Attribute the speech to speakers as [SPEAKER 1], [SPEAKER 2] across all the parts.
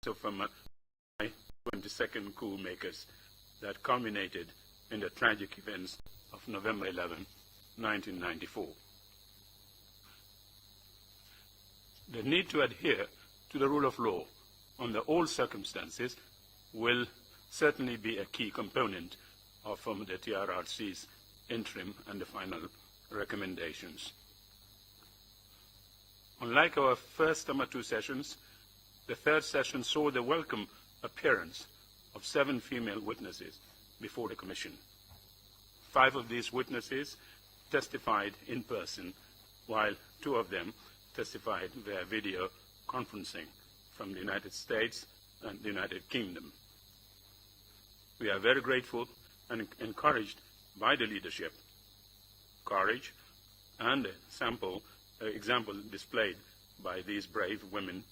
[SPEAKER 1] of 22nd coup makers that culminated in the tragic events of November 11, 1994. The need to adhere to the rule of law under all circumstances will certainly be a key component of the TRRC's interim and the final recommendations. Unlike our first two sessions, the third session saw the welcome appearance of 7 female witnesses before the Commission. 5 of these witnesses testified in person, while 2 of them testified via video conferencing from the United States and the United Kingdom. We are very grateful and encouraged by the leadership, courage, and the example displayed by these brave women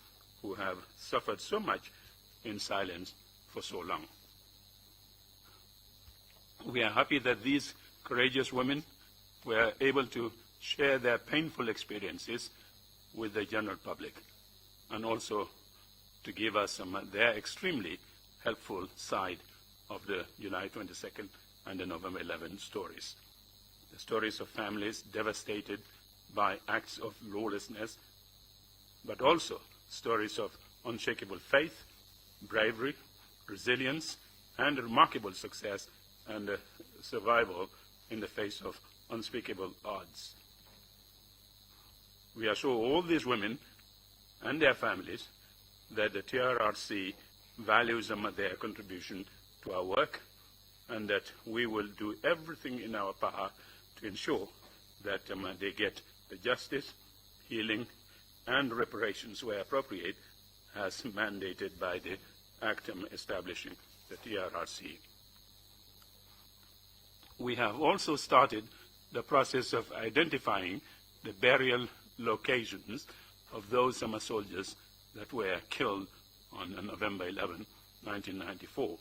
[SPEAKER 1] who have suffered so much in silence for so long. We are happy that these courageous women were able to share their painful experiences with the general public and also to give us their extremely helpful side of the July 22nd and the November 11 stories. The stories of families devastated by acts of lawlessness, but also stories of unshakable faith, bravery, resilience, and remarkable success and survival in the face of unspeakable odds. We assure all these women and their families that the TRRC values their contribution to our work and that we will do everything in our power to ensure that they get the justice, healing, and reparations where appropriate, as mandated by the Act establishing the TRRC. We have also started the process of identifying the burial locations of those soldiers that were killed on November 11, 1994.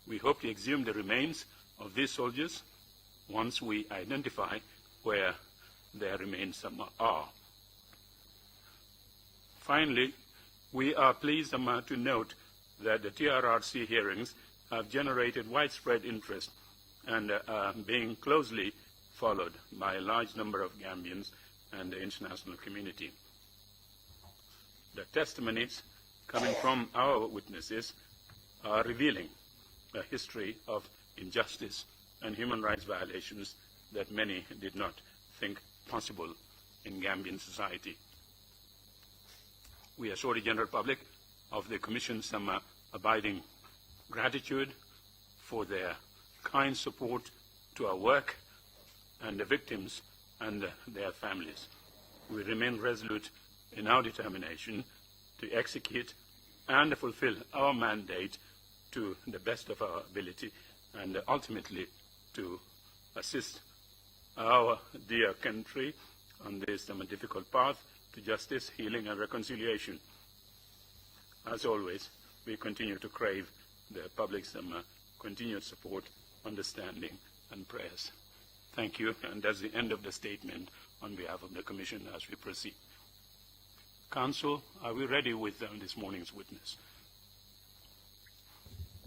[SPEAKER 1] We hope to exhume the remains of these soldiers once we identify where their remains are. Finally, we are pleased to note that the TRRC hearings have generated widespread interest and are being closely followed by a large number of Gambians and the international community. The testimonies coming from our witnesses are revealing a history of injustice and human rights violations that many did not think possible in Gambian society. We assure the general public of the Commission's abiding gratitude for their kind support to our work and the victims and their families. We remain resolute in our determination to execute and fulfill our mandate to the best of our ability and ultimately to assist our dear country on this difficult path to justice, healing, and reconciliation. As always, we continue to crave the public's continued support, understanding, and prayers. Thank you, and that's the end of the statement on behalf of the Commission as we proceed. Council, are we ready with this morning's witness?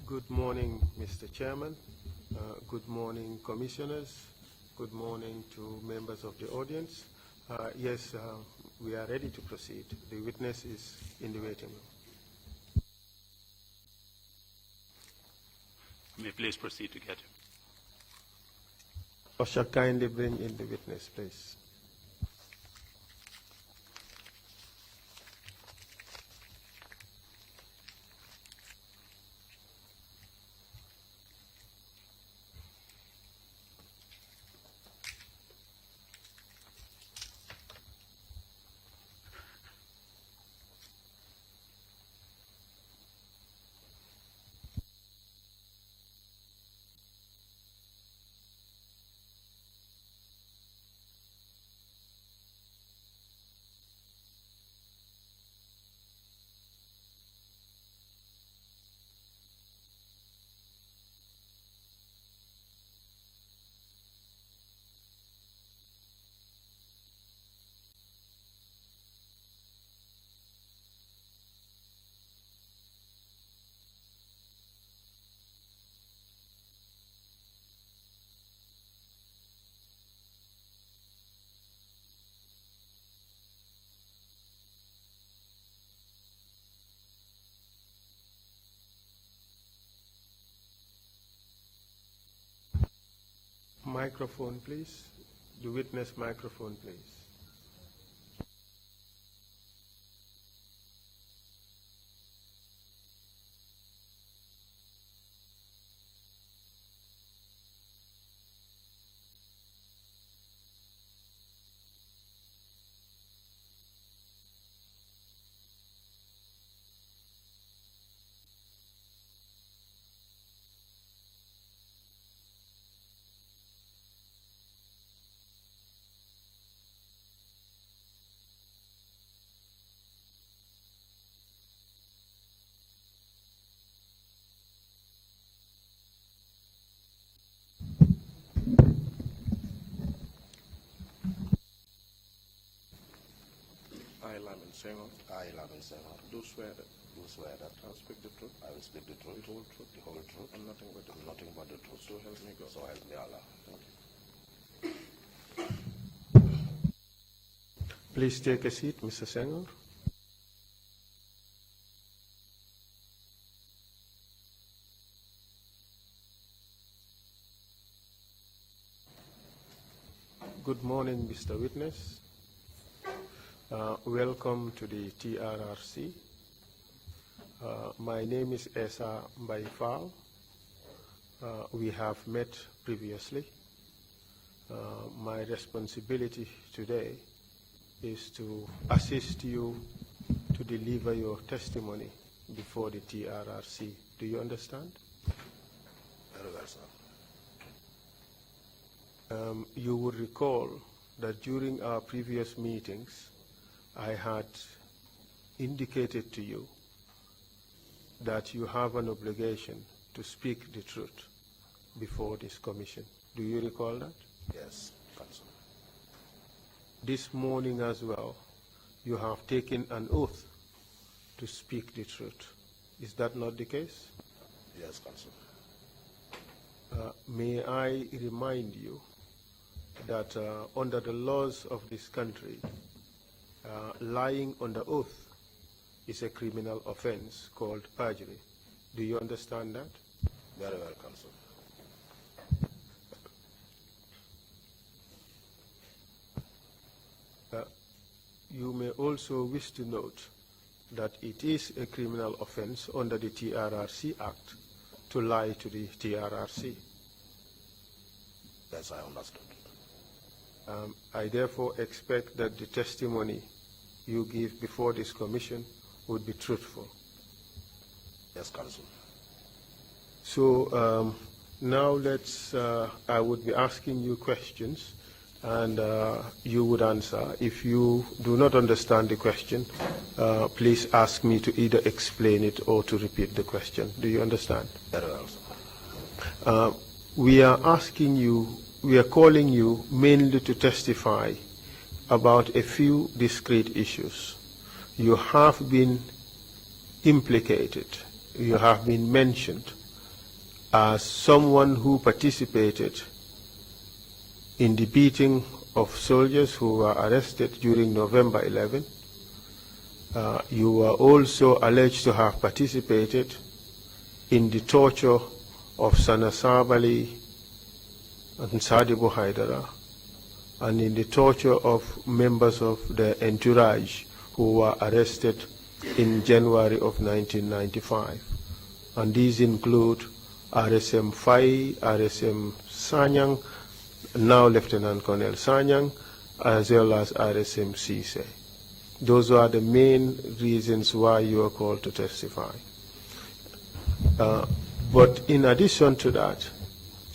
[SPEAKER 2] Good morning, Mr. Chairman. Good morning, Commissioners. Good morning to members of the audience. Yes, we are ready to proceed. The witness is in the waiting room.
[SPEAKER 1] May please proceed to get him.
[SPEAKER 2] Usher, kindly bring in the witness, please. microphone, please. The witness microphone, please.
[SPEAKER 3] I, Lamin Senghor,
[SPEAKER 4] do swear that
[SPEAKER 3] I will speak the truth,
[SPEAKER 4] I will speak the truth,
[SPEAKER 3] the whole truth,
[SPEAKER 4] and nothing but the truth.
[SPEAKER 3] nothing but the truth.
[SPEAKER 4] So help me God.
[SPEAKER 3] So help me Allah.
[SPEAKER 4] Thank you.
[SPEAKER 2] Please take a seat, Mr. Senghor. Good morning, Mr. Witness. Welcome to the TRRC. My name is Esa Mbaifal. We have met previously. My responsibility today is to assist you to deliver your testimony before the TRRC. Do you understand?
[SPEAKER 3] Very well, sir.
[SPEAKER 2] You would recall that during our previous meetings, I had indicated to you that you have an obligation to speak the truth before this commission. Do you recall that?
[SPEAKER 3] Yes, Council.
[SPEAKER 2] This morning as well, you have taken an oath to speak the truth. Is that not the case?
[SPEAKER 3] Yes, Council.
[SPEAKER 2] May I remind you that under the laws of this country, lying under oath is a criminal offense called perjury. Do you understand that?
[SPEAKER 3] Very well, Council.
[SPEAKER 2] You may also wish to note that it is a criminal offense under the TRRC Act to lie to the TRRC.
[SPEAKER 3] Yes, I understood.
[SPEAKER 2] I therefore expect that the testimony you give before this commission would be truthful.
[SPEAKER 3] Yes, Council.
[SPEAKER 2] So now I would be asking you questions and you would answer. If you do not understand the question, please ask me to either explain it or to repeat the question. Do you understand?
[SPEAKER 3] Very well, sir.
[SPEAKER 2] We are calling you mainly to testify about a few discrete issues. You have been implicated, you have been mentioned as someone who participated in the beating of soldiers who were arrested during November 11. You were also alleged to have participated in the torture of Sana Sabali and Sadibu Haidara, and in the torture of members of the entourage who were arrested in January of 1995. And these include RSM Fai, RSM Sanyang, now Lieutenant Colonel Sanyang, as well as RSM Sise. Those are the main reasons why you are called to testify. But in addition to that,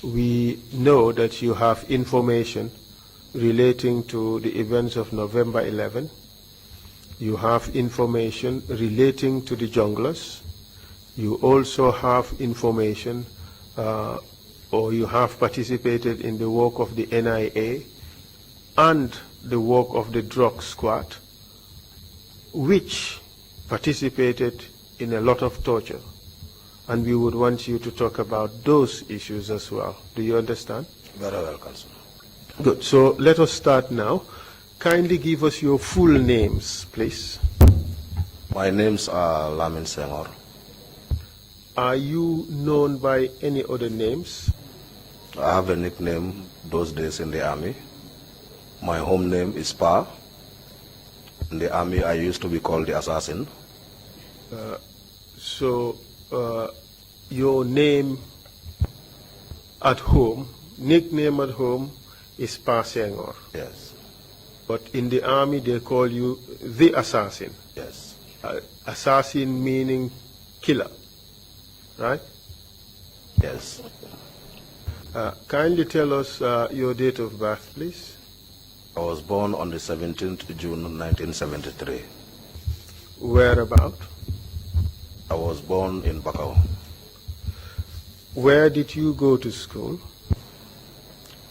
[SPEAKER 2] we know that you have information relating to the events of November 11. You have information relating to the junglers. You also have information or you have participated in the work of the NIA and the work of the drug squad, which participated in a lot of torture. And we would want you to talk about those issues as well. Do you understand?
[SPEAKER 3] Very well, Council.
[SPEAKER 2] Good. So let us start now. Kindly give us your full names, please.
[SPEAKER 3] My names are Lamin Senghor.
[SPEAKER 2] Are you known by any other names?
[SPEAKER 3] I have a nickname, those days in the army. My home name is Pa. In the army, I used to be called the assassin.
[SPEAKER 2] So your name at home, nickname at home, is Pa Senghor.
[SPEAKER 3] Yes,
[SPEAKER 2] But in the army, they call you the assassin.
[SPEAKER 3] yes,
[SPEAKER 2] Assassin meaning killer, right?
[SPEAKER 3] yes.
[SPEAKER 2] Kindly tell us your date of birth, please.
[SPEAKER 3] I was born on the 17th June 1973.
[SPEAKER 2] Where about?
[SPEAKER 3] I was born in Bakau.
[SPEAKER 2] Where did you go to school?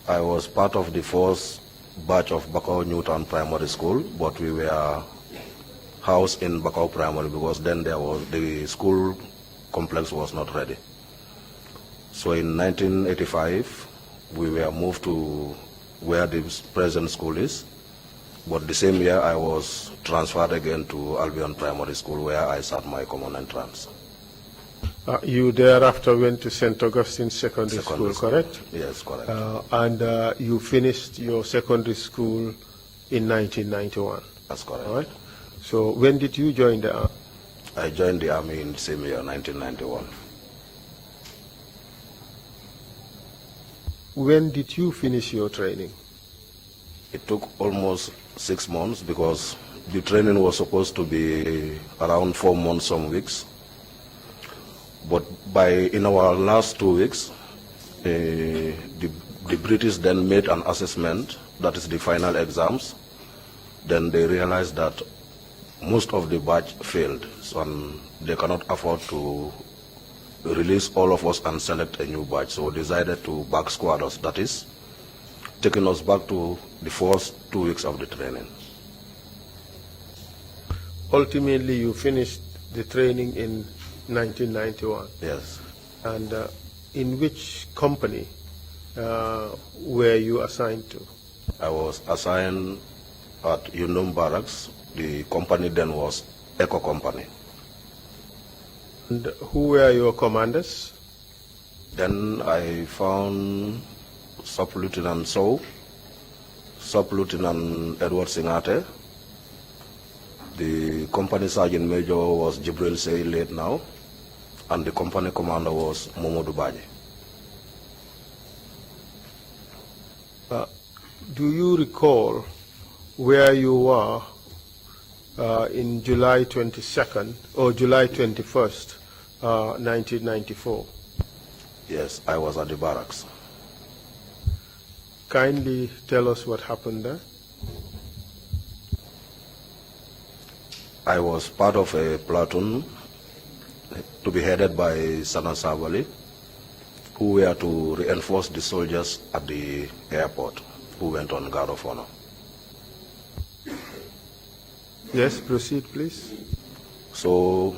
[SPEAKER 3] I was part of the first batch of Bakau Newtown Primary School, but we were housed in Bakau Primary because then the school complex was not ready. So in 1985, we were moved to where the present school is. But the same year, I was transferred again to Albion Primary School, where I sat my common entrance.
[SPEAKER 2] You thereafter went to St. Augustine Secondary School, correct?
[SPEAKER 3] Yes, correct.
[SPEAKER 2] And you finished your secondary school in 1991.
[SPEAKER 3] That's correct.
[SPEAKER 2] All right. So when did you join the army?
[SPEAKER 3] I joined the army in the same year, 1991.
[SPEAKER 2] When did you finish your training?
[SPEAKER 3] It took almost 6 months because the training was supposed to be around 4 months, some weeks. But in our last 2 weeks, the British then made an assessment, that is the final exams. Then they realized that most of the batch failed, so they cannot afford to release all of us and select a new batch. So decided to back squad us, that is, taking us back to the first 2 weeks of the training.
[SPEAKER 2] Ultimately, you finished the training in 1991.
[SPEAKER 3] Yes.
[SPEAKER 2] And in which company were you assigned to?
[SPEAKER 3] I was assigned at Yundum Barracks. The company then was Eco Company.
[SPEAKER 2] And who were your commanders?
[SPEAKER 3] Then I found Sub-Lieutenant Sow, Sub-Lieutenant Edward Singate. The company sergeant major was Jibril Sey, late now, and the company commander was Momodu Baji.
[SPEAKER 2] Do you recall where you were in July 22nd or July 21st, 1994?
[SPEAKER 3] Yes, I was at the barracks.
[SPEAKER 2] Kindly tell us what happened there.
[SPEAKER 3] I was part of a platoon to be headed by Sana Sabali, who were to reinforce the soldiers at the airport who went on guard of honor.
[SPEAKER 2] Yes, proceed, please.
[SPEAKER 3] So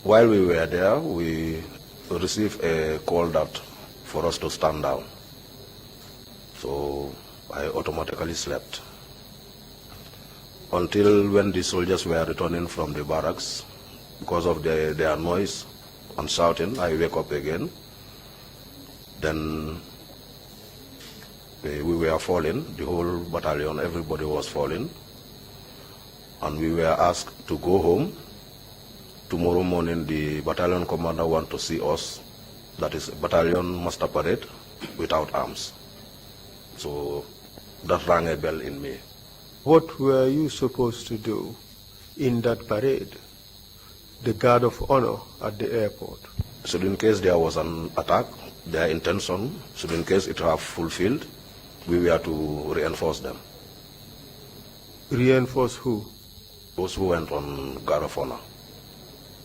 [SPEAKER 3] while we were there, we received a call that for us to stand down. So I automatically slept until when the soldiers were returning from the barracks. Because of their noise and shouting, I wake up again. Then we were falling, the whole battalion, everybody was falling. And we were asked to go home. Tomorrow morning, the battalion commander wants to see us. That is, battalion master parade without arms. So that rang a bell in me.
[SPEAKER 2] What were you supposed to do in that parade? The guard of honor at the airport.
[SPEAKER 3] So in case there was an attack, their intention, so in case it have fulfilled, we were to reinforce them.
[SPEAKER 2] Reinforce who?
[SPEAKER 3] Those who went on guard of honor.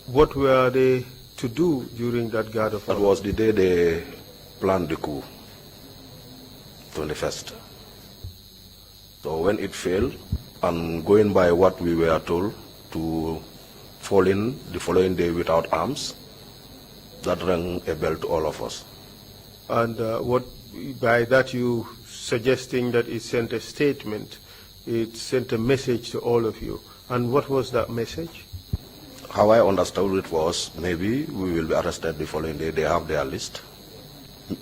[SPEAKER 2] What were they to do during that guard of honor?
[SPEAKER 3] That was the day they planned the coup, 21st. So when it failed, and going by what we were told, to fall in the following day without arms, that rang a bell to all of us.
[SPEAKER 2] And what, by that you suggesting that it sent a statement, it sent a message to all of you. And what was that message?
[SPEAKER 3] How I understood it was, maybe we will be arrested the following day, they have their list.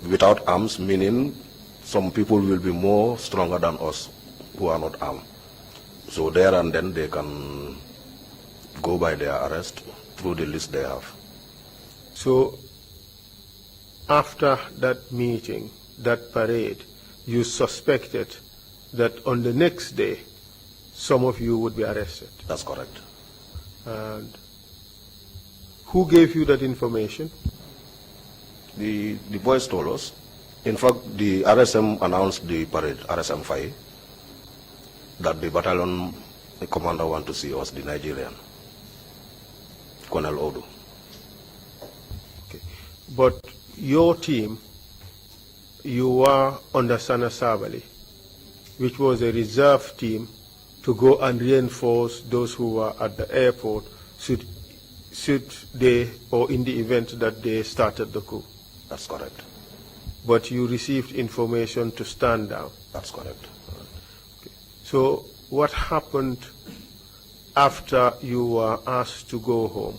[SPEAKER 3] Without arms, meaning some people will be more stronger than us who are not armed. So there and then they can go by their arrest through the list they have.
[SPEAKER 2] So after that meeting, that parade, you suspected that on the next day, some of you would be arrested.
[SPEAKER 3] That's correct.
[SPEAKER 2] And who gave you that information?
[SPEAKER 3] The boys told us. In fact, the RSM announced the parade, RSM 5, that the battalion commander want to see us, the Nigerian, Colonel Odu.
[SPEAKER 2] Okay. But your team, you were under Sana Sabali, which was a reserve team to go and reinforce those who were at the airport should they, or in the event that they started the coup.
[SPEAKER 3] That's correct.
[SPEAKER 2] But you received information to stand down.
[SPEAKER 3] That's correct.
[SPEAKER 2] Okay. So what happened after you were asked to go home?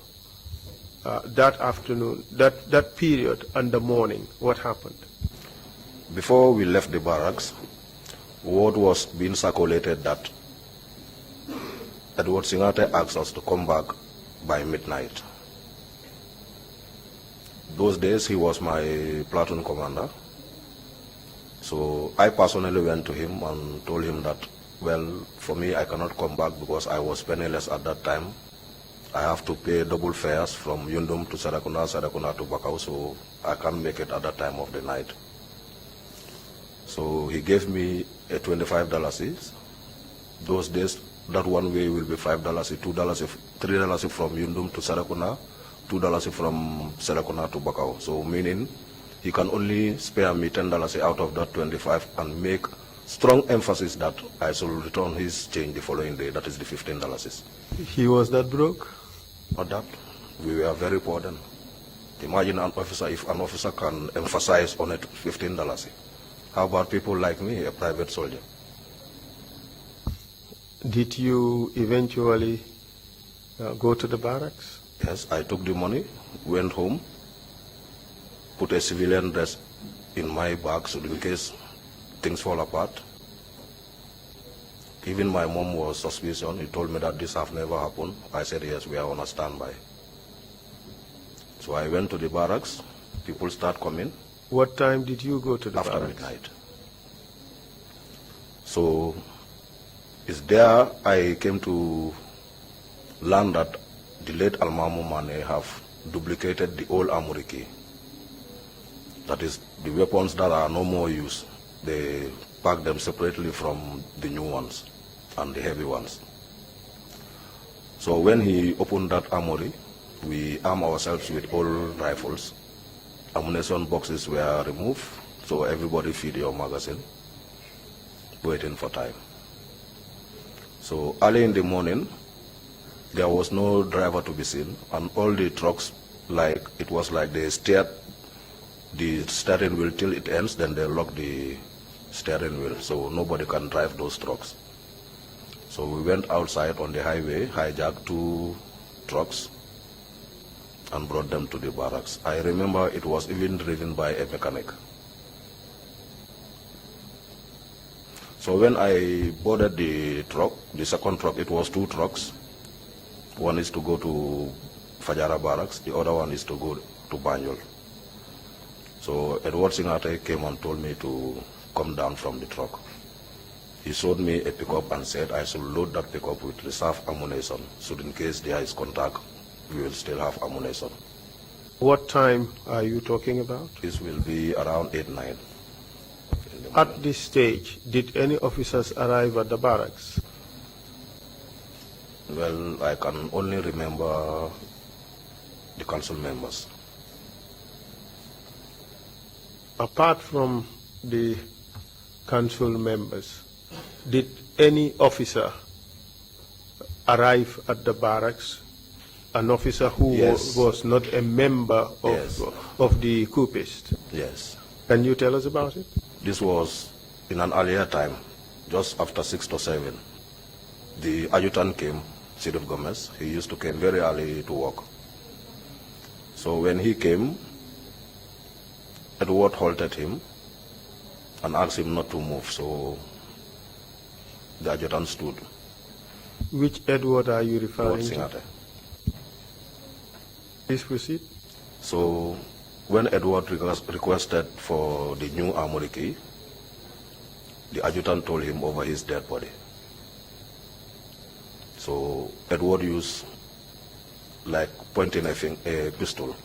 [SPEAKER 2] That afternoon, that period and the morning, what happened?
[SPEAKER 3] Before we left the barracks, word was being circulated that Edward Singate asked us to come back by midnight. Those days he was my platoon commander. So I personally went to him and told him that, well, for me I cannot come back because I was penniless at that time. I have to pay double fares from Yundum to Sarakuna, Sarakuna to Bakau, so I can't make it at that time of the night. So he gave me a $25. Those days, that one way will be $5, $2, $3 from Yundum to Sarakuna, $2 from Sarakuna to Bakau. So meaning he can only spare me $10 out of that 25 and make strong emphasis that I should return his change the following day, that is the $15.
[SPEAKER 2] He was that broke?
[SPEAKER 3] Not that. We were very poor then. Imagine an officer, if an officer can emphasize on it $15. How about people like me, a private soldier?
[SPEAKER 2] Did you eventually go to the barracks?
[SPEAKER 3] Yes, I took the money, went home, put a civilian dress in my bag so in case things fall apart. Even my mom was suspicious. He told me that this have never happened. I said, yes, we are on a standby. So I went to the barracks. People start coming.
[SPEAKER 2] What time did you go to the
[SPEAKER 3] after
[SPEAKER 2] barracks?
[SPEAKER 3] Midnight. So it's there I came to learn that the late Almamu Mane have duplicated the old armory key. That is, the weapons that are no more used, they pack them separately from the new ones and the heavy ones. So when he opened that armory, we armed ourselves with old rifles. Ammunition boxes were removed, so everybody feed your magazine, waiting for time. So early in the morning, there was no driver to be seen, and all the trucks, like it was like they steered the steering wheel till it ends, then they lock the steering wheel, so nobody can drive those trucks. So we went outside on the highway, hijacked 2 trucks, and brought them to the barracks. I remember it was even driven by a mechanic. So when I boarded the truck, the second truck, it was 2 trucks. One is to go to Fajara barracks, the other one is to go to Banjul. So Edward Singate came and told me to come down from the truck. He showed me a pickup and said I should load that pickup with reserve ammunition, so in case there is contact, we will still have ammunition.
[SPEAKER 2] What time are you talking about?
[SPEAKER 3] This will be around 8, 9.
[SPEAKER 2] At this stage, did any officers arrive at the barracks?
[SPEAKER 3] Well, I can only remember the council members.
[SPEAKER 2] Apart from the council members, did any officer arrive at the barracks? An officer who
[SPEAKER 3] Yes.
[SPEAKER 2] was not a member of,
[SPEAKER 3] Yes.
[SPEAKER 2] of the coupists?
[SPEAKER 3] Yes.
[SPEAKER 2] Can you tell us about it?
[SPEAKER 3] This was in an earlier time, just after 6 to 7. The adjutant came, Sidif Gomez. He used to come very early to work. So when he came, Edward halted him and asked him not to move, so the adjutant stood.
[SPEAKER 2] Which Edward are you referring to?
[SPEAKER 3] Singate.
[SPEAKER 2] Please proceed.
[SPEAKER 3] So when Edward requested for the new armory key, the adjutant told him over his dead body. So Edward used, like pointing a pistol.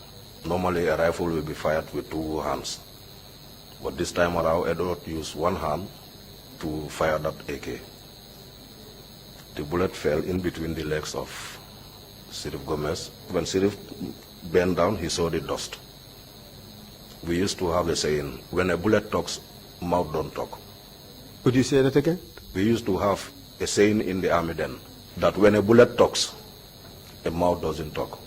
[SPEAKER 3] Normally a rifle will be fired with two hands. But this time around, Edward used one hand to fire that AK. The bullet fell in between the legs of Sirif Gomez. When Sirif bent down, he saw the dust. We used to have a saying, when a bullet talks, mouth don't talk.
[SPEAKER 2] Could you say that again?
[SPEAKER 3] We used to have a saying in the army then, that when a bullet talks, a mouth doesn't talk.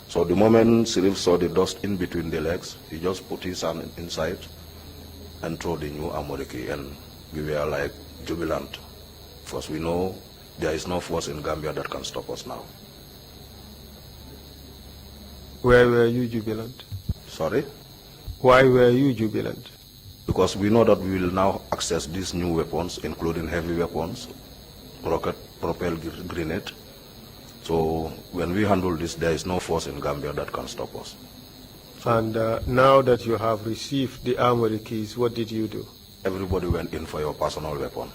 [SPEAKER 3] So the moment Sirif saw the dust in between the legs, he just put his hand inside and threw the new armory key, and we were like jubilant, because we know there is no force in Gambia that can stop us now.
[SPEAKER 2] Where were you jubilant?
[SPEAKER 3] Sorry?
[SPEAKER 2] Why were you jubilant?
[SPEAKER 3] Because we know that we will now access these new weapons, including heavy weapons, rocket propelled grenade. So when we handle this, there is no force in Gambia that can stop us.
[SPEAKER 2] And now that you have received the armory keys, what did you do?
[SPEAKER 3] Everybody went in for your personal weapon.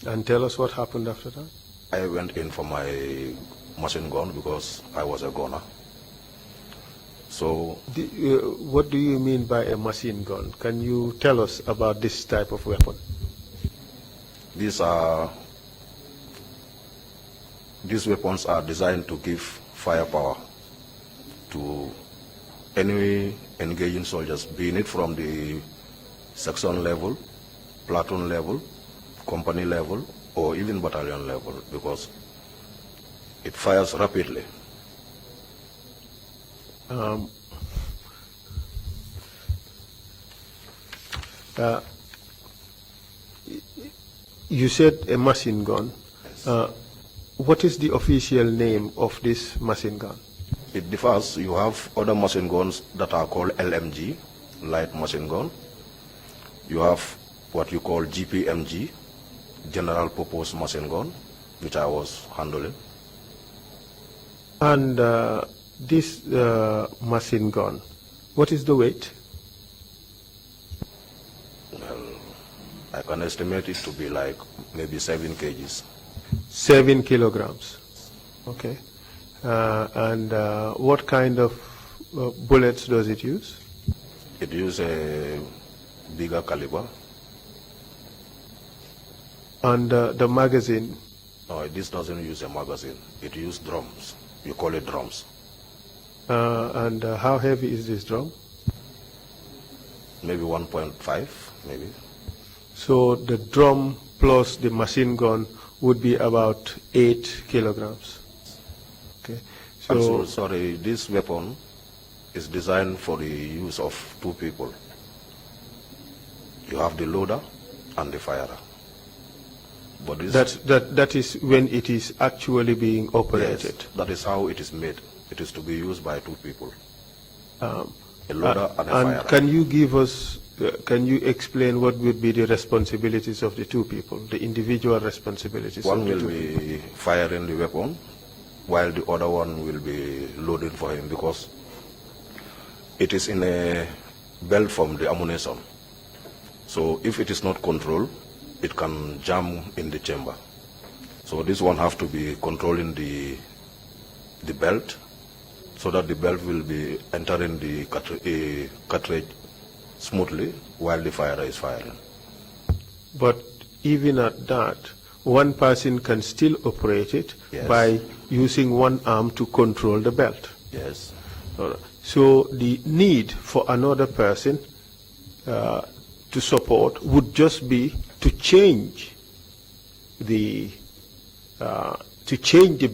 [SPEAKER 2] And tell us what happened after that.
[SPEAKER 3] I went in for my machine gun because I was a gunner. So
[SPEAKER 2] What do you mean by a machine gun? Can you tell us about this type of weapon?
[SPEAKER 3] these weapons are designed to give firepower to any engaging soldiers, be it from the section level, platoon level, company level, or even battalion level, because it fires rapidly.
[SPEAKER 2] You said a machine gun.
[SPEAKER 3] Yes.
[SPEAKER 2] What is the official name of this machine gun?
[SPEAKER 3] It differs. You have other machine guns that are called LMG, light machine gun. You have what you call GPMG, general purpose machine gun, which I was handling.
[SPEAKER 2] And this machine gun, what is the weight?
[SPEAKER 3] Well, I can estimate it to be like maybe 7 kgs.
[SPEAKER 2] 7 kilograms. Okay. And what kind of bullets does it use?
[SPEAKER 3] It uses a bigger caliber.
[SPEAKER 2] And the magazine?
[SPEAKER 3] No, this doesn't use a magazine. It uses drums. You call it drums.
[SPEAKER 2] And how heavy is this drum?
[SPEAKER 3] Maybe 1.5, maybe.
[SPEAKER 2] So the drum plus the machine gun would be about 8 kilograms. Okay. So
[SPEAKER 3] Sorry, this weapon is designed for the use of 2 people. You have the loader and the firer. But this,
[SPEAKER 2] that is when it is actually being operated.
[SPEAKER 3] yes, that is how it is made. It is to be used by 2 people. A
[SPEAKER 2] And
[SPEAKER 3] loader and a firer.
[SPEAKER 2] can you give us, can you explain what would be the responsibilities of the 2 people, the individual responsibilities?
[SPEAKER 3] One
[SPEAKER 2] of the
[SPEAKER 3] will
[SPEAKER 2] 2
[SPEAKER 3] be
[SPEAKER 2] people?
[SPEAKER 3] firing the weapon, while the other one will be loading for him, because it is in a belt from the ammunition. So if it is not controlled, it can jam in the chamber. So this one have to be controlling the belt, so that the belt will be entering the cartridge smoothly while the firer is firing.
[SPEAKER 2] But even at that, one person can still operate it
[SPEAKER 3] Yes.
[SPEAKER 2] by using one arm to control the belt.
[SPEAKER 3] Yes.
[SPEAKER 2] All right. So the need for another person to support would just be to change the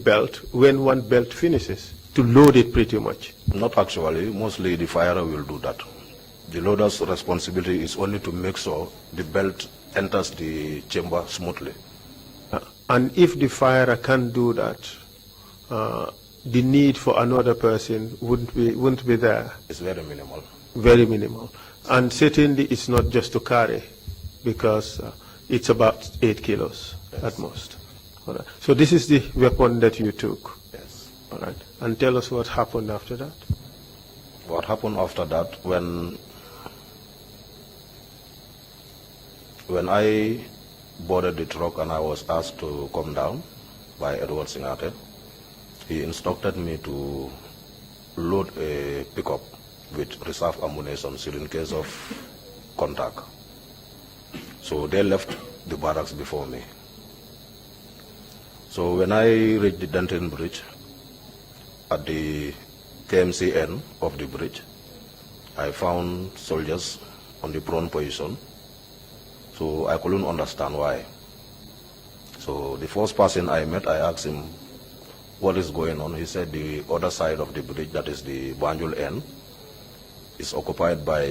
[SPEAKER 2] belt when one belt finishes, to load it pretty much.
[SPEAKER 3] Not actually. Mostly the firer will do that. The loader's responsibility is only to make sure the belt enters the chamber smoothly.
[SPEAKER 2] And if the firer can't do that, the need for another person wouldn't be there.
[SPEAKER 3] It's very minimal.
[SPEAKER 2] Very minimal. And certainly it's not just to carry, because it's about 8 kilos at most. All right. So this is the weapon that you took.
[SPEAKER 3] Yes.
[SPEAKER 2] All right. And tell us what happened after that.
[SPEAKER 3] What happened after that, when I boarded the truck and I was asked to come down by Edward Singate, he instructed me to load a pickup with reserve ammunition in case of contact. So they left the barracks before me. So when I reached the Detaining bridge, at the KMC end of the bridge, I found soldiers on the prone position. So I couldn't understand why. So the first person I met, I asked him, what is going on? He said the other side of the bridge, that is the Banjul end, is occupied by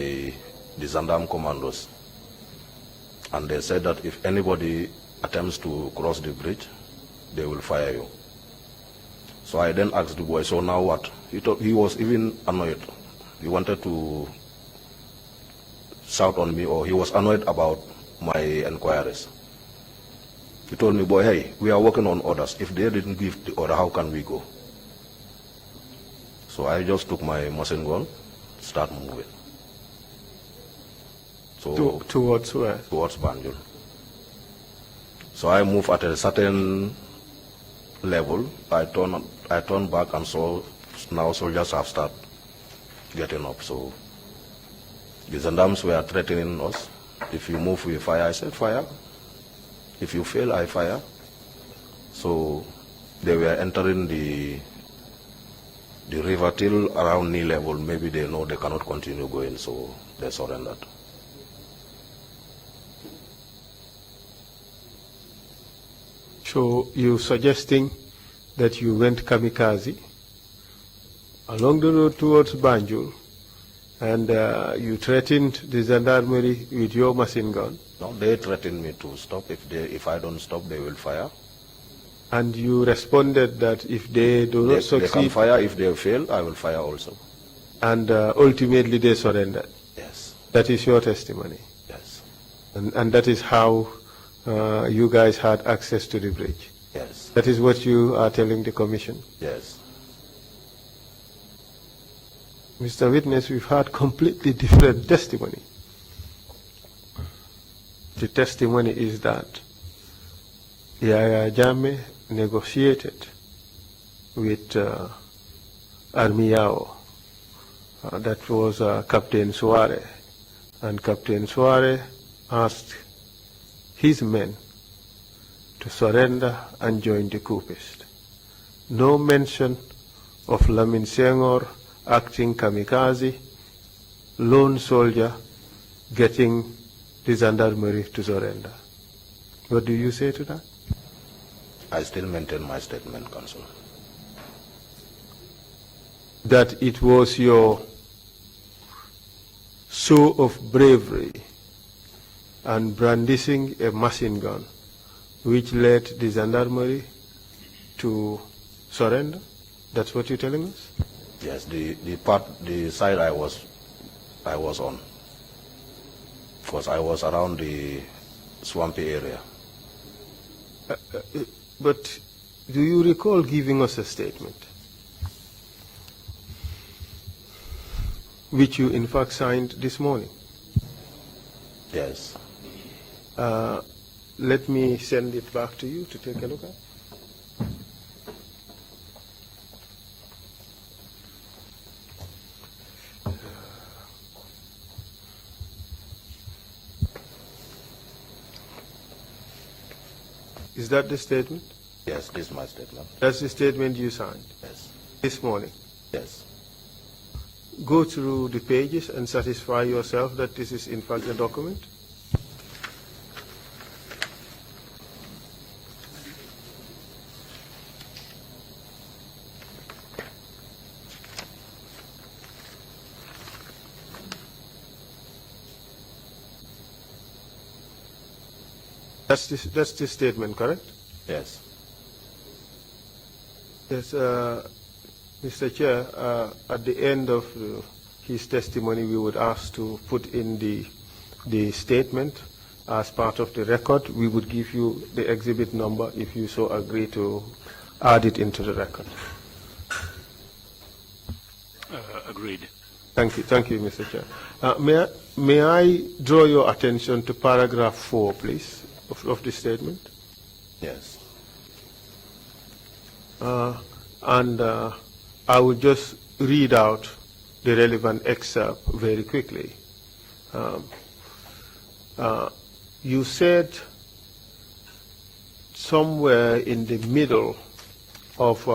[SPEAKER 3] the Zandam commandos. And they said that if anybody attempts to cross the bridge, they will fire you. So I then asked the boy, so now what? He was even annoyed. He wanted to shout on me, or he was annoyed about my inquiries. He told me, boy, hey, we are working on orders. If they didn't give the order, how can we go? So I just took my machine gun, start moving. So
[SPEAKER 2] Towards where?
[SPEAKER 3] Towards Banjul. So I moved at a certain level. I turned back and saw now soldiers have started getting up. So the gendarmes were threatening us. If you move, we fire. I said, fire. If you fail, I fire. So they were entering the river till around knee level. Maybe they know they cannot continue going, so they surrendered.
[SPEAKER 2] So you're suggesting that you went kamikaze along the road towards Banjul, and you threatened the gendarmerie with your machine gun.
[SPEAKER 3] No, they threatened me to stop. If I don't stop, they will fire.
[SPEAKER 2] And you responded that if they do not succeed,
[SPEAKER 3] they can fire. If they fail, I will fire also.
[SPEAKER 2] And ultimately they surrendered.
[SPEAKER 3] Yes.
[SPEAKER 2] That is your testimony.
[SPEAKER 3] Yes.
[SPEAKER 2] And that is how you guys had access to the bridge.
[SPEAKER 3] Yes.
[SPEAKER 2] That is what you are telling the commission.
[SPEAKER 3] Yes.
[SPEAKER 2] Mr. Witness, we've had completely different testimony. The testimony is that Yaya Jammeh negotiated with Armiao. That was Captain Suare. And Captain Suare asked his men to surrender and join the coupists. No mention of Lamin Senghor acting kamikaze, lone soldier getting the gendarmerie to surrender. What do you say to that?
[SPEAKER 3] I still maintain my statement, Counsel.
[SPEAKER 2] That it was your show of bravery and brandishing a machine gun which led the gendarmerie to surrender? That's what you're telling us?
[SPEAKER 3] Yes, the side I was on, because I was around the swampy area.
[SPEAKER 2] But do you recall giving us a statement which you in fact signed this morning?
[SPEAKER 3] Yes.
[SPEAKER 2] Let me send it back to you to take a look at. Is that the statement?
[SPEAKER 3] Yes, this is my statement.
[SPEAKER 2] That's the statement you signed?
[SPEAKER 3] Yes.
[SPEAKER 2] This morning?
[SPEAKER 3] Yes.
[SPEAKER 2] Go through the pages and satisfy yourself that this is in fact the document? That's the statement, correct?
[SPEAKER 3] Yes.
[SPEAKER 2] Yes, Mr. Chair, at the end of his testimony, we would ask to put in the statement as part of the record. We would give you the exhibit number if you so agree to add it into the record.
[SPEAKER 1] Agreed.
[SPEAKER 2] Thank you, Mr. Chair. May I draw your attention to paragraph 4, please, of the statement?
[SPEAKER 3] Yes.
[SPEAKER 2] And I will just read out the relevant excerpt very quickly. You said somewhere in the middle of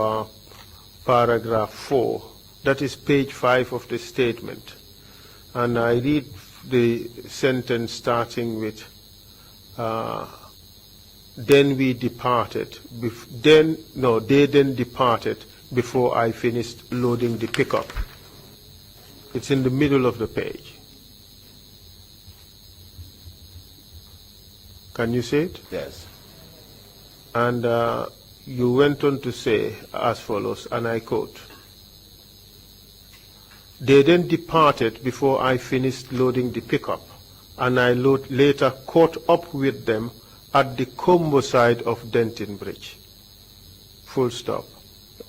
[SPEAKER 2] paragraph 4, that is page 5 of the statement, and I read the sentence starting with, then we departed, they then departed before I finished loading the pickup. It's in the middle of the page. Can you see it?
[SPEAKER 3] Yes.
[SPEAKER 2] And you went on to say as follows, and I quote, they then departed before I finished loading the pickup, and I later caught up with them at the combo side of Denton Bridge. Full stop.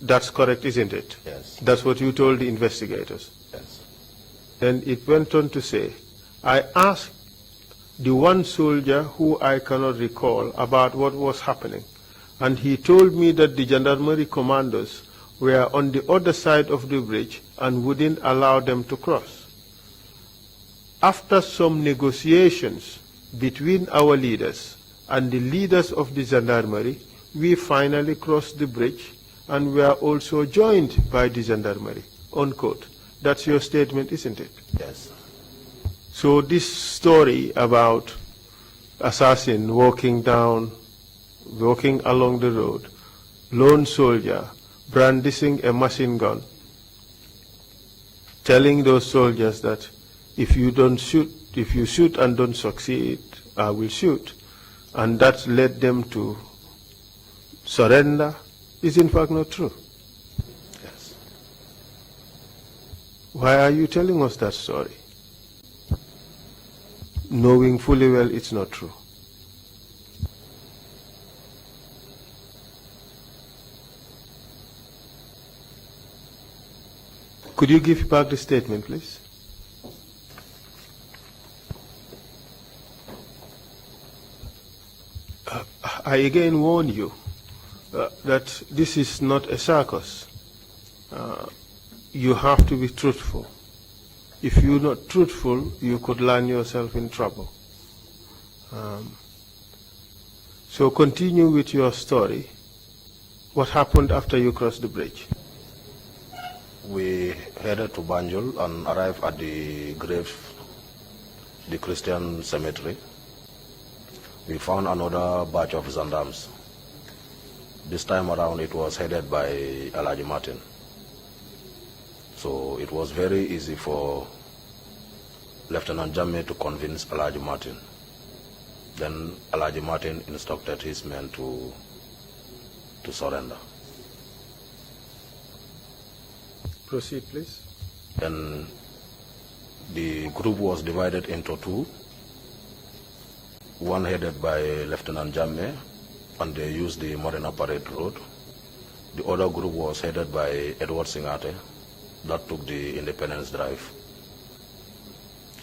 [SPEAKER 2] That's correct, isn't it?
[SPEAKER 3] Yes.
[SPEAKER 2] That's what you told the investigators.
[SPEAKER 3] Yes.
[SPEAKER 2] Then it went on to say, I asked the one soldier who I cannot recall about what was happening, and he told me that the gendarmerie commandos were on the other side of the bridge and wouldn't allow them to cross. After some negotiations between our leaders and the leaders of the gendarmerie, we finally crossed the bridge and were also joined by the gendarmerie, unquote. That's your statement, isn't it?
[SPEAKER 3] Yes.
[SPEAKER 2] So this story about assassin walking along the road, lone soldier brandishing a machine gun, telling those soldiers that if you shoot and don't succeed, I will shoot, and that led them to surrender, is in fact not true.
[SPEAKER 3] Yes.
[SPEAKER 2] Why are you telling us that story, knowing fully well it's not true? Could you give back the statement, please? I again warn you that this is not a circus. You have to be truthful. If you're not truthful, you could land yourself in trouble. So continue with your story. What happened after you crossed the bridge?
[SPEAKER 3] We headed to Banjul and arrived at the grave, the Christian cemetery. We found another batch of gendarmes. This time around it was headed by Alhaji Martin. So it was very easy for Lieutenant Jammeh to convince Alhaji Martin. Then Alhaji Martin instructed his men to surrender.
[SPEAKER 2] Proceed, please.
[SPEAKER 3] Then the group was divided into two. One headed by Lieutenant Jammeh, and they used the Marina Parade Road. The other group was headed by Edward Singate, that took the Independence Drive.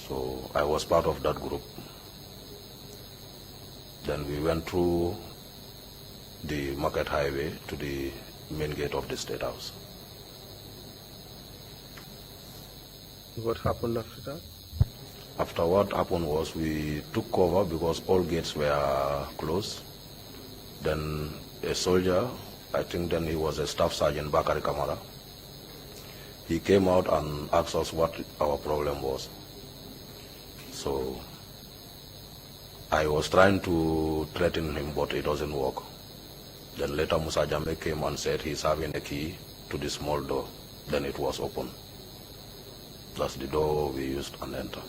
[SPEAKER 3] So I was part of that group. Then we went through the Market Highway to the main gate of the State House.
[SPEAKER 2] What happened after that?
[SPEAKER 3] After what happened was we took cover because all gates were closed. Then a soldier, I think then he was a Staff Sergeant Bakari Kamara, he came out and asked us what our problem was. So I was trying to threaten him, but it doesn't work. Then later Musa Jammeh came and said he's having a key to the small door. Then it was open. That's the door we used and enter.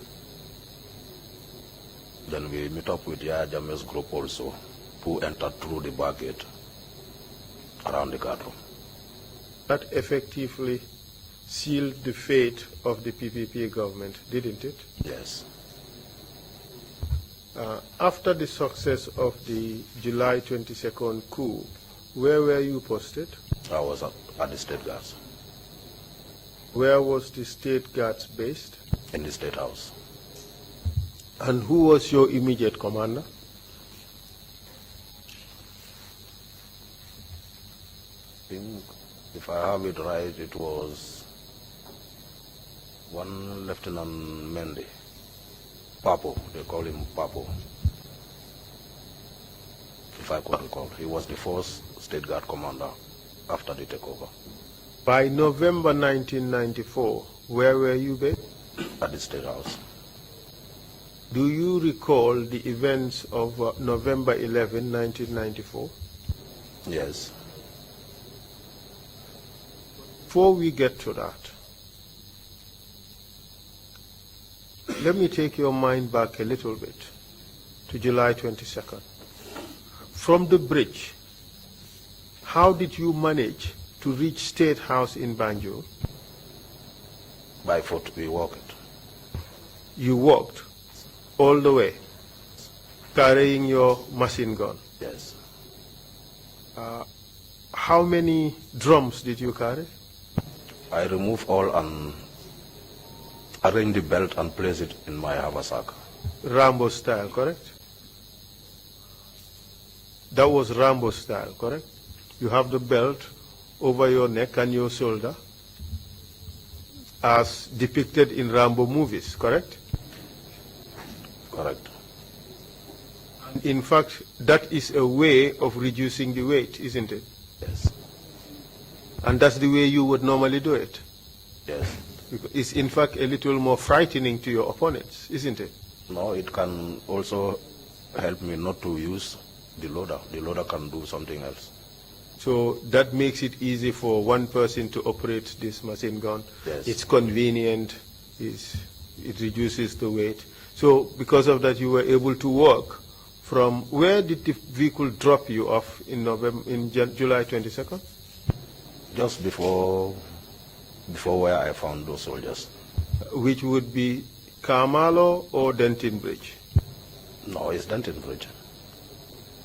[SPEAKER 3] Then we meet up with Yaya Jammeh's group also, who entered through the back gate around the guard room.
[SPEAKER 2] That effectively sealed the fate of the PPP government, didn't it?
[SPEAKER 3] Yes.
[SPEAKER 2] After the success of the July 22nd coup, where were you posted?
[SPEAKER 3] I was at the State Guards,
[SPEAKER 2] Where was the State Guards based?
[SPEAKER 3] in the State House.
[SPEAKER 2] And who was your immediate commander?
[SPEAKER 3] I think, if I have it right, it was one Lieutenant Mendy. Papo, they call him Papo. If I could recall, he was the first State Guard commander after the takeover.
[SPEAKER 2] By November 1994, where were you based?
[SPEAKER 3] At the State House.
[SPEAKER 2] Do you recall the events of November 11, 1994?
[SPEAKER 3] Yes.
[SPEAKER 2] Before we get to that, let me take your mind back a little bit to July 22nd. From the bridge, how did you manage to reach State House in Banjul?
[SPEAKER 3] By foot, we walked.
[SPEAKER 2] You walked all the way, carrying your machine gun.
[SPEAKER 3] Yes.
[SPEAKER 2] How many drums did you carry?
[SPEAKER 3] I removed all and arranged the belt and placed it in my haversack.
[SPEAKER 2] Rambo style, correct? That was Rambo style, correct? You have the belt over your neck and your shoulder, as depicted in Rambo movies, correct?
[SPEAKER 3] Correct.
[SPEAKER 2] In fact, that is a way of reducing the weight, isn't it?
[SPEAKER 3] Yes.
[SPEAKER 2] And that's the way you would normally do it.
[SPEAKER 3] Yes.
[SPEAKER 2] Because it's in fact a little more frightening to your opponents, isn't it?
[SPEAKER 3] No, it can also help me not to use the loader. The loader can do something else.
[SPEAKER 2] So that makes it easy for one person to operate this machine gun.
[SPEAKER 3] Yes.
[SPEAKER 2] It's convenient, it reduces the weight. So because of that, you were able to walk from, where did the vehicle drop you off in July 22nd?
[SPEAKER 3] Just before where I found those soldiers.
[SPEAKER 2] Which would be Carmelo or Denton Bridge?
[SPEAKER 3] No, it's Denton Bridge.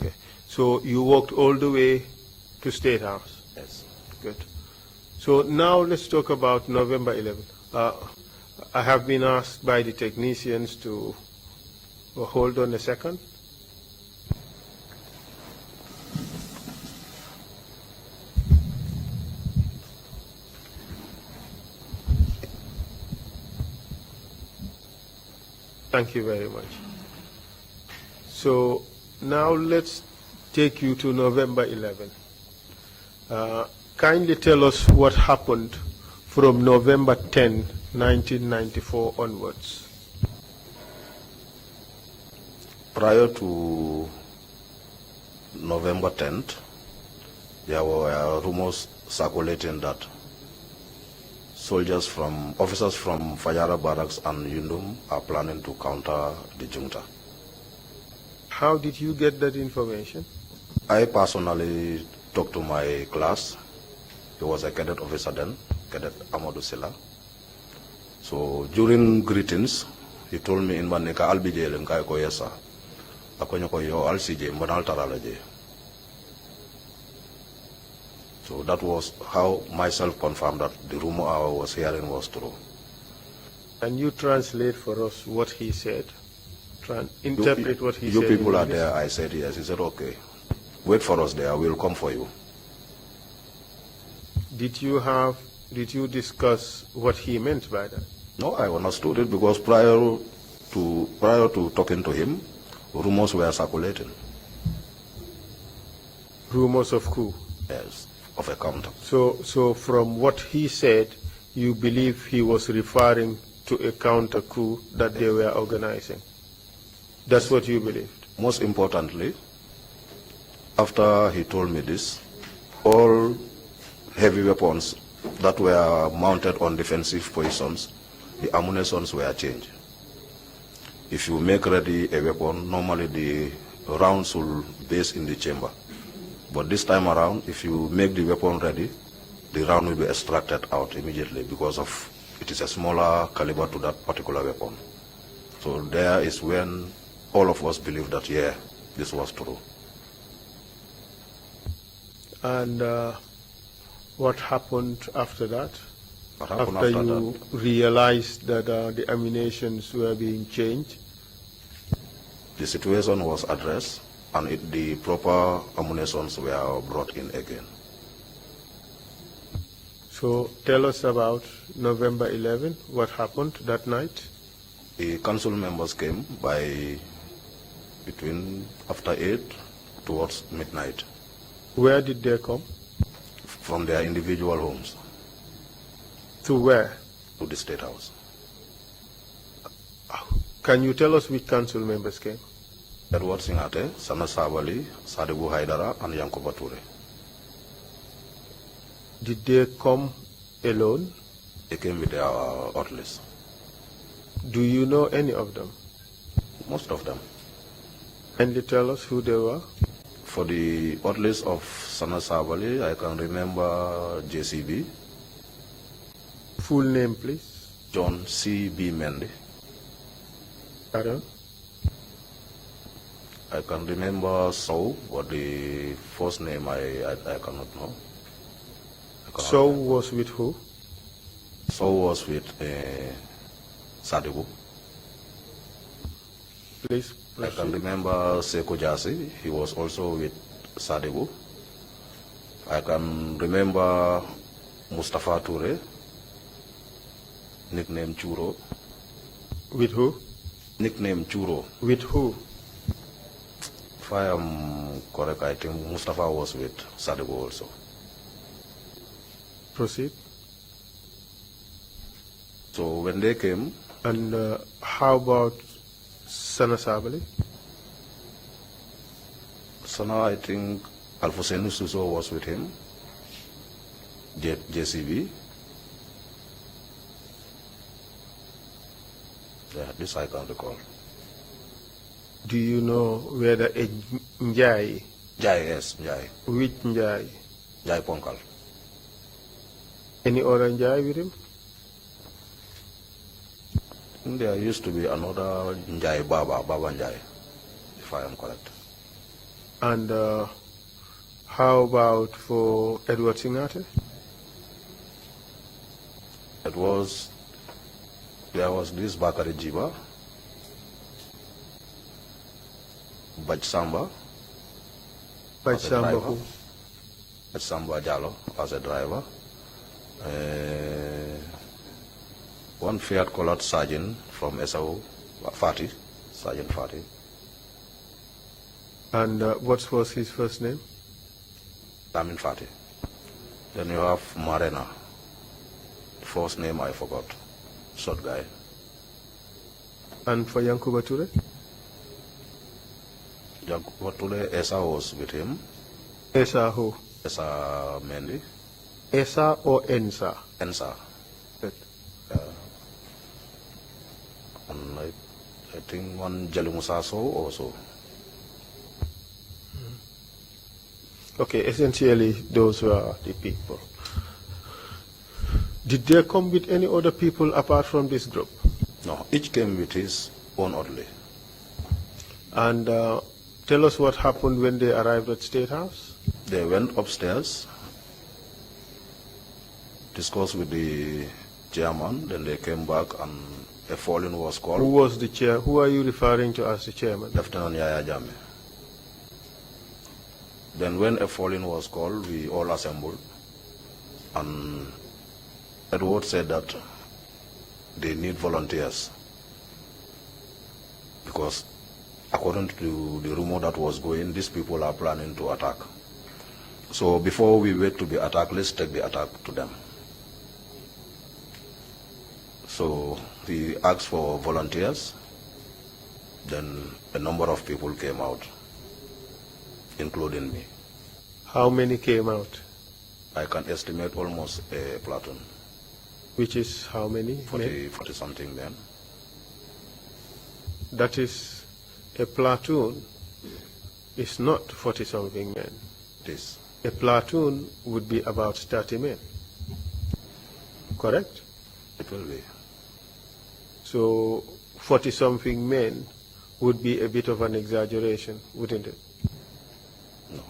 [SPEAKER 2] Okay. So you walked all the way to State House?
[SPEAKER 3] Yes.
[SPEAKER 2] Good. So now let's talk about November 11th. I have been asked by the technicians to hold on a second. Thank you very much. So now let's take you to November 11th. Kindly tell us what happened from November 10, 1994 onwards.
[SPEAKER 3] Prior to November 10th, there were rumors circulating that officers from Fajara barracks and Yundum are planning to counter the junta.
[SPEAKER 2] How did you get that information?
[SPEAKER 3] I personally talked to my class. He was a cadet officer then, Cadet Amadou Silla. So during greetings, he told me in Maneka Albije Lenkai Koyesa, Akonyoko yo Alcij, Mbonal Taralaje. So that was how myself confirmed that the rumor I was hearing was true.
[SPEAKER 2] Can you translate for us what he said? Interpret what he said.
[SPEAKER 3] You people are there, I said yes. He said, okay, wait for us there, we'll come for you.
[SPEAKER 2] Did you discuss what he meant by that?
[SPEAKER 3] No, I understood it because prior to talking to him, rumors were circulating.
[SPEAKER 2] Rumors of coup?
[SPEAKER 3] Yes, of a counter.
[SPEAKER 2] So from what he said, you believe he was referring to a counter coup that they were organizing? That's what you believed?
[SPEAKER 3] Most importantly, after he told me this, all heavy weapons that were mounted on defensive positions, the ammunitions were changed. If you make ready a weapon, normally the rounds will base in the chamber. But this time around, if you make the weapon ready, the round will be extracted out immediately because of it is a smaller caliber to that particular weapon. So there is when all of us believe that, yeah, this was true.
[SPEAKER 2] And what happened after that?
[SPEAKER 3] What happened
[SPEAKER 2] after
[SPEAKER 3] after
[SPEAKER 2] you
[SPEAKER 3] that?
[SPEAKER 2] realized that the ammunitions were being changed?
[SPEAKER 3] The situation was addressed and the proper ammunitions were brought in again.
[SPEAKER 2] So tell us about November 11, what happened that night?
[SPEAKER 3] The council members came by between after 8 towards midnight.
[SPEAKER 2] Where did they come?
[SPEAKER 3] From their individual homes.
[SPEAKER 2] To where?
[SPEAKER 3] To the State House.
[SPEAKER 2] Can you tell us which council members came?
[SPEAKER 3] Edward Singate, Sana Sabali, Sadibu Haidara, and Yankuba Ture.
[SPEAKER 2] Did they come alone?
[SPEAKER 3] They came with their orderlies.
[SPEAKER 2] Do you know any of them?
[SPEAKER 3] Most of them.
[SPEAKER 2] Can you tell us who they were?
[SPEAKER 3] For the orderlies of Sana Sabali, I can remember JCB.
[SPEAKER 2] Full name, please.
[SPEAKER 3] John C.B. Mendy.
[SPEAKER 2] Aaron?
[SPEAKER 3] I can remember So, but the first name I cannot know.
[SPEAKER 2] So was with who?
[SPEAKER 3] So was with Sadibu.
[SPEAKER 2] Please
[SPEAKER 3] I can
[SPEAKER 2] proceed.
[SPEAKER 3] remember Seko Jasi, he was also with Sadibu. I can remember Mustafa Ture, nickname Churo.
[SPEAKER 2] With who?
[SPEAKER 3] Nickname Churo.
[SPEAKER 2] With who?
[SPEAKER 3] If I am correct, I think Mustafa was with Sadibu also.
[SPEAKER 2] Proceed.
[SPEAKER 3] So when they came,
[SPEAKER 2] And how about Sana Sabali?
[SPEAKER 3] Sana, I think Alfuseni Suso was with him, JCB. Yeah, this I can recall.
[SPEAKER 2] Do you know whether a Njai,
[SPEAKER 3] Jai, yes, Jai.
[SPEAKER 2] which Njai?
[SPEAKER 3] Jai Ponkal.
[SPEAKER 2] Any other Njai with him?
[SPEAKER 3] There used to be another Njai, Baba Njai, if I am correct.
[SPEAKER 2] And how about for Edward Singate?
[SPEAKER 3] There was this Bakari Jiba, Baj Samba, as a driver.
[SPEAKER 2] Who?
[SPEAKER 3] Baj Samba Jalo as a driver. One Fiat colored sergeant from SAO, Fati, Sergeant Fati.
[SPEAKER 2] And what was his first name?
[SPEAKER 3] Lamin Fati. Then you have Marena. First name I forgot. Short guy.
[SPEAKER 2] And for Yankuba Ture?
[SPEAKER 3] Jagwatule Esa was with him.
[SPEAKER 2] Esa who?
[SPEAKER 3] Esa Mendy.
[SPEAKER 2] Esa or Ensa?
[SPEAKER 3] Ensa.
[SPEAKER 2] Good.
[SPEAKER 3] And I think one Jalimusaso also.
[SPEAKER 2] Okay, essentially those were the people. Did they come with any other people apart from this group?
[SPEAKER 3] No, each came with his own orderly.
[SPEAKER 2] And tell us what happened when they arrived at State House.
[SPEAKER 3] They went upstairs, discussed with the chairman, then they came back and a fall-in was called.
[SPEAKER 2] Who was the chair? Who are you referring to as the chairman?
[SPEAKER 3] Lieutenant Yaya Jame. Then when a fall-in was called, we all assembled, and Edward said that they need volunteers because according to the rumor that was going, these people are planning to attack. So before we wait to be attacked, let's take the attack to them. So he asked for volunteers, then a number of people came out, including me.
[SPEAKER 2] How many came out?
[SPEAKER 3] I can estimate almost a platoon.
[SPEAKER 2] Which is how many?
[SPEAKER 3] 40 something men.
[SPEAKER 2] That is, a platoon is not 40-something men.
[SPEAKER 3] This.
[SPEAKER 2] A platoon would be about 30 men. correct?
[SPEAKER 3] It will be.
[SPEAKER 2] So 40-something men would be a bit of an exaggeration, wouldn't it?
[SPEAKER 3] No,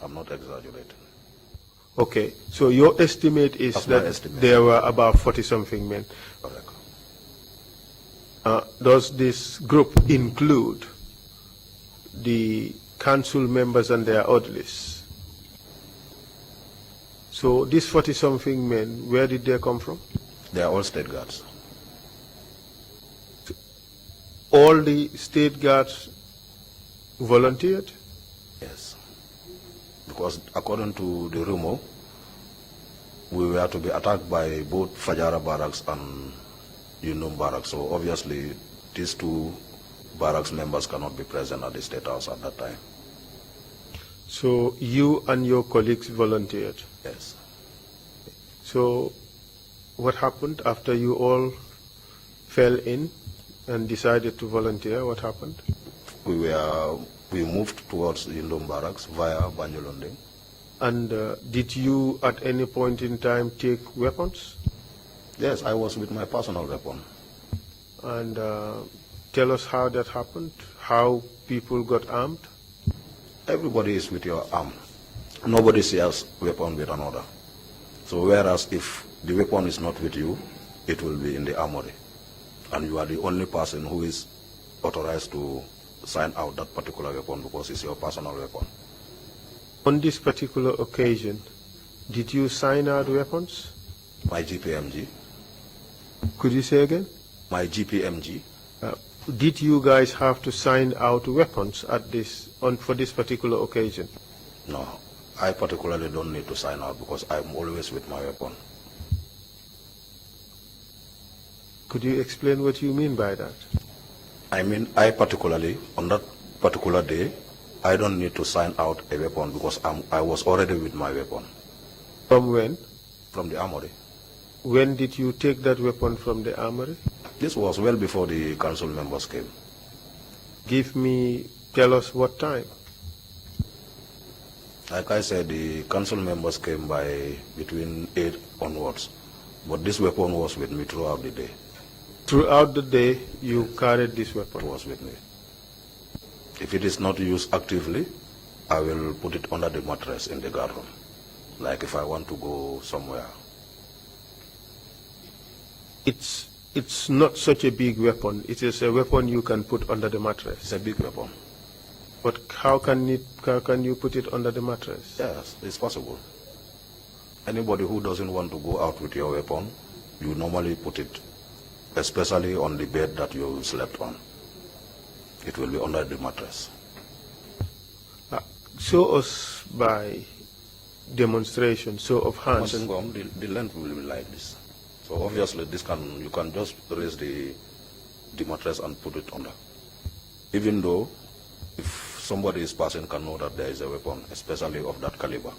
[SPEAKER 3] I'm not exaggerating.
[SPEAKER 2] Okay, so your estimate is
[SPEAKER 3] That's my
[SPEAKER 2] that
[SPEAKER 3] estimate.
[SPEAKER 2] there were about 40-something men.
[SPEAKER 3] Correct.
[SPEAKER 2] Does this group include the council members and their orderlies? So these 40-something men, where did they come from?
[SPEAKER 3] They are all state guards.
[SPEAKER 2] All the state guards volunteered?
[SPEAKER 3] Yes. Because according to the rumor, we were to be attacked by both Fajara barracks and Yundum barracks. So obviously, these two barracks members cannot be present at the State House at that time.
[SPEAKER 2] So you and your colleagues volunteered?
[SPEAKER 3] Yes.
[SPEAKER 2] So what happened after you all fell in and decided to volunteer? What happened?
[SPEAKER 3] We moved towards Yundum barracks via Banjul.
[SPEAKER 2] And did you at any point in time take weapons?
[SPEAKER 3] Yes, I was with my personal weapon.
[SPEAKER 2] And tell us how that happened, how people got armed?
[SPEAKER 3] Everybody is with your arm. Nobody shares weapon with another. So whereas if the weapon is not with you, it will be in the armory. And you are the only person who is authorized to sign out that particular weapon because it's your personal weapon.
[SPEAKER 2] On this particular occasion, did you sign out weapons?
[SPEAKER 3] My GPMG.
[SPEAKER 2] Could you say again?
[SPEAKER 3] My GPMG.
[SPEAKER 2] Did you guys have to sign out weapons at for this particular occasion?
[SPEAKER 3] No, I particularly don't need to sign out because I'm always with my weapon.
[SPEAKER 2] Could you explain what you mean by that?
[SPEAKER 3] I mean, I particularly, on that particular day, I don't need to sign out a weapon because I was already with my weapon.
[SPEAKER 2] From when?
[SPEAKER 3] From the armory.
[SPEAKER 2] When did you take that weapon from the armory?
[SPEAKER 3] This was well before the council members came.
[SPEAKER 2] Tell us what time.
[SPEAKER 3] Like I said, the council members came by between 8 onwards, but this weapon was with me throughout the day.
[SPEAKER 2] Throughout the day, you carried this weapon?
[SPEAKER 3] It was with me. If it is not used actively, I will put it under the mattress in the guard room, like if I want to go somewhere.
[SPEAKER 2] It's not such a big weapon. It is a weapon you can put under the mattress.
[SPEAKER 3] It's a big weapon.
[SPEAKER 2] But how can you put it under the mattress?
[SPEAKER 3] Yes, it's possible. Anybody who doesn't want to go out with your weapon, you normally put it, especially on the bed that you slept on. It will be under the mattress.
[SPEAKER 2] Show us by demonstration, show of hands.
[SPEAKER 3] The length will be like this. So obviously you can just raise the mattress and put it under. Even though if somebody is passing can know that there is a weapon, especially of that caliber.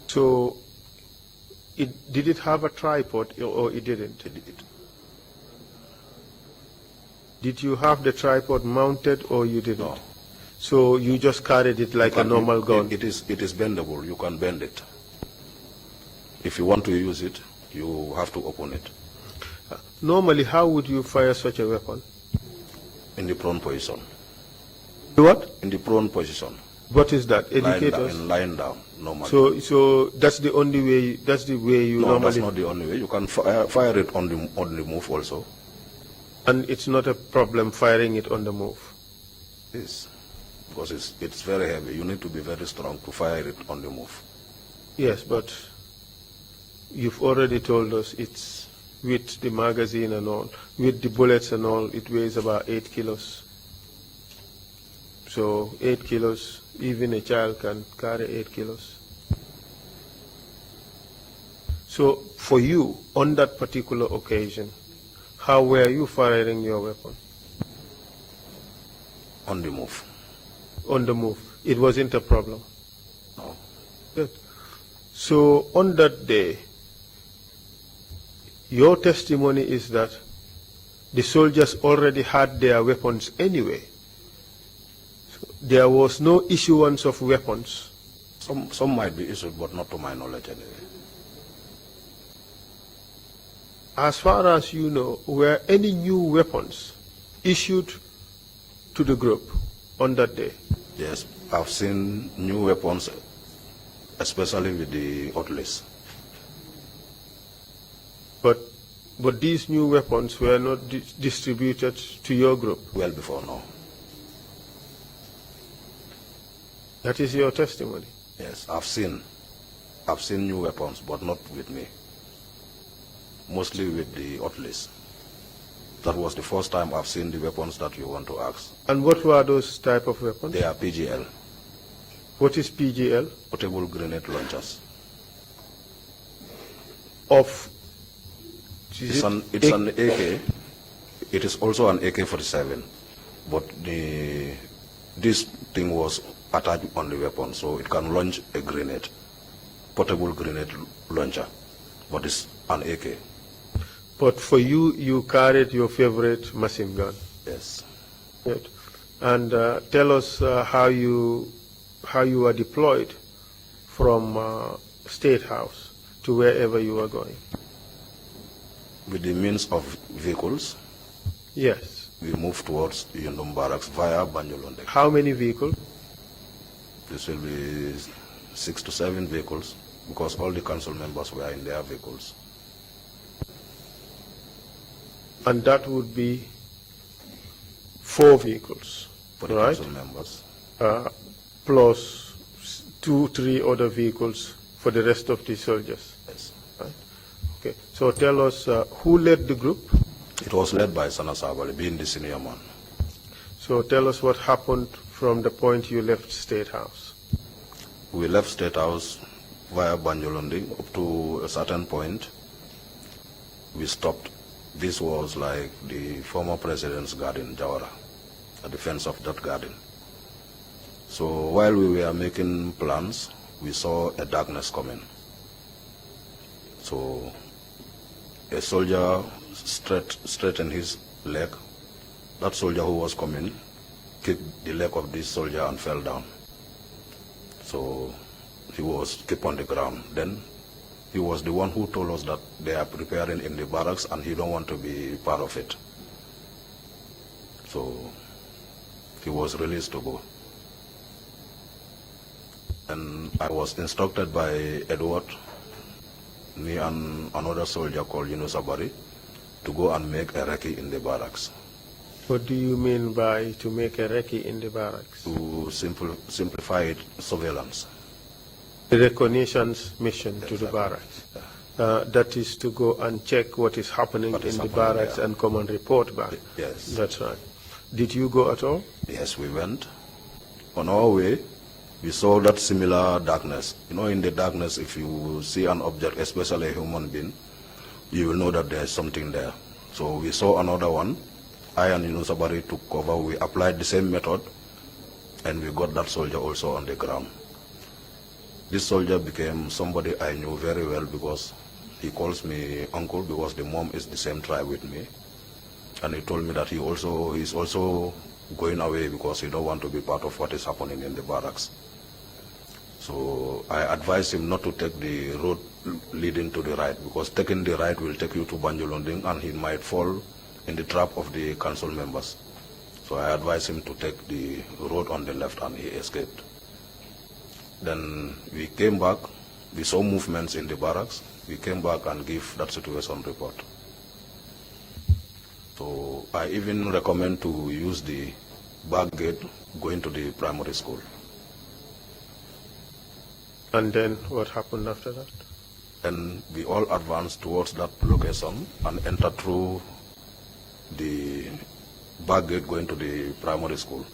[SPEAKER 2] So did it have a tripod or it didn't?
[SPEAKER 3] It.
[SPEAKER 2] Did you have the tripod mounted or you didn't?
[SPEAKER 3] No.
[SPEAKER 2] So you just carried it like a normal gun?
[SPEAKER 3] It is bendable. You can bend it. If you want to use it, you have to open it.
[SPEAKER 2] Normally, how would you fire such a weapon?
[SPEAKER 3] In the prone position.
[SPEAKER 2] What?
[SPEAKER 3] In the prone position.
[SPEAKER 2] What is that? Educate us.
[SPEAKER 3] Lying down, normally.
[SPEAKER 2] So that's the only way. That's the way you normally.
[SPEAKER 3] No, that's not the only way. You can fire it on the move also.
[SPEAKER 2] And it's not a problem firing it on the move.
[SPEAKER 3] Yes, because it's very heavy. You need to be very strong to fire it on the move.
[SPEAKER 2] Yes, but you've already told us it's with the magazine and all, with the bullets and all, it weighs about 8 kilos. So 8 kilos, even a child can carry 8 kilos. So for you, on that particular occasion, how were you firing your weapon?
[SPEAKER 3] On the move.
[SPEAKER 2] On the move. It wasn't a problem?
[SPEAKER 3] No.
[SPEAKER 2] Good. So on that day, your testimony is that the soldiers already had their weapons anyway. So there was no issuance of weapons.
[SPEAKER 3] Some might be issued, but not to my knowledge anyway.
[SPEAKER 2] as far as you know, were any new weapons issued to the group on that day?
[SPEAKER 3] Yes, I've seen new weapons, especially with the Atlas.
[SPEAKER 2] But these new weapons were not distributed to your group?
[SPEAKER 3] Well before now.
[SPEAKER 2] That is your testimony?
[SPEAKER 3] Yes, I've seen new weapons, but not with me. Mostly with the Atlas. That was the first time I've seen the weapons that you want to ask.
[SPEAKER 2] And what were those type of weapons?
[SPEAKER 3] They are PGL.
[SPEAKER 2] What is PGL?
[SPEAKER 3] Portable grenade launchers. It's an AK. It is also an AK-47, but this thing was attached on the weapon, so it can launch a grenade, portable grenade launcher, but it's an AK.
[SPEAKER 2] But for you, you carried your favorite machine gun.
[SPEAKER 3] Yes.
[SPEAKER 2] Right. And tell us how you were deployed from State House to wherever you were going.
[SPEAKER 3] With the means of vehicles,
[SPEAKER 2] Yes.
[SPEAKER 3] we moved towards Yundum barracks via Banjul.
[SPEAKER 2] How many vehicles?
[SPEAKER 3] This will be 6 to 7 vehicles, because all the council members were in their vehicles.
[SPEAKER 2] And that would be 4 vehicles,
[SPEAKER 3] For the
[SPEAKER 2] right?
[SPEAKER 3] council members.
[SPEAKER 2] Plus 2, 3 other vehicles for the rest of the soldiers.
[SPEAKER 3] Yes.
[SPEAKER 2] Right? Okay. So tell us who led the group?
[SPEAKER 3] It was led by Sana Sabali, being the senior man.
[SPEAKER 2] So tell us what happened from the point you left State House.
[SPEAKER 3] We left State House via Banjul up to a certain point. We stopped. This was like the former president's garden, Jawara, at the fence of that garden. So while we were making plans, we saw a darkness coming. So a soldier straightened his leg. That soldier who was coming kicked the leg of this soldier and fell down. So he was kept on the ground. Then he was the one who told us that they are preparing in the barracks and he don't want to be part of it. So he was released to go. And I was instructed by Edward, me and another soldier called Yunus Abari, to go and make a recce in the barracks.
[SPEAKER 2] What do you mean by to make a recce in the barracks?
[SPEAKER 3] To simplify it, surveillance.
[SPEAKER 2] The reconnaissance mission to the barracks. That is to go and check what is happening in the barracks and come and report back.
[SPEAKER 3] Yes.
[SPEAKER 2] That's right. Did you go at all?
[SPEAKER 3] Yes, we went. On our way, we saw that similar darkness. You know, in the darkness, if you see an object, especially a human being, you will know that there is something there. So we saw another one. I and Yunus Abari took cover. We applied the same method, and we got that soldier also on the ground. This soldier became somebody I knew very well because he calls me uncle because the mom is the same tribe with me. And he told me that he's also going away because he don't want to be part of what is happening in the barracks. So I advised him not to take the road leading to the right, because taking the right will take you to Banjul and he might fall in the trap of the council members. So I advised him to take the road on the left and he escaped. Then we came back, we saw movements in the barracks, we came back and gave that situation report. So I even recommend to use the back gate going to the primary school.
[SPEAKER 2] And then what happened after that?
[SPEAKER 3] And we all advanced towards that location and entered through the back gate going to the primary school.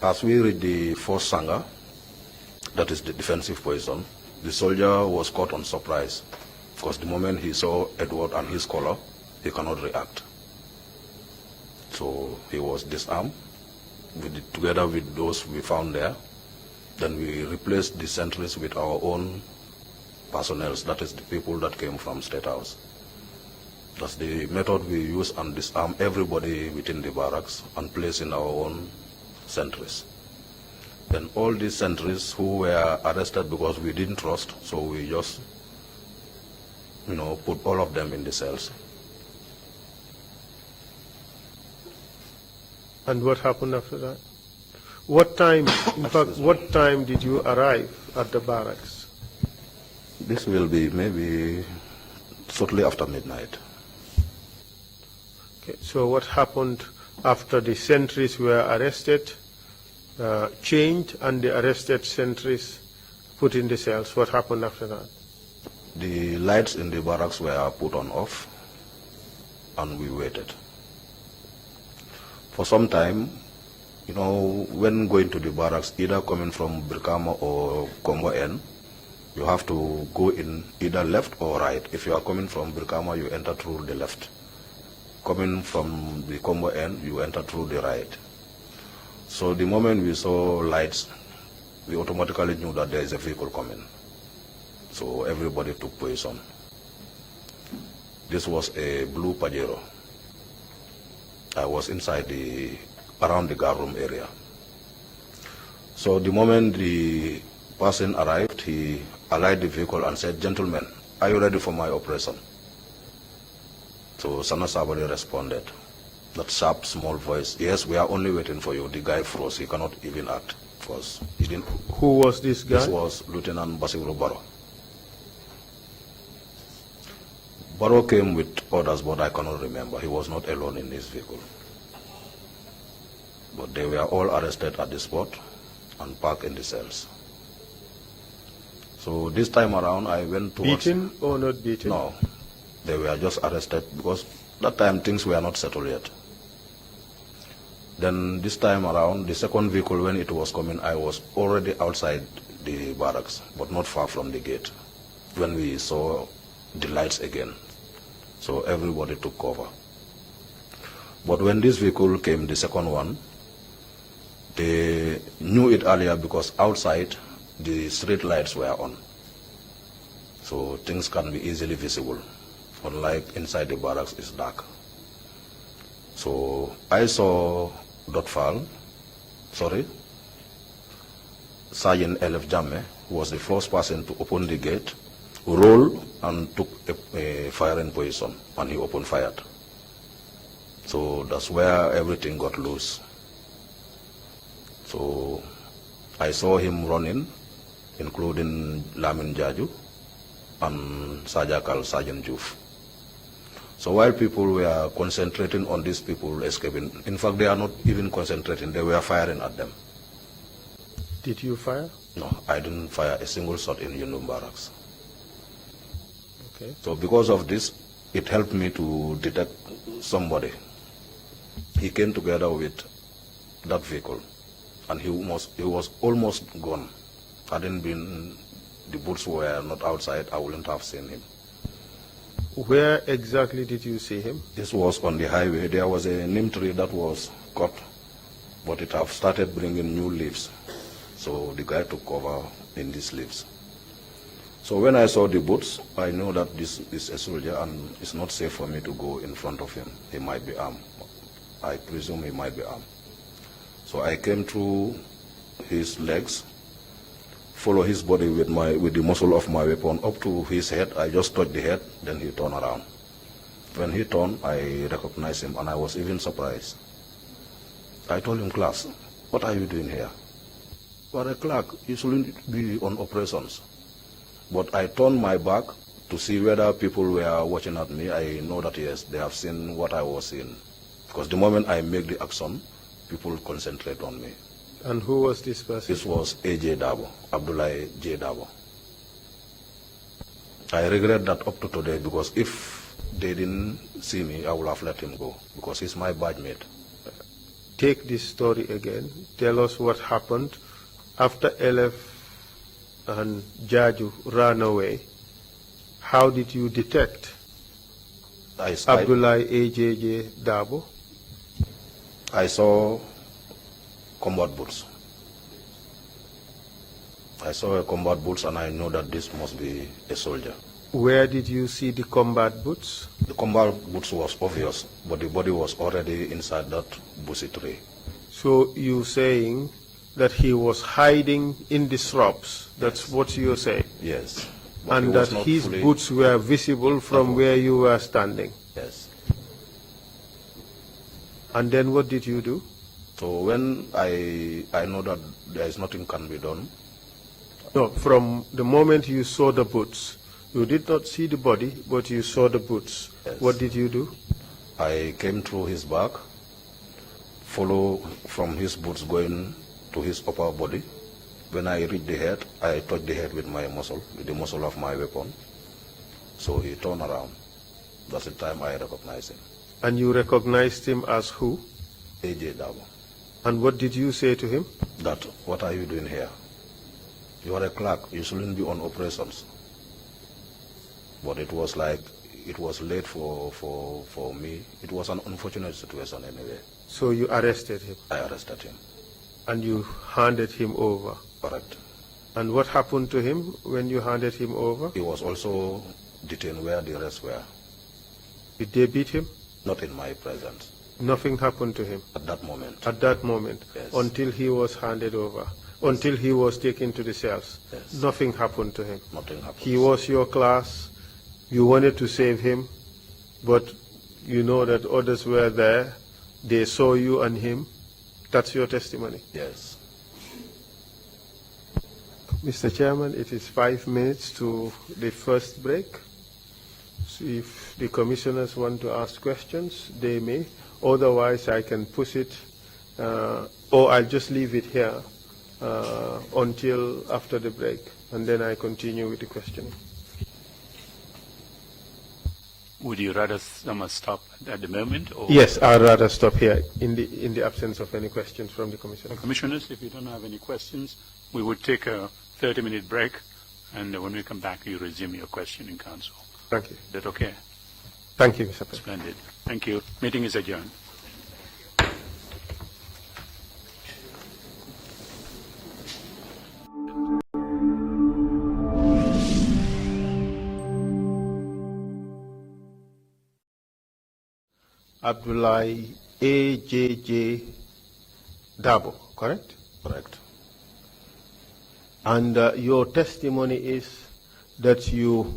[SPEAKER 3] As we reached the first sanga, that is the defensive position, the soldier was caught on surprise because the moment he saw Edward and his collar, he cannot react. So he was disarmed together with those we found there. Then we replaced the sentries with our own personnel, that is the people that came from State House. That's the method we use and disarm everybody within the barracks and place in our own sentries. Then all these sentries who were arrested because we didn't trust, so we just put all of them in the cells.
[SPEAKER 2] And what happened after that? What time, in fact, what time did you arrive at the barracks?
[SPEAKER 3] This will be maybe shortly after midnight.
[SPEAKER 2] Okay, so what happened after the sentries were arrested, chained, and the arrested sentries put in the cells? What happened after that?
[SPEAKER 3] The lights in the barracks were put on off, and we waited. For some time, when going to the barracks, either coming from Brikama or Congo N, you have to go in either left or right. If you are coming from Brikama, you enter through the left. Coming from the Congo N, you enter through the right. So the moment we saw lights, we automatically knew that there is a vehicle coming. So everybody took position. This was a blue Pajero. I was inside around the guard room area. So the moment the person arrived, he alighted the vehicle and said, "Gentlemen, are you ready for my operation?" So Sana Sabali responded, that sharp, small voice, "Yes, we are only waiting for you." The guy froze. He cannot even act because he didn't.
[SPEAKER 2] Who was this guy?
[SPEAKER 3] This was Lieutenant Basiru Baro. Baro came with others, but I cannot remember. He was not alone in his vehicle. But they were all arrested at the spot and parked in the cells. So this time around, I went towards...
[SPEAKER 2] Beaten or not beaten?
[SPEAKER 3] No, they were just arrested because that time things were not settled yet. Then this time around, the second vehicle, when it was coming, I was already outside the barracks, but not far from the gate, when we saw the lights again. So everybody took cover. But when this vehicle came, the second one, they knew it earlier because outside the street lights were on. So things can be easily visible, unlike inside the barracks it's dark. So I saw Sergeant Elef Jamme, who was the first person to open the gate, roll and took a firing position, and he opened fire. So that's where everything got loose. So I saw him running, including Lamin Jaju and Sajakal, Sergeant Juf. So while people were concentrating on these people escaping, in fact they are not even concentrating, they were firing at them.
[SPEAKER 2] Did you fire?
[SPEAKER 3] No, I didn't fire a single shot in Yundum barracks.
[SPEAKER 2] Okay.
[SPEAKER 3] So because of this, it helped me to detect somebody. He came together with that vehicle, and he was almost gone. Hadn't been, the boots were not outside, I wouldn't have seen him.
[SPEAKER 2] Where exactly did you see him?
[SPEAKER 3] This was on the highway. There was a neem tree that was cut, but it have started bringing new leaves. So the guy took cover in these leaves. So when I saw the boots, I know that this is a soldier and it's not safe for me to go in front of him. He might be armed. I presume he might be armed. So I came through his legs, follow his body with the muzzle of my weapon up to his head. I just touched the head, then he turned around. When he turned, I recognized him, and I was even surprised. I told him, "Class, what are you doing here? You are a clerk, you shouldn't be on operations." But I turned my back to see whether people were watching at me. I know that yes, they have seen what I was seeing. Because the moment I make the action, people concentrate on me.
[SPEAKER 2] And who was this person?
[SPEAKER 3] This was A.J. Dabo, Abdullah J. Dabo. I regret that up to today, because if they didn't see me, I would have let him go, because he's my badge mate.
[SPEAKER 2] Take this story again. Tell us what happened after Elef and Jaju ran away. How did you detect Abdullah A.J. Dabo?
[SPEAKER 3] I saw combat boots. I saw a combat boots, and I know that this must be a soldier.
[SPEAKER 2] Where did you see the combat boots?
[SPEAKER 3] The combat boots was obvious, but the body was already inside that bushy tree.
[SPEAKER 2] So you saying that he was hiding in the shrubs? That's what you're saying?
[SPEAKER 3] Yes. But
[SPEAKER 2] And
[SPEAKER 3] he was
[SPEAKER 2] that
[SPEAKER 3] not
[SPEAKER 2] his
[SPEAKER 3] fully-
[SPEAKER 2] boots were visible from where you were standing.
[SPEAKER 3] Yes.
[SPEAKER 2] And then what did you do?
[SPEAKER 3] So when I know that there is nothing can be done,
[SPEAKER 2] No, from the moment you saw the boots, you did not see the body, but you saw the boots.
[SPEAKER 3] Yes.
[SPEAKER 2] What did you do?
[SPEAKER 3] I came through his back, follow from his boots going to his upper body. When I reached the head, I touched the head with my muscle, with the muscle of my weapon. So he turned around. That's the time I recognized him.
[SPEAKER 2] And you recognized him as who?
[SPEAKER 3] AJ Dabo.
[SPEAKER 2] And what did you say to him?
[SPEAKER 3] That, what are you doing here? You are a clerk, you shouldn't be on operations. But it was like, it was late for me. It was an unfortunate situation anyway.
[SPEAKER 2] So you arrested him
[SPEAKER 3] I arrested him.
[SPEAKER 2] and you handed him over.
[SPEAKER 3] Correct.
[SPEAKER 2] And what happened to him when you handed him over?
[SPEAKER 3] He was also detained where the rest were.
[SPEAKER 2] Did they beat him?
[SPEAKER 3] Not in my presence.
[SPEAKER 2] Nothing happened to him
[SPEAKER 3] At that moment.
[SPEAKER 2] at that moment
[SPEAKER 3] Yes.
[SPEAKER 2] until he was handed over, until he was taken to the cells.
[SPEAKER 3] Yes.
[SPEAKER 2] Nothing happened to him.
[SPEAKER 3] Nothing happened.
[SPEAKER 2] He was your class. You wanted to save him, but you know that others were there. They saw you and him. That's your testimony.
[SPEAKER 3] Yes.
[SPEAKER 2] Mr. Chairman, it is 5 minutes to the first break. So if the commissioners want to ask questions, they may. Otherwise, I can push it, or I'll just leave it here until after the break, and then I continue with the questioning.
[SPEAKER 1] Would you rather stop at the moment? Or
[SPEAKER 2] Yes, I'd rather stop here in the absence of any questions from the commissioner.
[SPEAKER 1] Commissioners, if you don't have any questions, we would take a 30-minute break, and when we come back, you resume your question in council.
[SPEAKER 2] Thank you.
[SPEAKER 1] Is that okay?
[SPEAKER 2] Thank you, Mr. President.
[SPEAKER 1] Splendid. Thank you. Meeting is adjourned.
[SPEAKER 2] Abdullahi A.J.J. Dabo, correct?
[SPEAKER 3] Correct.
[SPEAKER 2] And your testimony is that you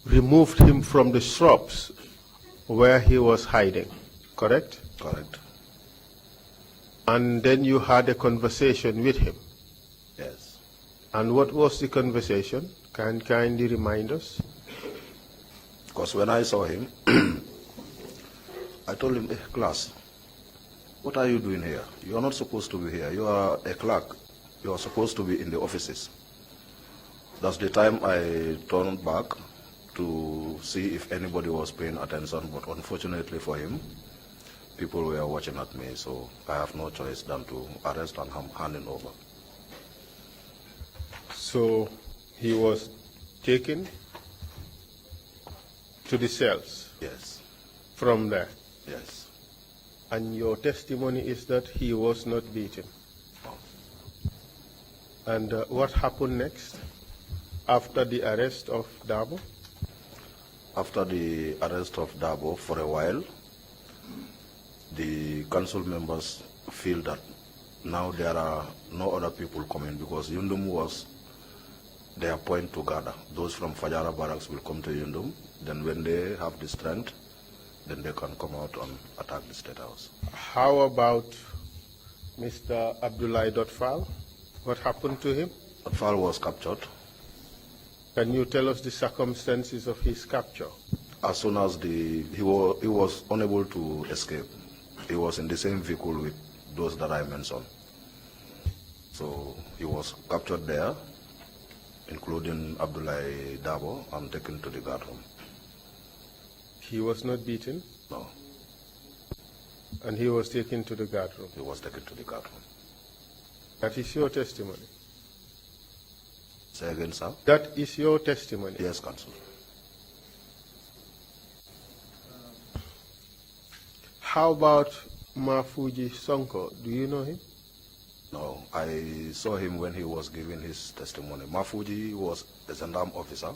[SPEAKER 2] removed him from the shrubs where he was hiding, correct?
[SPEAKER 3] Correct.
[SPEAKER 2] And then you had a conversation with him.
[SPEAKER 3] Yes.
[SPEAKER 2] And what was the conversation? Can kindly remind us?
[SPEAKER 3] Because when I saw him, I told him, class, what are you doing here? You are not supposed to be here. You are a clerk. You are supposed to be in the offices. That's the time I turned back to see if anybody was paying attention, but unfortunately for him, people were watching at me, so I have no choice than to arrest and hand him over.
[SPEAKER 2] So he was taken to the cells
[SPEAKER 3] Yes.
[SPEAKER 2] from there.
[SPEAKER 3] Yes.
[SPEAKER 2] And your testimony is that he was not beaten. And what happened next after the arrest of Dabo?
[SPEAKER 3] After the arrest of Dabo, for a while, the council members feel that now there are no other people coming because Yundum was their point to gather. Those from Fajara barracks will come to Yundum. Then when they have the strength, then they can come out and attack the State House.
[SPEAKER 2] How about Mr. Abdullahi Dotfal? What happened to him?
[SPEAKER 3] Atfal was captured.
[SPEAKER 2] Can you tell us the circumstances of his capture?
[SPEAKER 3] As soon as he was unable to escape, he was in the same vehicle with those that I mentioned. So he was captured there, including Abdullahi Dabo, and taken to the guard room.
[SPEAKER 2] He was not beaten,
[SPEAKER 3] No,
[SPEAKER 2] and he was taken to the guard room.
[SPEAKER 3] he was taken to the guard room.
[SPEAKER 2] That is your testimony.
[SPEAKER 3] Say again, sir?
[SPEAKER 2] That is your testimony.
[SPEAKER 3] Yes, Council.
[SPEAKER 2] How about Mafuji Sonko? Do you know him?
[SPEAKER 3] No, I saw him when he was giving his testimony. Mafuji was a gendarme officer,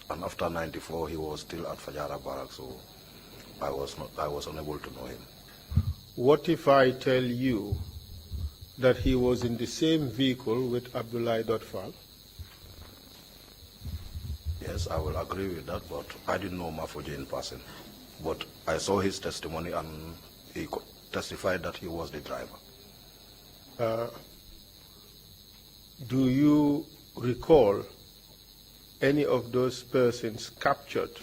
[SPEAKER 3] and after '94 he was still at Fajara barracks, so I was unable to know him.
[SPEAKER 2] What if I tell you that he was in the same vehicle with Abdullahi Dotfal?
[SPEAKER 3] Yes, I will agree with that, but I didn't know Mafoje in person. But I saw his testimony and he testified that he was the driver.
[SPEAKER 2] Do you recall any of those persons captured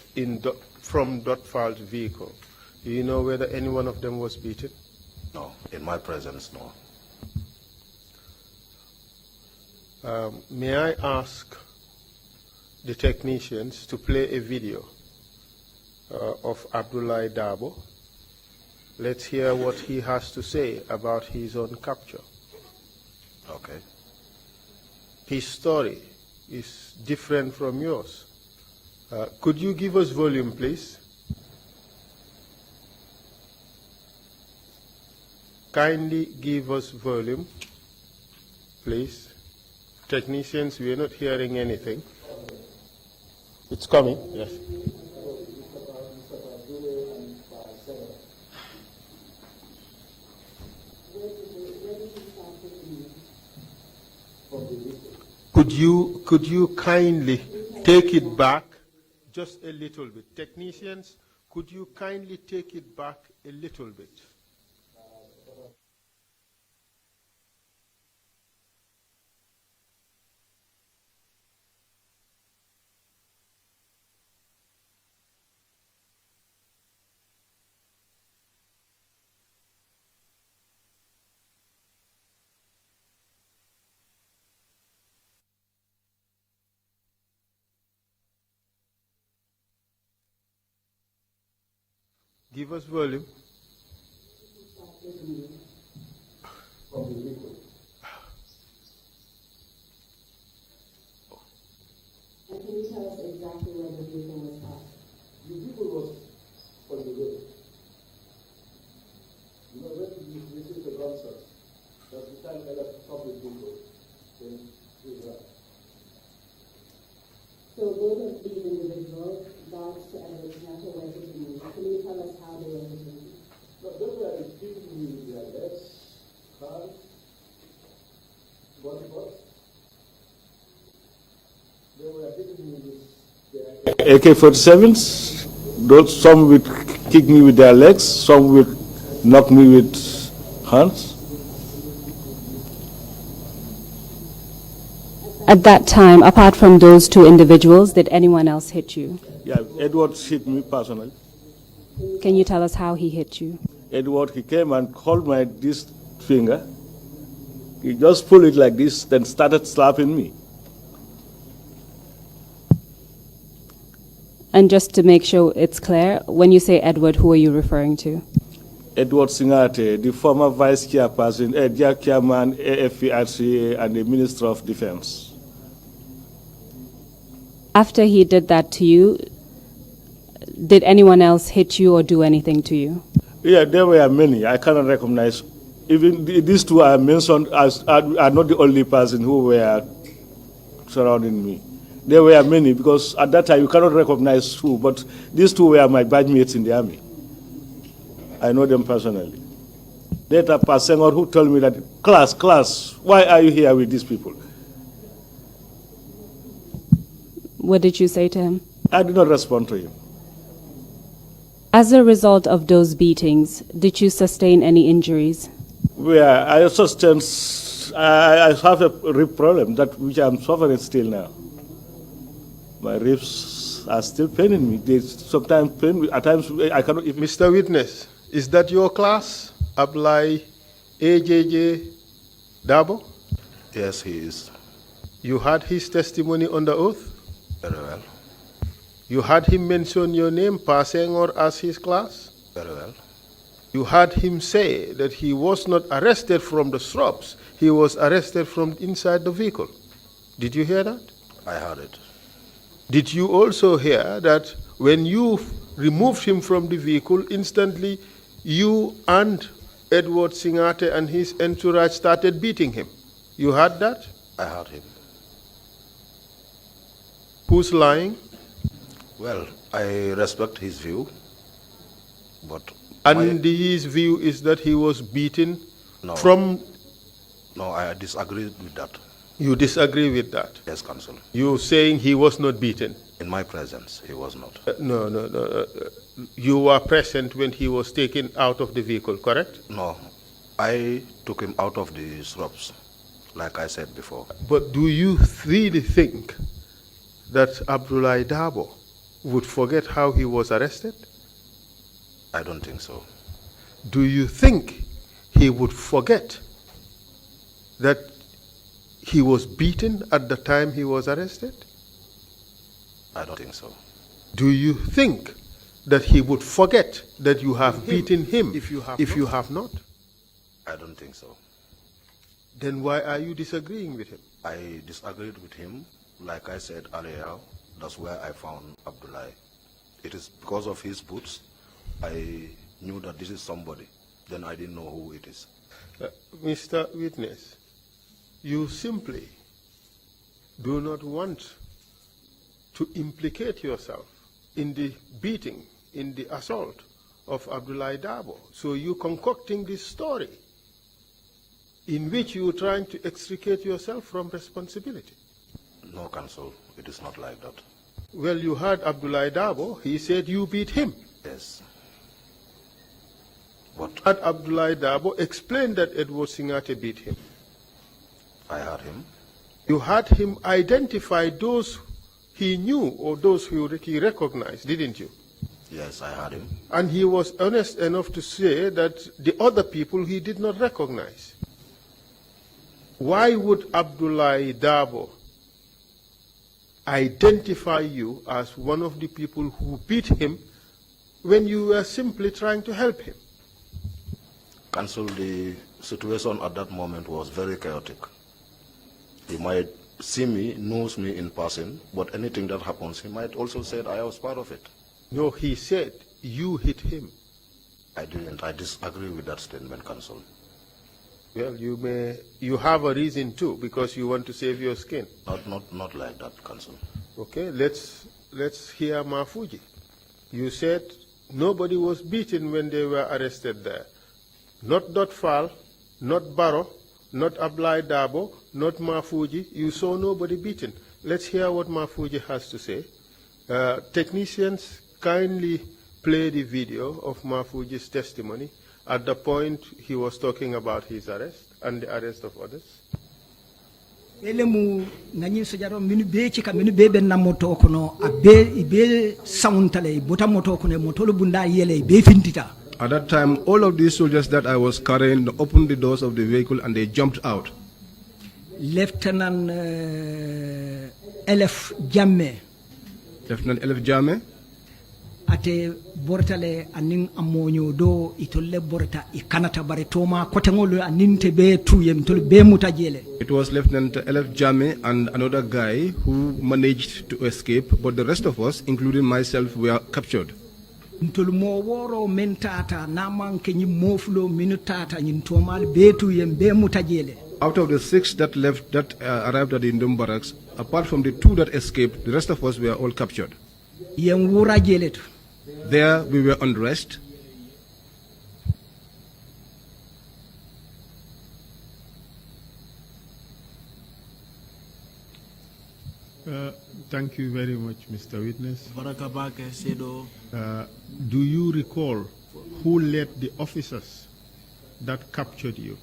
[SPEAKER 2] from Dotfal's vehicle? Do you know whether any one of them was beaten?
[SPEAKER 3] No, in my presence, no.
[SPEAKER 2] May I ask the technicians to play a video of Abdoulaye Dabo? Let's hear what he has to say about his own capture.
[SPEAKER 3] Okay.
[SPEAKER 2] His story is different from yours. Could you give us volume, please? Kindly give us volume, please. Technicians, we are not hearing anything. It's coming, yes. Could you kindly take it back just a little bit? Technicians, could you kindly take it back a little bit? Give us volume.
[SPEAKER 5] And can you tell us exactly where the vehicle was parked?
[SPEAKER 6] The vehicle was on the road. You know, when you receive the gunshot, that's the time I left stop the vehicle. Then he ran.
[SPEAKER 5] So both of these individuals, dogs and Reginata, were hitting you. Can you tell us how they were hitting you?
[SPEAKER 6] No, they were hitting me with their legs, hands, body parts. They were hitting me with their
[SPEAKER 7] AK-47s, those some would kick me with their legs, some would knock me with hands.
[SPEAKER 8] At that time, apart from those two individuals, did anyone else hit you?
[SPEAKER 7] Yeah, Edward hit me personally.
[SPEAKER 8] Can you tell us how he hit you?
[SPEAKER 7] Edward, he came and called my this finger. He just pulled it like this, then started slapping me.
[SPEAKER 8] And just to make sure it's clear, when you say Edward, who are you referring to?
[SPEAKER 7] Edward Singate, the former vice chairperson, chairman, AFPRCA, and the Minister of Defense.
[SPEAKER 8] After he did that to you, did anyone else hit you or do anything to you?
[SPEAKER 7] Yeah, there were many. I cannot recognize. Even these two I mentioned as are not the only person who were surrounding me. There were many because at that time you cannot recognize who, but these two were my batch mates in the army. I know them personally. Later, Pasengor who told me that, class, why are you here with these people?
[SPEAKER 8] What did you say to him?
[SPEAKER 7] I did not respond to him.
[SPEAKER 8] As a result of those beatings, did you sustain any injuries?
[SPEAKER 7] Where I sustained, I have a rib problem which I'm suffering still now. My ribs are still paining me. They sometimes pain me. At times I cannot even.
[SPEAKER 2] Mr. Witness, is that your class? Abdoulaye AJJ Dabo?
[SPEAKER 3] Yes, he is.
[SPEAKER 2] You had his testimony under oath?
[SPEAKER 3] Very well.
[SPEAKER 2] You had him mention your name, Pasengor, as his class?
[SPEAKER 3] Very well.
[SPEAKER 2] You had him say that he was not arrested from the shrubs, he was arrested from inside the vehicle. Did you hear that?
[SPEAKER 3] I heard it.
[SPEAKER 2] Did you also hear that when you removed him from the vehicle, instantly you and Edward Singate and his entourage started beating him? You heard that?
[SPEAKER 3] I heard him.
[SPEAKER 2] Who's lying?
[SPEAKER 3] Well, I respect his view, but...
[SPEAKER 2] And his view is that he was beaten from...
[SPEAKER 3] No, I disagree with that.
[SPEAKER 2] You disagree with that?
[SPEAKER 3] Yes, Counsel.
[SPEAKER 2] You're saying he was not beaten?
[SPEAKER 3] In my presence, he was not.
[SPEAKER 2] No. You were present when he was taken out of the vehicle, correct?
[SPEAKER 3] No, I took him out of the shrubs, like I said before.
[SPEAKER 2] But do you really think that Abdoulaye Dabo would forget how he was arrested?
[SPEAKER 3] I don't think so.
[SPEAKER 2] Do you think he would forget that he was beaten at the time he was arrested?
[SPEAKER 3] I don't think so.
[SPEAKER 2] Do you think that he would forget that you have beaten him if you have not?
[SPEAKER 3] I don't think so.
[SPEAKER 2] Then why are you disagreeing with him?
[SPEAKER 3] I disagreed with him. Like I said earlier, that's where I found Abdoulaye. It is because of his boots. I knew that this is somebody. Then I didn't know who it is.
[SPEAKER 2] Mr. Witness, you simply do not want to implicate yourself in the beating, in the assault of Abdoulaye Dabo. So you're concocting this story in which you're trying to extricate yourself from responsibility.
[SPEAKER 3] No, Counsel, it is not like that.
[SPEAKER 2] Well, you heard Abdoulaye Dabo. He said you beat him.
[SPEAKER 3] Yes. What?
[SPEAKER 2] Had Abdoulaye Dabo explained that Edward Singate beat him.
[SPEAKER 3] I heard him.
[SPEAKER 2] You had him identify those he knew or those who he recognized, didn't you?
[SPEAKER 3] Yes, I heard him.
[SPEAKER 2] And he was honest enough to say that the other people he did not recognize. Why would Abdoulaye Dabo identify you as one of the people who beat him when you were simply trying to help him?
[SPEAKER 3] Counsel, the situation at that moment was very chaotic. He might see me, knows me in person, but anything that happens, he might also say I was part of it.
[SPEAKER 2] No, he said you hit him.
[SPEAKER 3] I didn't. I disagree with that statement, Counsel.
[SPEAKER 2] Well, you have a reason too, because you want to save your skin.
[SPEAKER 3] Not like that, Counsel.
[SPEAKER 2] Okay, let's hear Mafuji. You said nobody was beaten when they were arrested there. Not Dot Fall, not Barrow, not Abdoulaye Dabo, not Mafuji. You saw nobody beaten. Let's hear what Mafuji has to say. Technicians, kindly play the video of Mafuji's testimony at the point he was talking about his arrest and the arrest of others.
[SPEAKER 9] Elemu ngani sojaro minu be chika minu be ben na moto kono abe ibe sauntale bota moto kono motolo bunda yele be fintita.
[SPEAKER 10] At that time, all of these soldiers that I was carrying opened the doors of the vehicle and they jumped out.
[SPEAKER 9] Lieutenant Elef Jamme.
[SPEAKER 10] Lieutenant Elef Jamme.
[SPEAKER 9] Ate bortale aning amonyo do itolle borta ikanata bare toma kotengolo aninte be tuyem tol be mutajele.
[SPEAKER 10] It was Lieutenant Elef Jamme and another guy who managed to escape, but the rest of us, including myself, were captured.
[SPEAKER 9] Ntol mo woro mentata namanke nyi moflo minutata nyi tomal be tuyem be mutajele.
[SPEAKER 10] Out of the 6 that left, that arrived at the Indom barracks, apart from the 2 that escaped, the rest of us were all captured.
[SPEAKER 9] Yen wura jeletu.
[SPEAKER 10] There we were undressed.
[SPEAKER 2] Thank you very much, Mr. Witness. Do you recall who led the officers that captured you?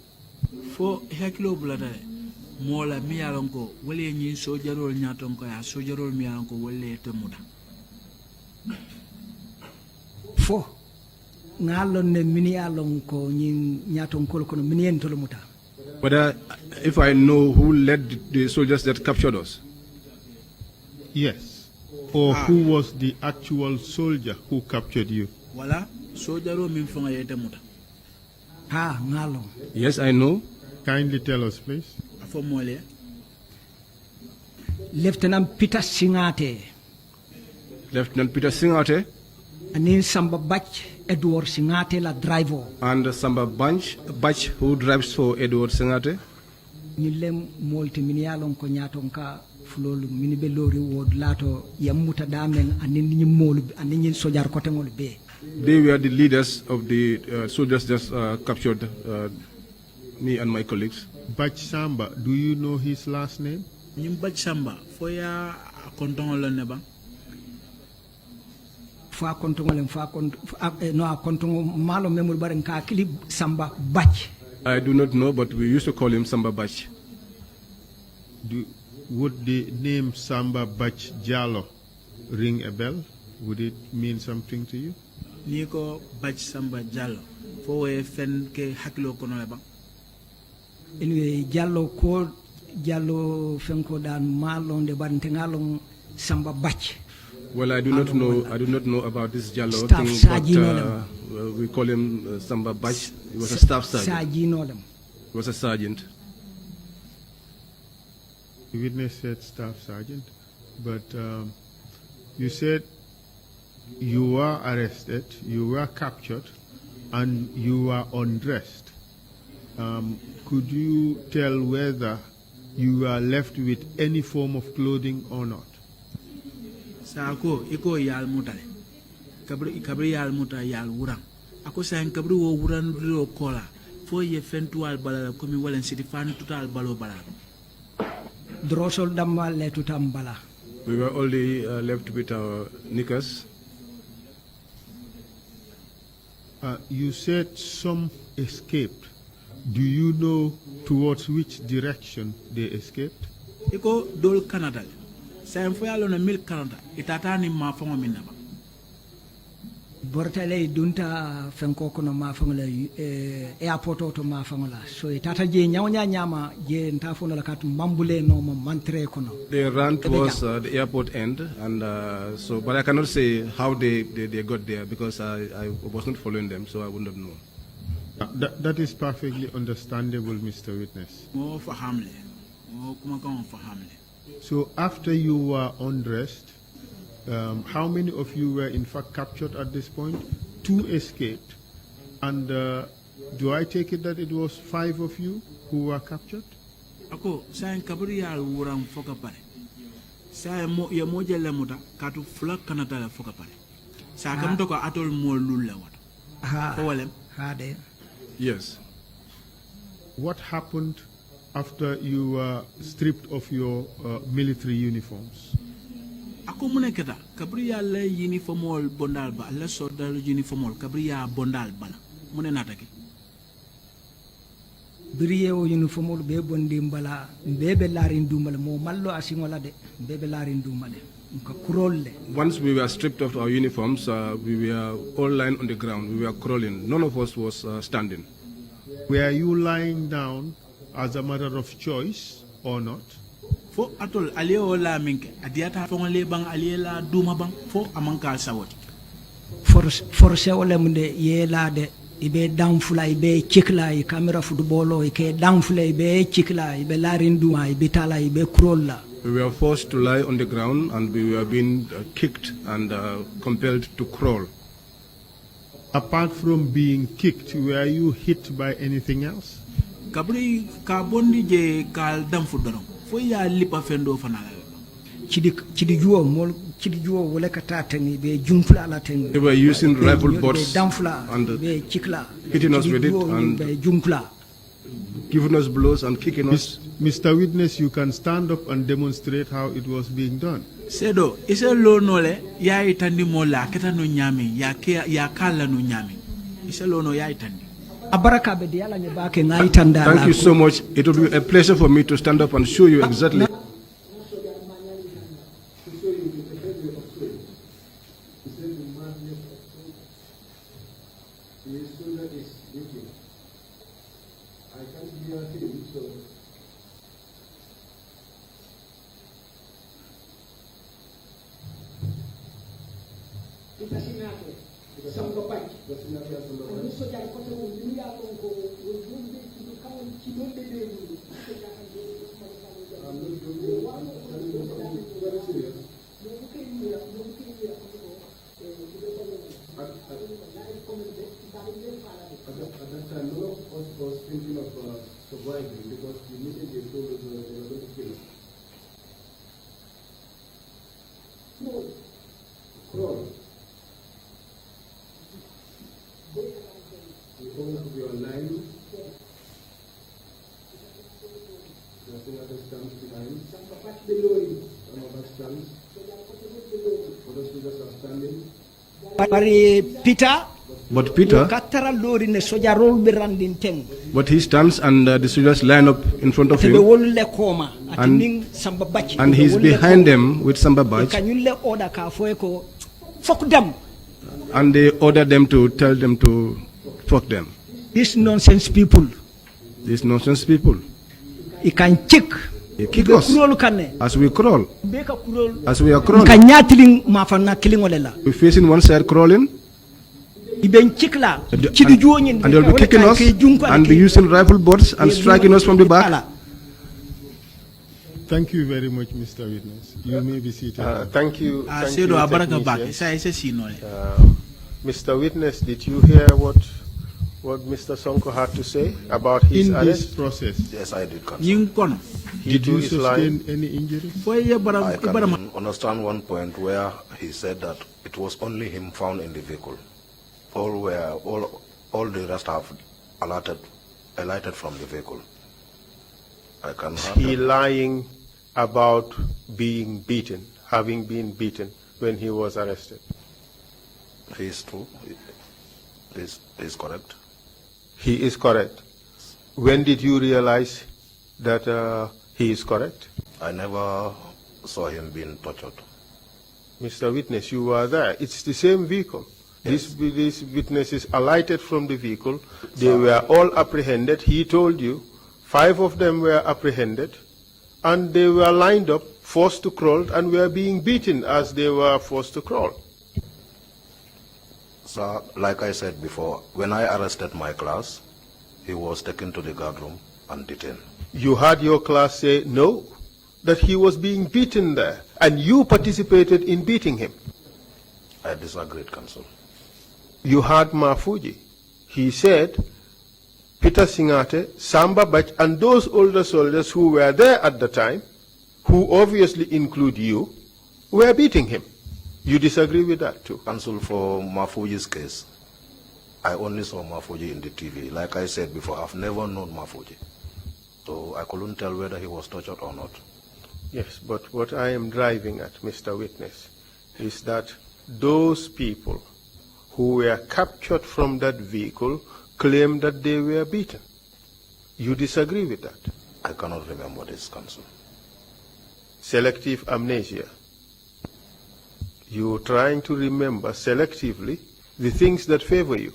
[SPEAKER 11] Fo heklo blada mola miyalonko wale nyi sojarol nyatonko ya sojarol miyalonko wale temuda.
[SPEAKER 9] Fo ngalon ne minialonko nyi nyatonko kono minientolo muta.
[SPEAKER 10] Whether if I know who led the soldiers that captured us?
[SPEAKER 2] Yes. Or who was the actual soldier who captured you?
[SPEAKER 11] Wala sojaro min fonga yete muta.
[SPEAKER 9] Ha ngalo.
[SPEAKER 10] Yes, I know.
[SPEAKER 2] Kindly tell us, please.
[SPEAKER 11] Afo mole.
[SPEAKER 9] Lieutenant Peter Singate.
[SPEAKER 10] Lieutenant Peter Singate.
[SPEAKER 9] Anin Samba Bach Edward Singate la driver.
[SPEAKER 10] And Samba Bach who drives for Edward Singate.
[SPEAKER 9] Nilem molti minialon ko nyatonka flolu minibe lori wod lato yamuta damen anin nyi molu anin nyi sojar kote ngol be.
[SPEAKER 10] They were the leaders of the soldiers just captured me and my colleagues.
[SPEAKER 2] Bach Samba, do you know his last name?
[SPEAKER 11] Nim Bach Samba, foya konton lo neba.
[SPEAKER 9] fa kontongolem fa kont no a kontongo malo memul baren ka kili Samba Bach.
[SPEAKER 10] I do not know, but we used to call him Samba Bach.
[SPEAKER 2] Would the name Samba Bach Jallo ring a bell? Would it mean something to you?
[SPEAKER 11] Niko Bach Samba Jallo. Fo we fen ke hakilo kono le bang.
[SPEAKER 9] Anyway, Jallo ko Jallo fenko dan malon de barante ngalon Samba Bach.
[SPEAKER 10] Well, I do not know. I do not know about this Jallo
[SPEAKER 9] Staff
[SPEAKER 10] thing,
[SPEAKER 9] sergeant.
[SPEAKER 10] but we call him Samba Bach. He was a staff sergeant. He was a sergeant.
[SPEAKER 2] The witness said staff sergeant, but you said you were arrested, you were captured, and you were undressed. Could you tell whether you were left with any form of clothing or not?
[SPEAKER 11] Sako iko yal mutale. Kabri yal muta yal wurang. Ako sayang kabri wo wuran ro kola. Fo ye fentual balala komi walen city fan total balo balala.
[SPEAKER 9] Drosol damal le tutam bala.
[SPEAKER 10] We were only left with our knickers.
[SPEAKER 2] You said some escaped. Do you know towards which direction they escaped?
[SPEAKER 11] Iko dol Canada. Sayang fo yalo na mil Canada. Itata ni ma fongo minaba.
[SPEAKER 9] Bortale dunta fenko kono ma fangola airport auto ma fangola so itata je nyawnya nyama je nta fono la katu mambule no mo mantre kono.
[SPEAKER 10] They ran towards the airport end, and so, but I cannot say how they got there because I was not following them, so I would not know.
[SPEAKER 2] That is perfectly understandable, Mr. Witness. So after you were undressed, how many of you were in fact captured at this point? 2 escaped. And do I take it that it was 5 of you who were captured?
[SPEAKER 11] Ako sayang kabri yal wurang foka pare. Sayang mo ya moja le muta katu fula kanata le foka pare. Sa kam to ko atol mo lul le wat.
[SPEAKER 9] Ha.
[SPEAKER 11] Walem.
[SPEAKER 9] Ha de.
[SPEAKER 10] Yes.
[SPEAKER 2] What happened after you were stripped of your military uniforms?
[SPEAKER 11] Ako mune keta kabri ya le uniformol bondal ba le soldat uniformol kabri ya bondal bala mune natake.
[SPEAKER 9] Biriye o uniformol be bondi mbala bebe larin dumbale mo mallo asingola de bebe larin dumbale nka kurolle.
[SPEAKER 10] Once we were stripped of our uniforms, we were all lying on the ground. We were crawling. None of us was standing.
[SPEAKER 2] Were you lying down as a matter of choice or not?
[SPEAKER 11] Fo atol aliyo la minke adiata fo le bang aliye la duma bang fo amanka sawot.
[SPEAKER 9] Force ole munde ye la de ibe damfula ibe chikla I camera footballo ike damfula ibe chikla ibe larin duma ibe tala ibe kurolla.
[SPEAKER 10] We were forced to lie on the ground, and we were being kicked and compelled to crawl.
[SPEAKER 2] Apart from being kicked, were you hit by anything else?
[SPEAKER 11] Kabri ka bondi je kal damfu dorong fo ya lipa fendo fanala.
[SPEAKER 9] Chidi juo wole kata tengi be jumfula la tengi.
[SPEAKER 10] They were using rifle butts
[SPEAKER 9] damfula
[SPEAKER 10] and
[SPEAKER 9] be chikla
[SPEAKER 10] hitting us with it and
[SPEAKER 9] jumfula
[SPEAKER 10] giving us blows and kicking us.
[SPEAKER 2] Mr. Witness, you can stand up and demonstrate how it was being done.
[SPEAKER 11] Sedo isa lo nole ya itandi mola keta no nyami ya kala no nyami isa lo no ya itandi.
[SPEAKER 9] Abaraka be diala nye bake ngaitanda.
[SPEAKER 10] Thank you so much. It will be a pleasure for me to stand up and show you exactly. But Peter, but he stands and the soldiers line up in front of him, and he's behind them with Samba badge, and they order them to tell them to fuck them.
[SPEAKER 9] These nonsense people.
[SPEAKER 10] These nonsense people.
[SPEAKER 9] He can kick.
[SPEAKER 10] They kick us as we crawl. As we are crawling. We're facing one side crawling. And they'll be kicking us and be using rifle butts and striking us from the back.
[SPEAKER 2] Thank you very much, Mr. Witness. You may be seated. Thank you. Mr. Witness, did you hear what Mr. Sonko had to say about his arrest?
[SPEAKER 4] This process?
[SPEAKER 3] Yes, I did.
[SPEAKER 4] Did you sustain any injuries?
[SPEAKER 3] I can understand one point where he said that it was only him found in the vehicle. All the rest have alighted from the vehicle. I can.
[SPEAKER 2] Is he lying about being beaten, having been beaten when he was arrested?
[SPEAKER 3] He is true. He is correct.
[SPEAKER 2] He is correct. When did you realize that he is correct?
[SPEAKER 3] I never saw him being tortured.
[SPEAKER 2] Mr. Witness, you were there. It's the same vehicle. Yes. These witnesses alighted from the vehicle. They were all apprehended. He told you 5 of them were apprehended, and they were lined up, forced to crawl, and were being beaten as they were forced to crawl.
[SPEAKER 3] So, like I said before, when I arrested my class, he was taken to the guard room and detained.
[SPEAKER 2] You had your class say no, that he was being beaten there, and you participated in beating him.
[SPEAKER 3] I disagreed, Counsel.
[SPEAKER 2] You had Mafuji. He said Peter Singate, Samba Bach, and those older soldiers who were there at the time, who obviously include you, were beating him. You disagree with that too?
[SPEAKER 3] Counsel, for Mafuji's case, I only saw Mafuji in the TV. Like I said before, I've never known Mafuji. So I couldn't tell whether he was tortured or not.
[SPEAKER 2] Yes, but what I am driving at, Mr. Witness, is that those people who were captured from that vehicle claim that they were beaten. You disagree with that?
[SPEAKER 3] I cannot remember this, Counsel.
[SPEAKER 2] Selective amnesia. You're trying to remember selectively the things that favor you.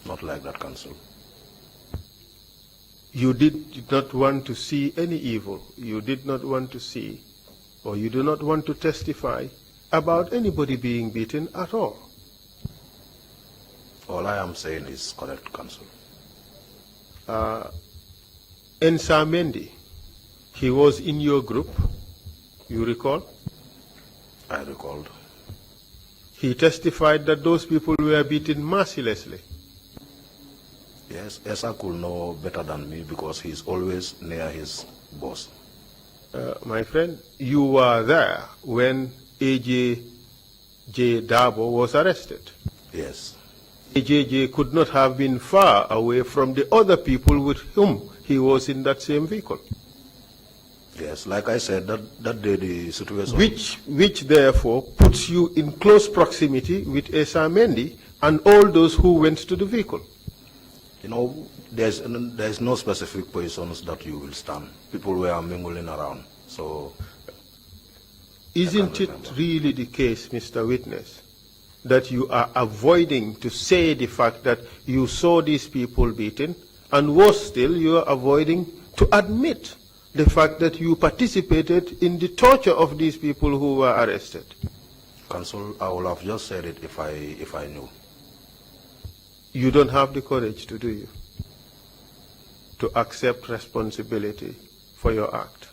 [SPEAKER 3] Not like that, Counsel.
[SPEAKER 2] You did not want to see any evil. You did not want to see, or you do not want to testify about anybody being beaten at all.
[SPEAKER 3] All I am saying is correct, Counsel.
[SPEAKER 2] Ensa Mendy, he was in your group, you recall?
[SPEAKER 3] I recalled.
[SPEAKER 2] He testified that those people were beaten mercilessly.
[SPEAKER 3] Yes, Esa could know better than me because he's always near his boss.
[SPEAKER 2] My friend, you were there when AJJ Dabo was arrested.
[SPEAKER 3] Yes.
[SPEAKER 2] AJJ could not have been far away from the other people with whom he was in that same vehicle.
[SPEAKER 3] Yes, like I said, that day the situation...
[SPEAKER 2] Which therefore puts you in close proximity with Esa Mendy and all those who went to the vehicle.
[SPEAKER 3] You know, there's no specific positions that you will stand. People were mingling around, so...
[SPEAKER 2] Isn't it really the case, Mr. Witness, that you are avoiding to say the fact that you saw these people beaten, and worse still, you are avoiding to admit the fact that you participated in the torture of these people who were arrested?
[SPEAKER 3] Counsel, I would have just said it if I knew.
[SPEAKER 2] You don't have the courage to do you? To accept responsibility for your act?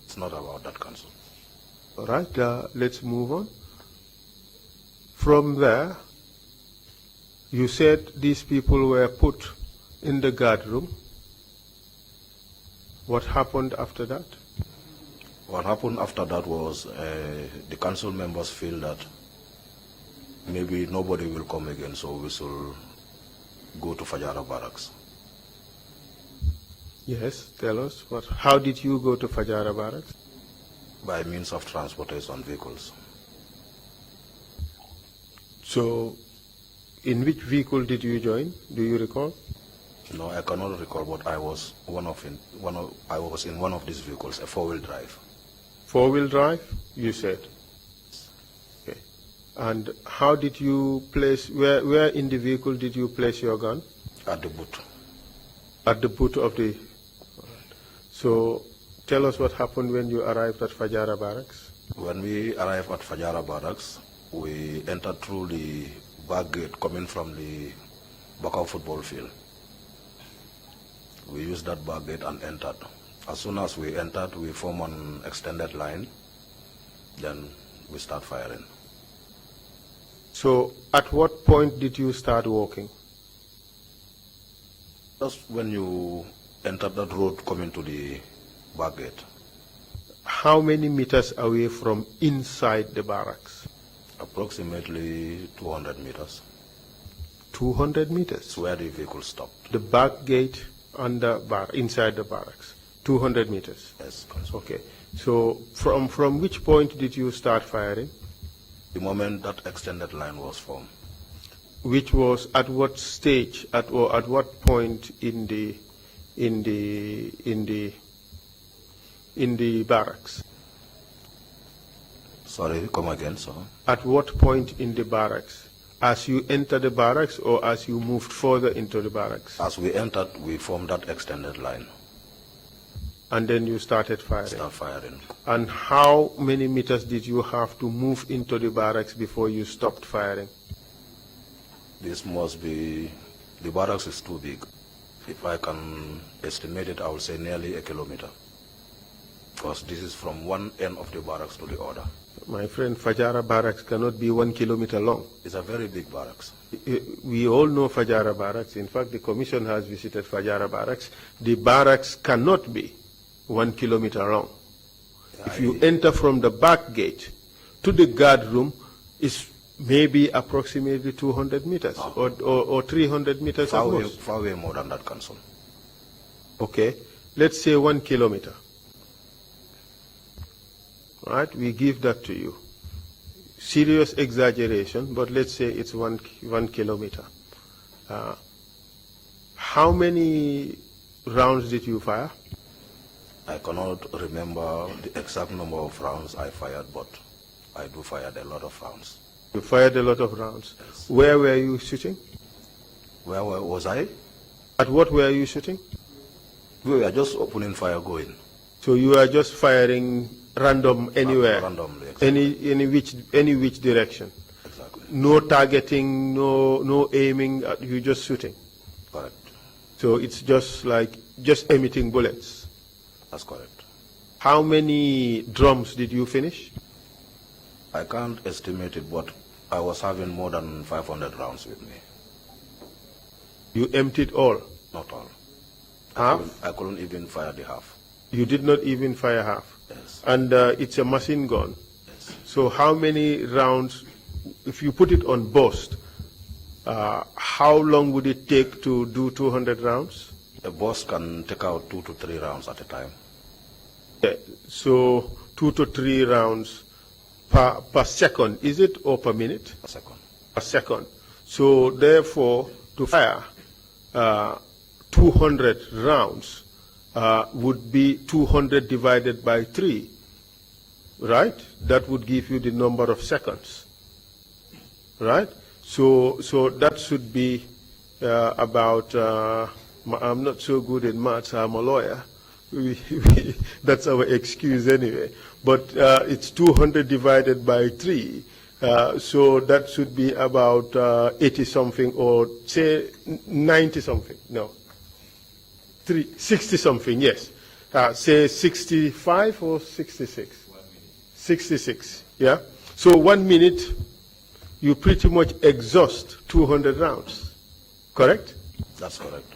[SPEAKER 3] It's not about that, Counsel.
[SPEAKER 2] All right, let's move on. From there, you said these people were put in the guard room. What happened after that?
[SPEAKER 3] What happened after that was the council members feel that maybe nobody will come again, so we should go to Fajara barracks.
[SPEAKER 2] Yes, tell us. How did you go to Fajara barracks?
[SPEAKER 3] By means of transportation vehicles.
[SPEAKER 2] So, in which vehicle did you join? Do you recall?
[SPEAKER 3] No, I cannot recall, but I was I was in one of these vehicles, a four-wheel drive.
[SPEAKER 2] Four-wheel drive, you said. Okay. And how did you place? Where in the vehicle did you place your gun?
[SPEAKER 3] At the boot.
[SPEAKER 2] At the boot of the. So, tell us what happened when you arrived at Fajara barracks.
[SPEAKER 3] When we arrived at Fajara barracks, we entered through the back gate coming from the Bakau football field. We used that back gate and entered. As soon as we entered, we form an extended line, then we start firing.
[SPEAKER 2] So, at what point did you start walking?
[SPEAKER 3] Just when you entered that road coming to the back gate.
[SPEAKER 2] How many meters away from inside the barracks?
[SPEAKER 3] Approximately 200 meters.
[SPEAKER 2] 200 meters?
[SPEAKER 3] It's where the vehicle stopped.
[SPEAKER 2] The back gate and the inside the barracks? 200 meters?
[SPEAKER 3] Yes, Consul.
[SPEAKER 2] Okay. So from which point did you start firing?
[SPEAKER 3] The moment that extended line was formed.
[SPEAKER 2] Which was at what stage, at what point in the barracks?
[SPEAKER 3] Sorry, come again, sir.
[SPEAKER 2] At what point in the barracks? As you enter the barracks or as you moved further into the barracks?
[SPEAKER 3] As we entered, we formed that extended line.
[SPEAKER 2] And then you started firing?
[SPEAKER 3] Start firing.
[SPEAKER 2] And how many meters did you have to move into the barracks before you stopped firing?
[SPEAKER 3] This must be, the barracks is too big. If I can estimate it, I will say nearly a kilometer. Because this is from one end of the barracks to the other.
[SPEAKER 2] My friend, Fajara barracks cannot be 1 kilometer long.
[SPEAKER 3] It's a very big barracks.
[SPEAKER 2] We all know Fajara barracks. In fact, the commission has visited Fajara barracks. The barracks cannot be 1 kilometer long. If you enter from the back gate to the guard room, it's maybe approximately 200 meters or 300 meters at most.
[SPEAKER 3] Far away more than that, Council.
[SPEAKER 2] Okay, let's say 1 kilometer. Right, we give that to you. Serious exaggeration, but let's say it's one kilometer. How many rounds did you fire?
[SPEAKER 3] I cannot remember the exact number of rounds I fired, but I do fire a lot of rounds.
[SPEAKER 2] You fired a lot of rounds.
[SPEAKER 3] Yes.
[SPEAKER 2] Where were you shooting?
[SPEAKER 3] Where was I?
[SPEAKER 2] At what were you shooting?
[SPEAKER 3] We were just opening fire going.
[SPEAKER 2] So you were just firing random anywhere?
[SPEAKER 3] Randomly, exactly.
[SPEAKER 2] Any which direction?
[SPEAKER 3] Exactly.
[SPEAKER 2] No targeting, no aiming, you just shooting?
[SPEAKER 3] Correct.
[SPEAKER 2] So it's just like, just emitting bullets?
[SPEAKER 3] That's correct.
[SPEAKER 2] How many drums did you finish?
[SPEAKER 3] I can't estimate it, but I was having more than 500 rounds with me.
[SPEAKER 2] You emptied all?
[SPEAKER 3] Not all.
[SPEAKER 2] Half?
[SPEAKER 3] I couldn't even fire the half.
[SPEAKER 2] You did not even fire half?
[SPEAKER 3] Yes.
[SPEAKER 2] And it's a machine gun?
[SPEAKER 3] Yes.
[SPEAKER 2] So how many rounds, if you put it on burst, how long would it take to do 200 rounds?
[SPEAKER 3] A boss can take out 2 to 3 rounds at a time.
[SPEAKER 2] Yeah, so 2 to 3 rounds per second, is it, or per minute?
[SPEAKER 3] A second.
[SPEAKER 2] Per second. So therefore, to fire 200 rounds would be 200 divided by 3, right? That would give you the number of seconds, right? So that should be about, I'm not so good in maths, I'm a lawyer. That's our excuse anyway. But it's 200 divided by 3. So that should be about 80-something, or say 90-something. No. 60-something, yes. Say 65 or 66? 66, yeah? So 1 minute, you pretty much exhaust 200 rounds, correct?
[SPEAKER 3] That's correct.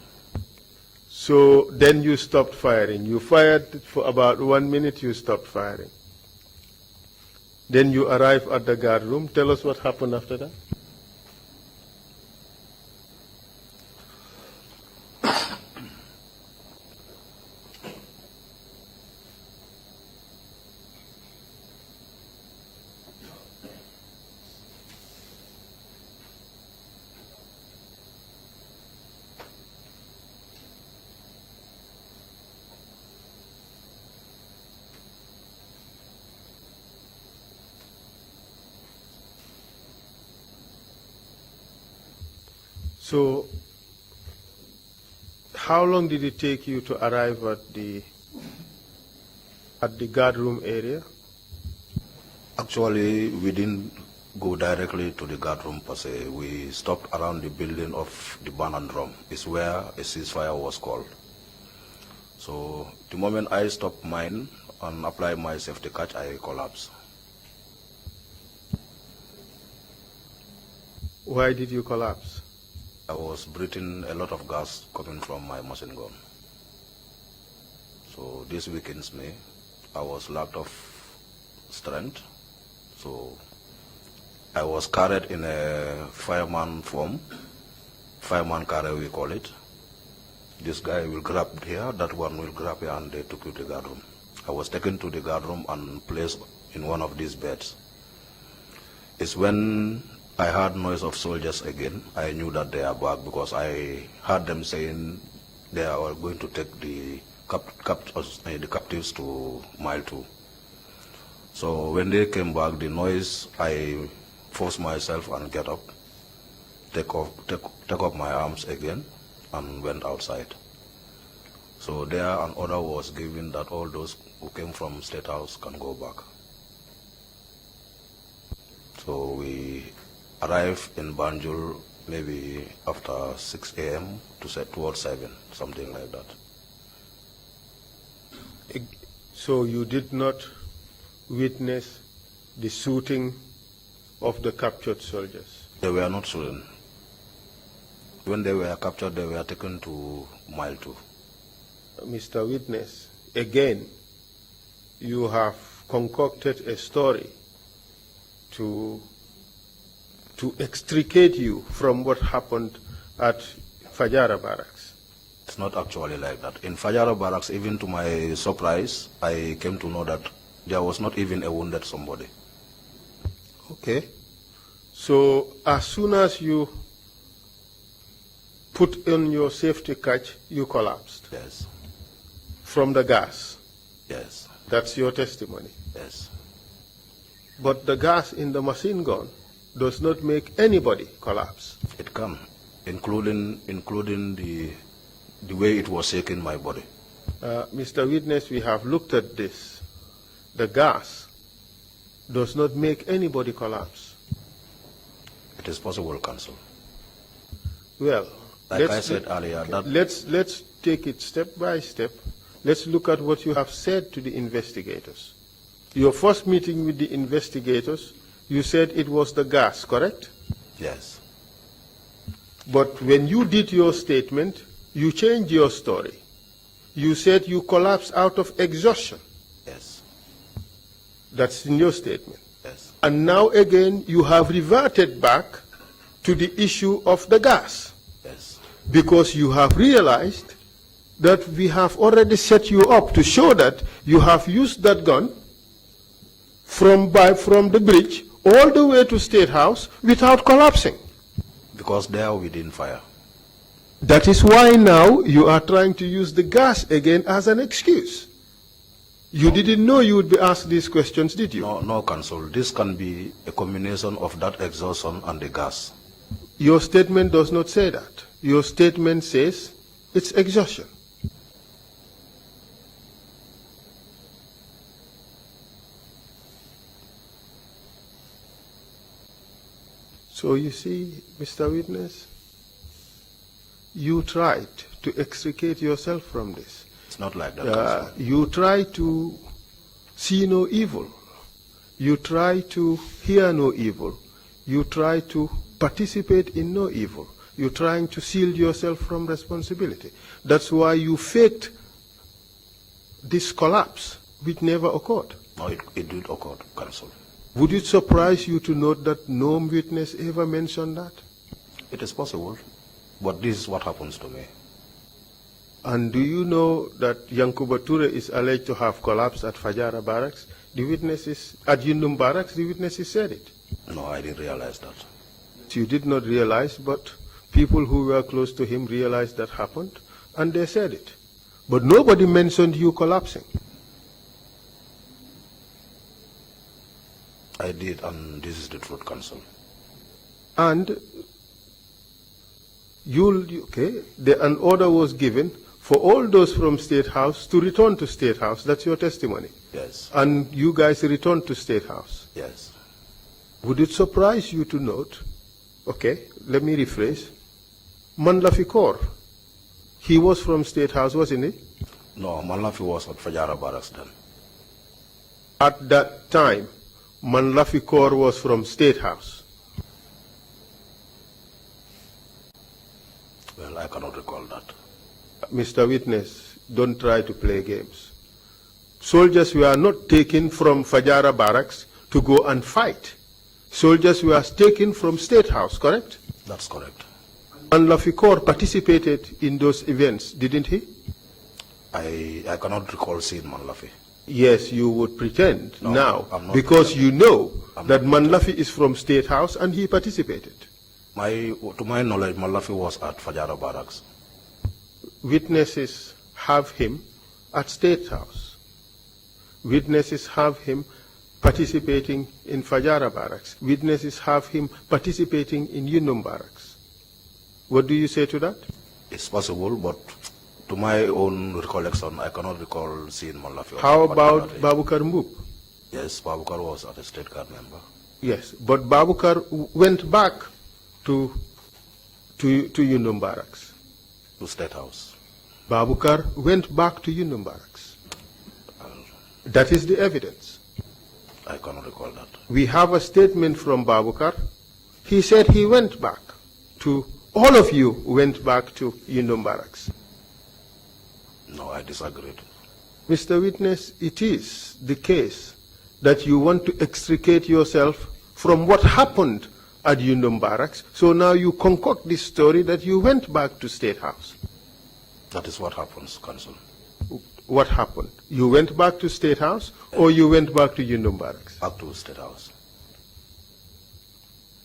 [SPEAKER 2] So then you stopped firing. You fired for about 1 minute, you stopped firing. Then you arrive at the guard room. Tell us what happened after that. So, how long did it take you to arrive at the guard room area?
[SPEAKER 3] Actually, we didn't go directly to the guard room per se. We stopped around the building of the barn and drum. It's where a ceasefire was called. So the moment I stopped mine and applied my safety catch, I collapsed.
[SPEAKER 2] Why did you collapse?
[SPEAKER 3] I was breathing a lot of gas coming from my machine gun. So this weakens me. I was lacked of strength. So I was carried in a fireman form, fireman carrier we call it. This guy will grab here, that one will grab here, and they took you to the guard room. I was taken to the guard room and placed in one of these beds. It's when I heard noise of soldiers again, I knew that they are back because I heard them saying they are going to take the captives to Mile 2. So when they came back, the noise, I forced myself and get up, take off my arms again, and went outside. So there an order was given that all those who came from State House can go back. So we arrived in Banjul maybe after 6 a.m. towards 7, something like that.
[SPEAKER 2] So you did not witness the shooting of the captured soldiers?
[SPEAKER 3] They were not shooting. When they were captured, they were taken to Mile 2.
[SPEAKER 2] Mr. Witness, again, you have concocted a story to extricate you from what happened at Fajara Barracks.
[SPEAKER 3] It's not actually like that. In Fajara Barracks, even to my surprise, I came to know that there was not even a wounded somebody.
[SPEAKER 2] Okay. So as soon as you put in your safety catch, you collapsed?
[SPEAKER 3] Yes.
[SPEAKER 2] From the gas?
[SPEAKER 3] Yes.
[SPEAKER 2] That's your testimony?
[SPEAKER 3] Yes.
[SPEAKER 2] But the gas in the machine gun does not make anybody collapse?
[SPEAKER 3] It can, including the way it was shaking my body.
[SPEAKER 2] Mr. Witness, we have looked at this. The gas does not make anybody collapse.
[SPEAKER 3] It is possible, Counsel.
[SPEAKER 2] Well,
[SPEAKER 3] like I said earlier,
[SPEAKER 2] let's take it step by step. Let's look at what you have said to the investigators. Your first meeting with the investigators, you said it was the gas, correct?
[SPEAKER 3] Yes.
[SPEAKER 2] But when you did your statement, you changed your story. You said you collapsed out of exhaustion.
[SPEAKER 3] Yes.
[SPEAKER 2] That's in your statement.
[SPEAKER 3] Yes.
[SPEAKER 2] And now again, you have reverted back to the issue of the gas.
[SPEAKER 3] Yes.
[SPEAKER 2] Because you have realized that we have already set you up to show that you have used that gun from the bridge all the way to State House without collapsing.
[SPEAKER 3] Because there we didn't fire.
[SPEAKER 2] That is why now you are trying to use the gas again as an excuse. You didn't know you would be asked these questions, did you?
[SPEAKER 3] No, Counsel. This can be a combination of that exhaustion and the gas.
[SPEAKER 2] Your statement does not say that. Your statement says it's exhaustion. So you see, Mr. Witness, you tried to extricate yourself from this.
[SPEAKER 3] It's not like that.
[SPEAKER 2] You try to see no evil. You try to hear no evil. You try to participate in no evil. You're trying to shield yourself from responsibility. That's why you faked this collapse, which never occurred.
[SPEAKER 3] No, it did occur, Counsel.
[SPEAKER 2] Would it surprise you to note that no witness ever mentioned that?
[SPEAKER 3] It is possible, but this is what happens to me.
[SPEAKER 2] And do you know that Yankuba Toure is alleged to have collapsed at Fajara Barracks? The witnesses, at Yundum Barracks, the witnesses said it.
[SPEAKER 3] No, I didn't realize that.
[SPEAKER 2] You did not realize, but people who were close to him realized that happened, and they said it. But nobody mentioned you collapsing.
[SPEAKER 3] I did, and this is the truth, Counsel.
[SPEAKER 2] And An order was given for all those from State House to return to State House. That's your testimony.
[SPEAKER 3] Yes.
[SPEAKER 2] And you guys returned to State House.
[SPEAKER 3] Yes.
[SPEAKER 2] Would it surprise you to note, let me rephrase, Manlafikor, he was from State House, wasn't he?
[SPEAKER 3] No, Manlafi was at Fajara barracks then.
[SPEAKER 2] At that time, Manlafikor was from State House.
[SPEAKER 3] Well, I cannot recall that.
[SPEAKER 2] Mr. Witness, don't try to play games. Soldiers were not taken from Fajara barracks to go and fight. Soldiers were taken from State House, correct?
[SPEAKER 3] That's correct.
[SPEAKER 2] And Lafikor participated in those events, didn't he?
[SPEAKER 3] I cannot recall seeing Manlafi.
[SPEAKER 2] Yes, you would pretend now, because you know that Manlafi is from State House and he participated.
[SPEAKER 3] To my knowledge, Manlafi was at Fajara barracks.
[SPEAKER 2] Witnesses have him at State House. Witnesses have him participating in Fajara barracks. Witnesses have him participating in Yunum barracks. What do you say to that?
[SPEAKER 3] It's possible, but to my own recollection, I cannot recall seeing Manlafi.
[SPEAKER 2] How about Babukar Mbup?
[SPEAKER 3] Yes, Babukar was a State Guard member.
[SPEAKER 2] Yes, but Babukar went back to Yunum barracks.
[SPEAKER 3] To State House.
[SPEAKER 2] Babukar went back to Yunum barracks. That is the evidence.
[SPEAKER 3] I cannot recall that.
[SPEAKER 2] We have a statement from Babukar. He said he went back to, all of you went back to Yunum barracks.
[SPEAKER 3] No, I disagreed.
[SPEAKER 2] Mr. Witness, it is the case that you want to extricate yourself from what happened at Yunum barracks, so now you concoct this story that you went back to State House.
[SPEAKER 3] That is what happens, Counsel.
[SPEAKER 2] What happened? You went back to State House or you went back to Yunum barracks?
[SPEAKER 3] Back to State House.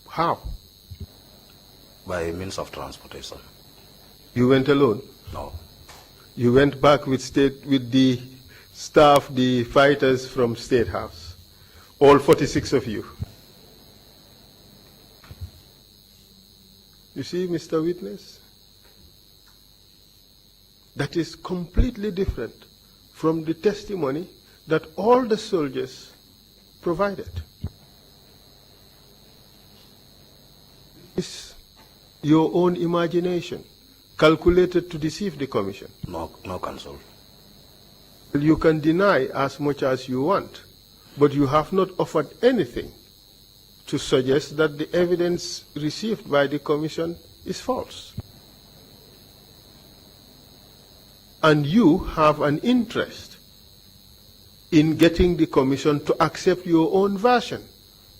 [SPEAKER 2] How?
[SPEAKER 3] By means of transportation.
[SPEAKER 2] You went alone?
[SPEAKER 3] No.
[SPEAKER 2] You went back with the staff, the fighters from State House, all 46 of you. You see, Mr. Witness, that is completely different from the testimony that all the soldiers provided. It's your own imagination, calculated to deceive the Commission.
[SPEAKER 3] No, Counsel.
[SPEAKER 2] You can deny as much as you want, but you have not offered anything to suggest that the evidence received by the Commission is false. And you have an interest in getting the Commission to accept your own version,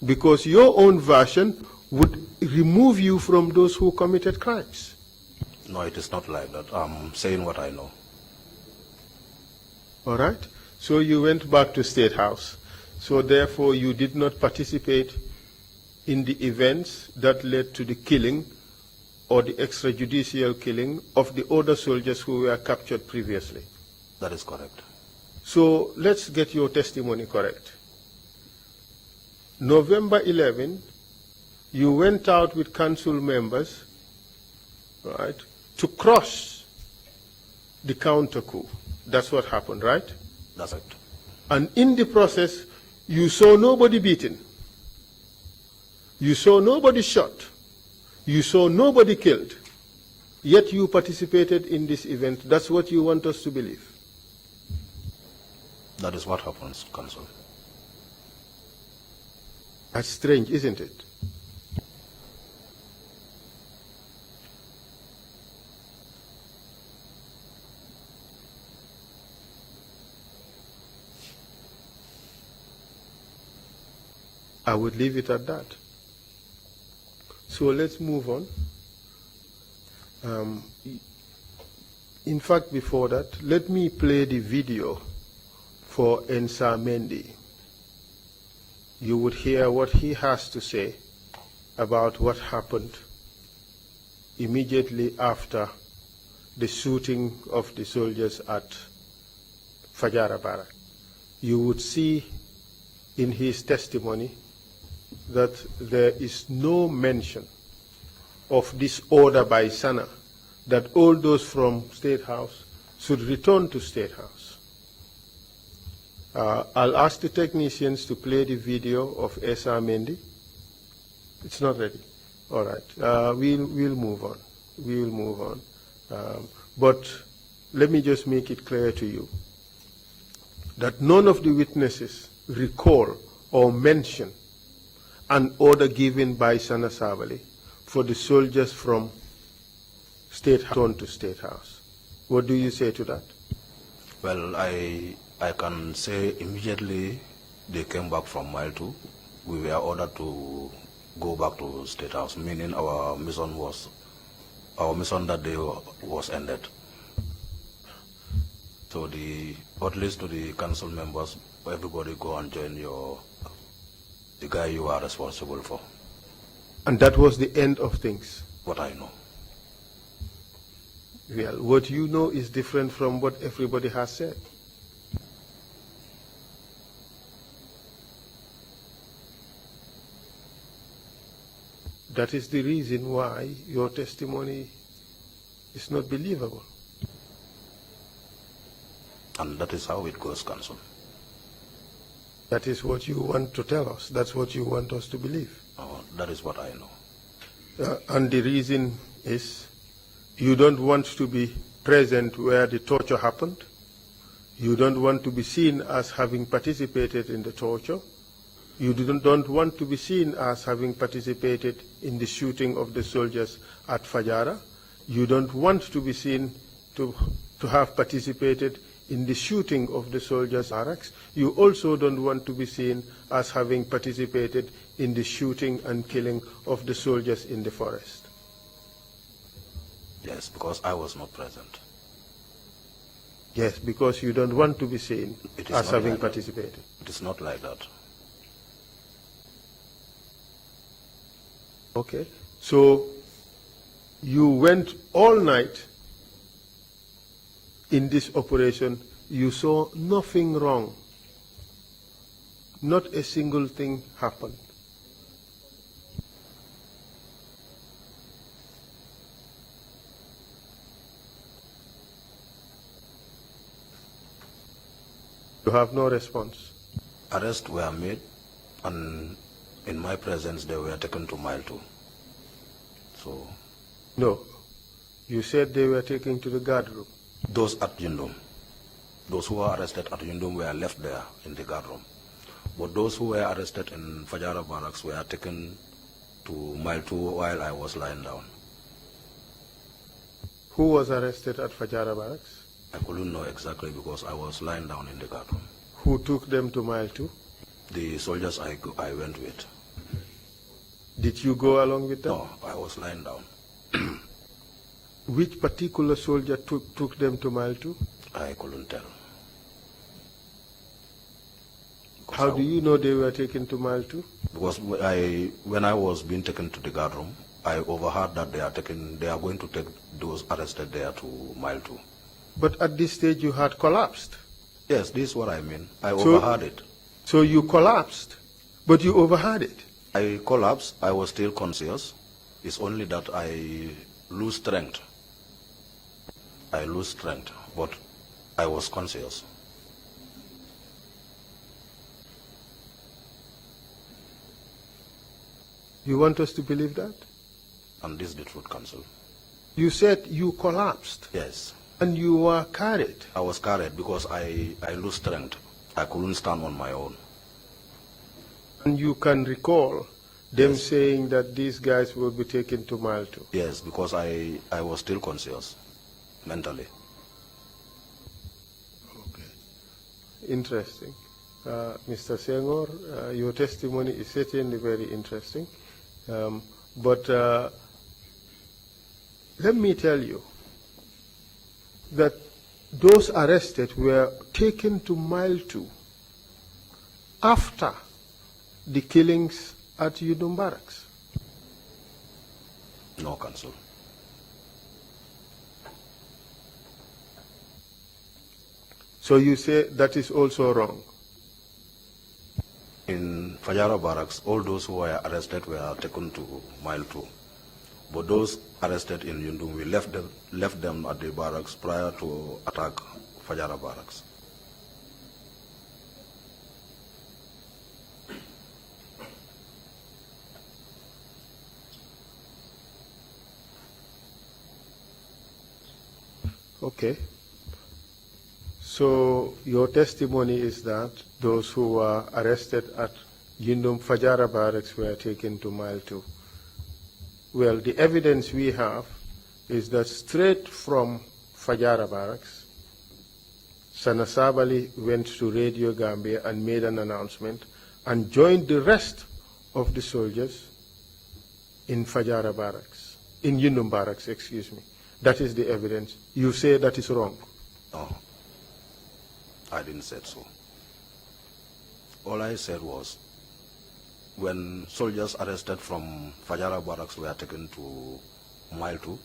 [SPEAKER 2] because your own version would remove you from those who committed crimes.
[SPEAKER 3] No, it is not like that. I'm saying what I know.
[SPEAKER 2] All right? So you went back to State House. So therefore you did not participate in the events that led to the killing or the extrajudicial killing of the other soldiers who were captured previously.
[SPEAKER 3] That is correct.
[SPEAKER 2] So let's get your testimony correct. November 11, you went out with council members, right, to cross the counter coup. That's what happened, right?
[SPEAKER 3] That's it.
[SPEAKER 2] And in the process, you saw nobody beaten. You saw nobody shot. You saw nobody killed. Yet you participated in this event. That's what you want us to believe.
[SPEAKER 3] That is what happens, Counsel.
[SPEAKER 2] That's strange, isn't it? I would leave it at that. So let's move on. In fact, before that, let me play the video for Ensa Mendy. You would hear what he has to say about what happened immediately after the shooting of the soldiers at Fajara Barrack. You would see in his testimony that there is no mention of this order by Sana that all those from State House should return to State House. I'll ask the technicians to play the video of Esa Mendy. It's not ready. All right. We'll move on. We will move on. But let me just make it clear to you that none of the witnesses recall or mention an order given by Sana Sabali for the soldiers from State House to State House. What do you say to that?
[SPEAKER 3] Well, I can say immediately they came back from Mile 2. We were ordered to go back to State House, meaning our mission that day was ended. So at least to the council members, everybody go and join the guy you are responsible for.
[SPEAKER 2] And that was the end of things?
[SPEAKER 3] What I know.
[SPEAKER 2] Well, what you know is different from what everybody has said. That is the reason why your testimony is not believable.
[SPEAKER 3] And that is how it goes, Council.
[SPEAKER 2] That is what you want to tell us. That's what you want us to believe.
[SPEAKER 3] Oh, that is what I know.
[SPEAKER 2] And the reason is you don't want to be present where the torture happened. You don't want to be seen as having participated in the torture. You don't want to be seen as having participated in the shooting of the soldiers at Fajara. You don't want to be seen to have participated in the shooting of the soldiers at barracks. You also don't want to be seen as having participated in the shooting and killing of the soldiers in the forest.
[SPEAKER 3] Yes, because I was not present.
[SPEAKER 2] Yes, because you don't want to be seen as having participated.
[SPEAKER 3] It is not like that.
[SPEAKER 2] Okay, so you went all night in this operation. You saw nothing wrong. Not a single thing happened. You have no response.
[SPEAKER 3] Arrests were made, and in my presence they were taken to Mile 2. So.
[SPEAKER 2] No, you said they were taken to the guard room.
[SPEAKER 3] Those at Yundum. Those who were arrested at Yundum were left there in the guard room. But those who were arrested in Fajara barracks were taken to Mile 2 while I was lying down.
[SPEAKER 2] Who was arrested at Fajara barracks?
[SPEAKER 3] I couldn't know exactly because I was lying down in the guard room.
[SPEAKER 2] Who took them to Mile 2?
[SPEAKER 3] The soldiers I went with.
[SPEAKER 2] Did you go along with them?
[SPEAKER 3] No, I was lying down.
[SPEAKER 2] Which particular soldier took them to Mile 2?
[SPEAKER 3] I couldn't tell.
[SPEAKER 2] How do you know they were taken to Mile 2?
[SPEAKER 3] Because when I was being taken to the guard room, I overheard that they are going to take those arrested there to Mile 2.
[SPEAKER 2] But at this stage you had collapsed.
[SPEAKER 3] Yes, this is what I mean. I overheard it.
[SPEAKER 2] So you collapsed, but you overheard it.
[SPEAKER 3] I collapsed. I was still conscious. It's only that I lose strength. I lose strength, but I was conscious.
[SPEAKER 2] You want us to believe that?
[SPEAKER 3] And this is the truth, Council.
[SPEAKER 2] You said you collapsed.
[SPEAKER 3] Yes.
[SPEAKER 2] And you were carried.
[SPEAKER 3] I was carried because I lose strength. I couldn't stand on my own.
[SPEAKER 2] And you can recall them saying that these guys will be taken to Mile 2?
[SPEAKER 3] Yes, because I was still conscious, mentally.
[SPEAKER 2] Okay. Interesting. Mr. Senghor, your testimony is certainly very interesting. But let me tell you that those arrested were taken to Mile 2 after the killings at Yundum Barracks.
[SPEAKER 3] No, Council.
[SPEAKER 2] So you say that is also wrong?
[SPEAKER 3] In Fajara barracks, all those who were arrested were taken to Mile 2, But those arrested in Yundum, we left them at the barracks prior to attack Fajara barracks.
[SPEAKER 2] Okay. So your testimony is that those who were arrested at Yundum Fajara barracks were taken to Mile 2. Well, the evidence we have is that straight from Fajara barracks, Sana Sabali went to Radio Gambia and made an announcement and joined the rest of the soldiers in Fajara barracks, in Yundum barracks, excuse me. That is the evidence. You say that is wrong.
[SPEAKER 3] No, I didn't say so. All I said was, when soldiers arrested from Fajara barracks were taken to Mile 2,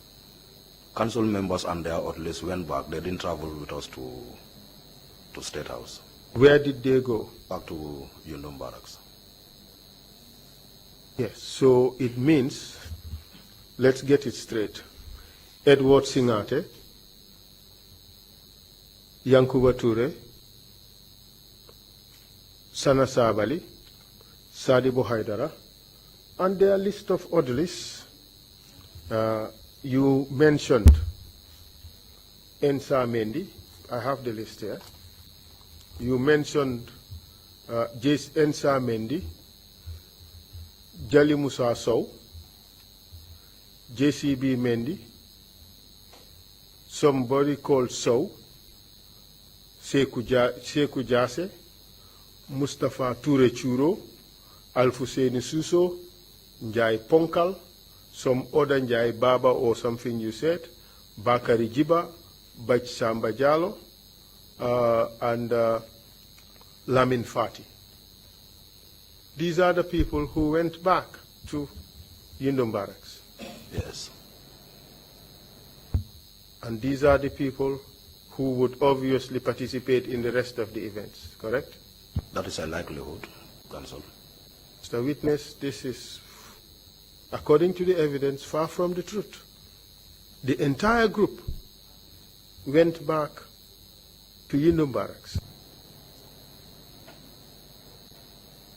[SPEAKER 3] council members and their orderlies went back. They didn't travel with us to State House.
[SPEAKER 2] Where did they go?
[SPEAKER 3] Back to Yundum barracks.
[SPEAKER 2] Yes, so it means, let's get it straight. Edward Singate, Yankuba Toure, Sana Sabali, Sadibu Haidara, and their list of orderlies. You mentioned Ensa Mendi. I have the list here. You mentioned Ensa Mendi, Jali Musa Sow, JCB Mendi, somebody called Sow, Sekou Jase, Mustafa Toure Churo, Alfuseni Suso, Njai Ponkal, some other Njai Baba or something you said, Bakari Jiba, Bach Samba Jalo, and Lamin Fati. These are the people who went back to Yundum barracks.
[SPEAKER 3] Yes.
[SPEAKER 2] And these are the people who would obviously participate in the rest of the events, correct?
[SPEAKER 3] That is a likelihood, Counsel.
[SPEAKER 2] Mr. Witness, this is, according to the evidence, far from the truth. The entire group went back to Yundum barracks.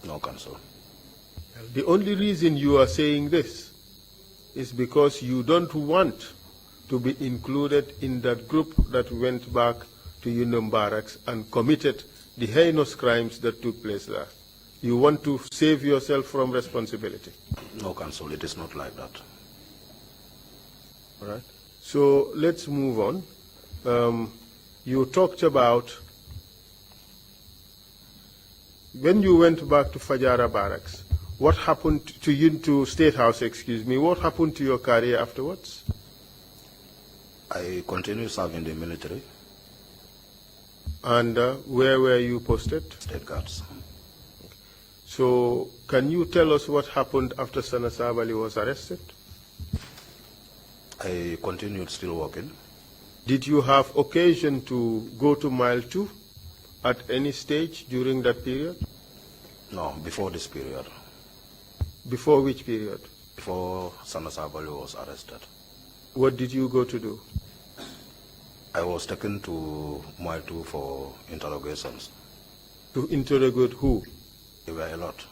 [SPEAKER 3] No, Counsel.
[SPEAKER 2] The only reason you are saying this is because you don't want to be included in that group that went back to Yundum barracks and committed the heinous crimes that took place there. You want to save yourself from responsibility.
[SPEAKER 3] No, Counsel, it is not like that.
[SPEAKER 2] All right. So let's move on. You talked about when you went back to Fajara barracks, what happened to you, to State House, excuse me, what happened to your career afterwards?
[SPEAKER 3] I continued serving the military.
[SPEAKER 2] And where were you posted?
[SPEAKER 3] State Guards.
[SPEAKER 2] So can you tell us what happened after Sana Sabali was arrested?
[SPEAKER 3] I continued still working.
[SPEAKER 2] Did you have occasion to go to Mile 2 at any stage during that period?
[SPEAKER 3] No, before this period.
[SPEAKER 2] Before which period?
[SPEAKER 3] Before Sana Sabali was arrested.
[SPEAKER 2] What did you go to do?
[SPEAKER 3] I was taken to Mile 2 for interrogations.
[SPEAKER 2] To interrogate who?
[SPEAKER 3] There were a lot.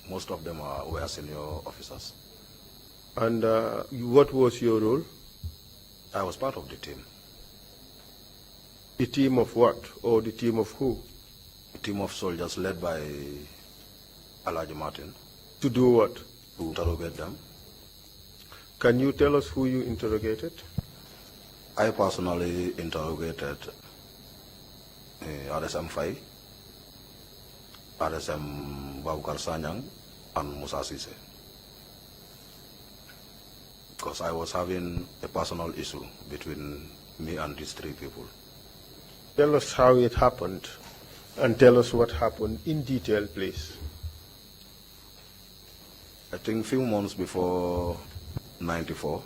[SPEAKER 3] Most of them were senior officers.
[SPEAKER 2] And what was your role?
[SPEAKER 3] I was part of the team.
[SPEAKER 2] The team of what? Or the team of who?
[SPEAKER 3] A team of soldiers led by Alaji Martin.
[SPEAKER 2] To do what?
[SPEAKER 3] To interrogate them.
[SPEAKER 2] Can you tell us who you interrogated?
[SPEAKER 3] I personally interrogated RSM Fai, RSM Babukar Sanyang, and Musa Sise. Because I was having a personal issue between me and these three people.
[SPEAKER 2] Tell us how it happened, and tell us what happened in detail, please.
[SPEAKER 3] I think a few months before 94,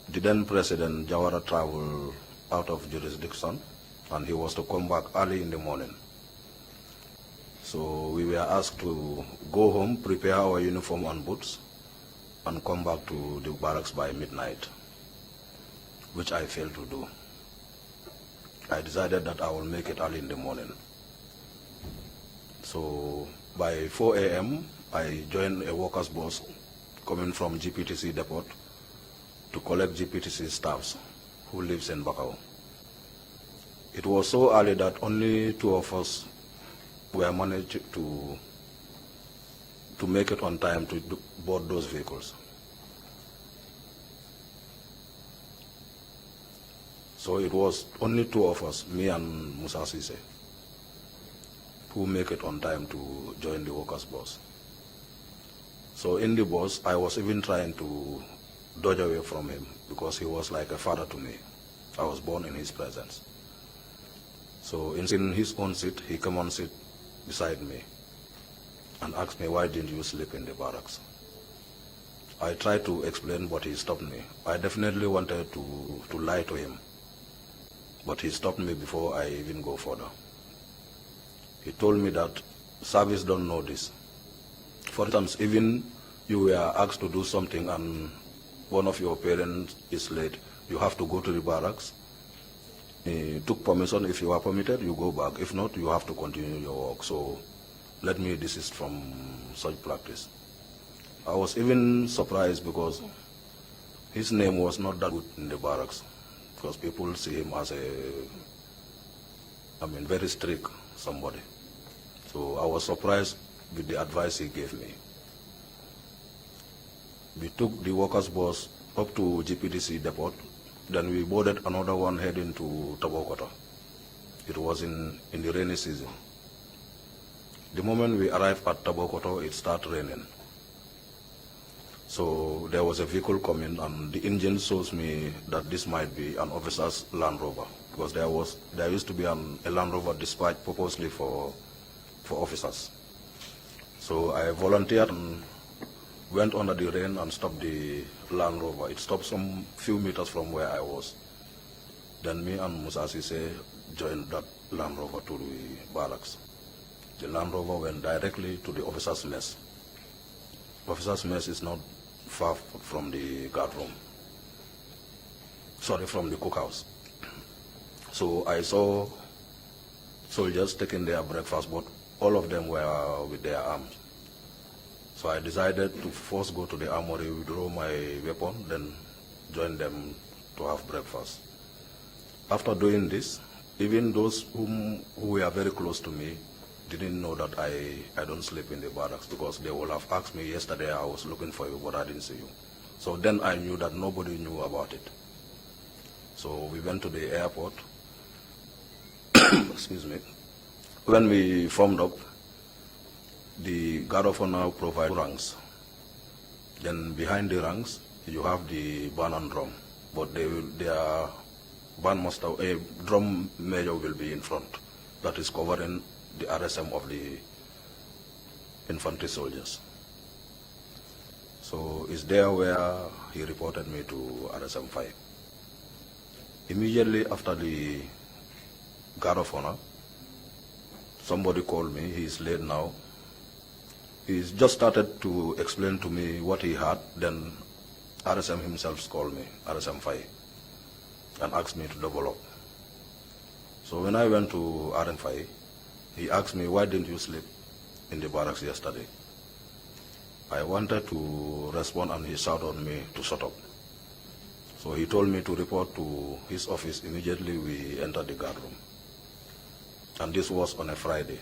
[SPEAKER 3] the then President Jawara traveled out of jurisdiction, and he was to come back early in the morning. So we were asked to go home, prepare our uniform and boots, and come back to the barracks by midnight, which I failed to do. I decided that I will make it early in the morning. So by 4 a.m., I joined a workers' bus coming from GPTC depot to collect GPTC staffs who lives in Bakau. It was so early that only 2 of us were managed to make it on time to board those vehicles. So it was only 2 of us, me and Musa Sise, who make it on time to join the workers' bus. So in the bus, I was even trying to dodge away from him because he was like a father to me. I was born in his presence. So in his own seat, he came and sit beside me and asked me, why didn't you sleep in the barracks? I tried to explain, but he stopped me. I definitely wanted to lie to him, but he stopped me before I even go further. He told me that service don't know this. For instance, even you were asked to do something and one of your parents is late, you have to go to the barracks. He took permission. If you are permitted, you go back. If not, you have to continue your work. So let me desist from such practice. I was even surprised because his name was not that good in the barracks, because people see him as very strict somebody. So I was surprised with the advice he gave me. We took the workers' bus up to GPDC depot, then we boarded another one heading to Tabokota. It was in the rainy season. The moment we arrived at Tabokota, it started raining. So there was a vehicle coming, and the engine shows me that this might be an officer's Land Rover, because there used to be a Land Rover dispatched purposely for officers. So I volunteered and went under the rain and stopped the Land Rover. It stopped some few meters from where I was. Then me and Musa Sise joined that Land Rover to the barracks. The Land Rover went directly to the officer's mess. Officer's mess is not far from the guard room. Sorry, from the cookhouse. So I saw soldiers taking their breakfast, but all of them were with their arms. So I decided to first go to the armory, withdraw my weapon, then join them to have breakfast. After doing this, even those who were very close to me didn't know that I don't sleep in the barracks, because they would have asked me yesterday, I was looking for you, but I didn't see you. So then I knew that nobody knew about it. So we went to the airport. Excuse me. When we formed up, the Guard of Honor provides ranks. Then behind the ranks, you have the band and drum, but their bandmaster, a drum major will be in front. That is covering the RSM of the infantry soldiers. So it's there where he reported me to RSM 5. Immediately after the Guard of Honor, somebody called me. He's late now. He's just started to explain to me what he had. Then RSM himself called me, RSM 5, and asked me to double up. So when I went to RM 5, he asked me, why didn't you sleep in the barracks yesterday? I wanted to respond, and he shouted on me to shut up. So he told me to report to his office. Immediately we entered the guard room. And this was on a Friday.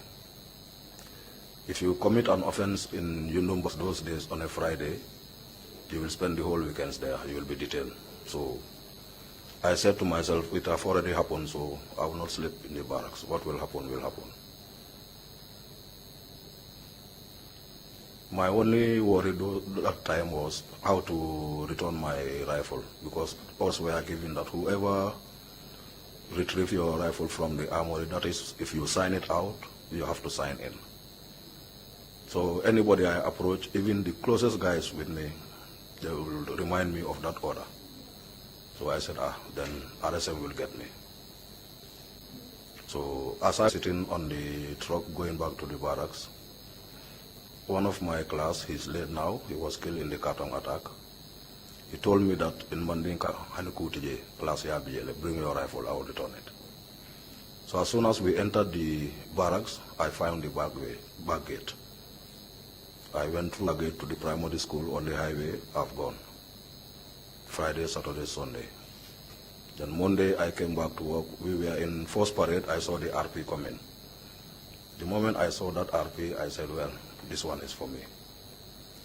[SPEAKER 3] If you commit an offense in Yundumbas those days on a Friday, you will spend the whole weekends there. You will be detained. So I said to myself, it has already happened, so I will not sleep in the barracks. What will happen will happen. My only worry that time was how to return my rifle, because us were given that whoever retrieve your rifle from the armory, that is, if you sign it out, you have to sign in. So anybody I approach, even the closest guys with me, they will remind me of that order. So I said, then RSM will get me. So as I was sitting on the truck going back to the barracks, one of my class, he's late now, he was killed in the Katong attack. He told me that in Mandinka, Hanukutije, class Yabijele, bring your rifle, I will return it. So as soon as we entered the barracks, I found the back gate. I went through the gate to the primary school on the highway, I've gone. Friday, Saturday, Sunday. Then Monday, I came back to work. We were in first parade, I saw the RP come in. The moment I saw that RP, I said, well, this one is for me.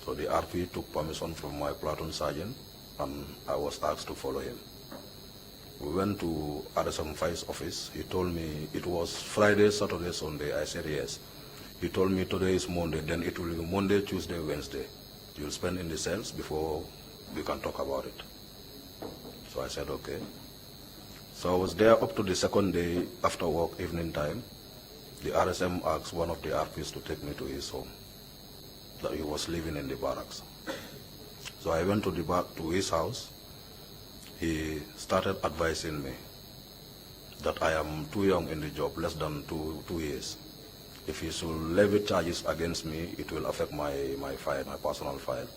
[SPEAKER 3] So the RP took permission from my platoon sergeant, and I was asked to follow him. We went to RSM 5's office. He told me it was Friday, Saturday, Sunday. I said yes. He told me today is Monday, then it will be Monday, Tuesday, Wednesday. You'll spend in the cells before we can talk about it. So I said, okay. So I was there up to the second day after work, evening time. The RSM asked one of the RPs to take me to his home, that he was living in the barracks. So I went to his house. He started advising me that I am too young in the job, less than two years. If he should levy charges against me, it will affect my file, my personal file.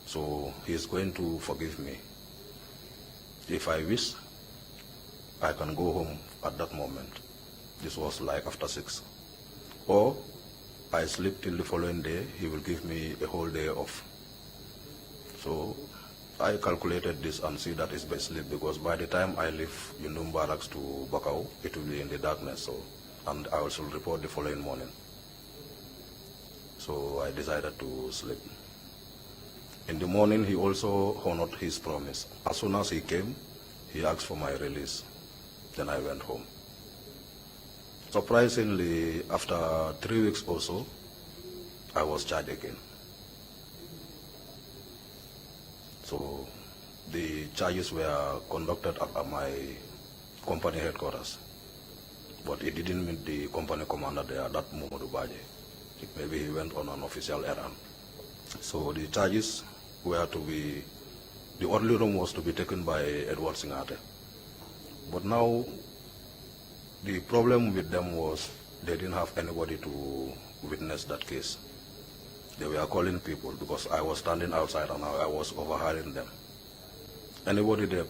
[SPEAKER 3] So he is going to forgive me. If I wish, I can go home at that moment. This was like after 6. Or I sleep till the following day, he will give me a whole day off. So I calculated this and see that it's best sleep, because by the time I leave Yundum Barracks to Bakau, it will be in the darkness, so, and I also report the following morning. So I decided to sleep. In the morning, he also honored his promise. As soon as he came, he asked for my release. Then I went home. Surprisingly, after 3 weeks or so, I was charged again. So the charges were conducted at my company headquarters, but it didn't meet the company commander there, that Momodu Baje. Maybe he went on an official errand. So the charges were to be, the orderly room was to be taken by Edward Singate. But now, the problem with them was they didn't have anybody to witness that case. They were calling people because I was standing outside and I was overhearing them. Anybody there,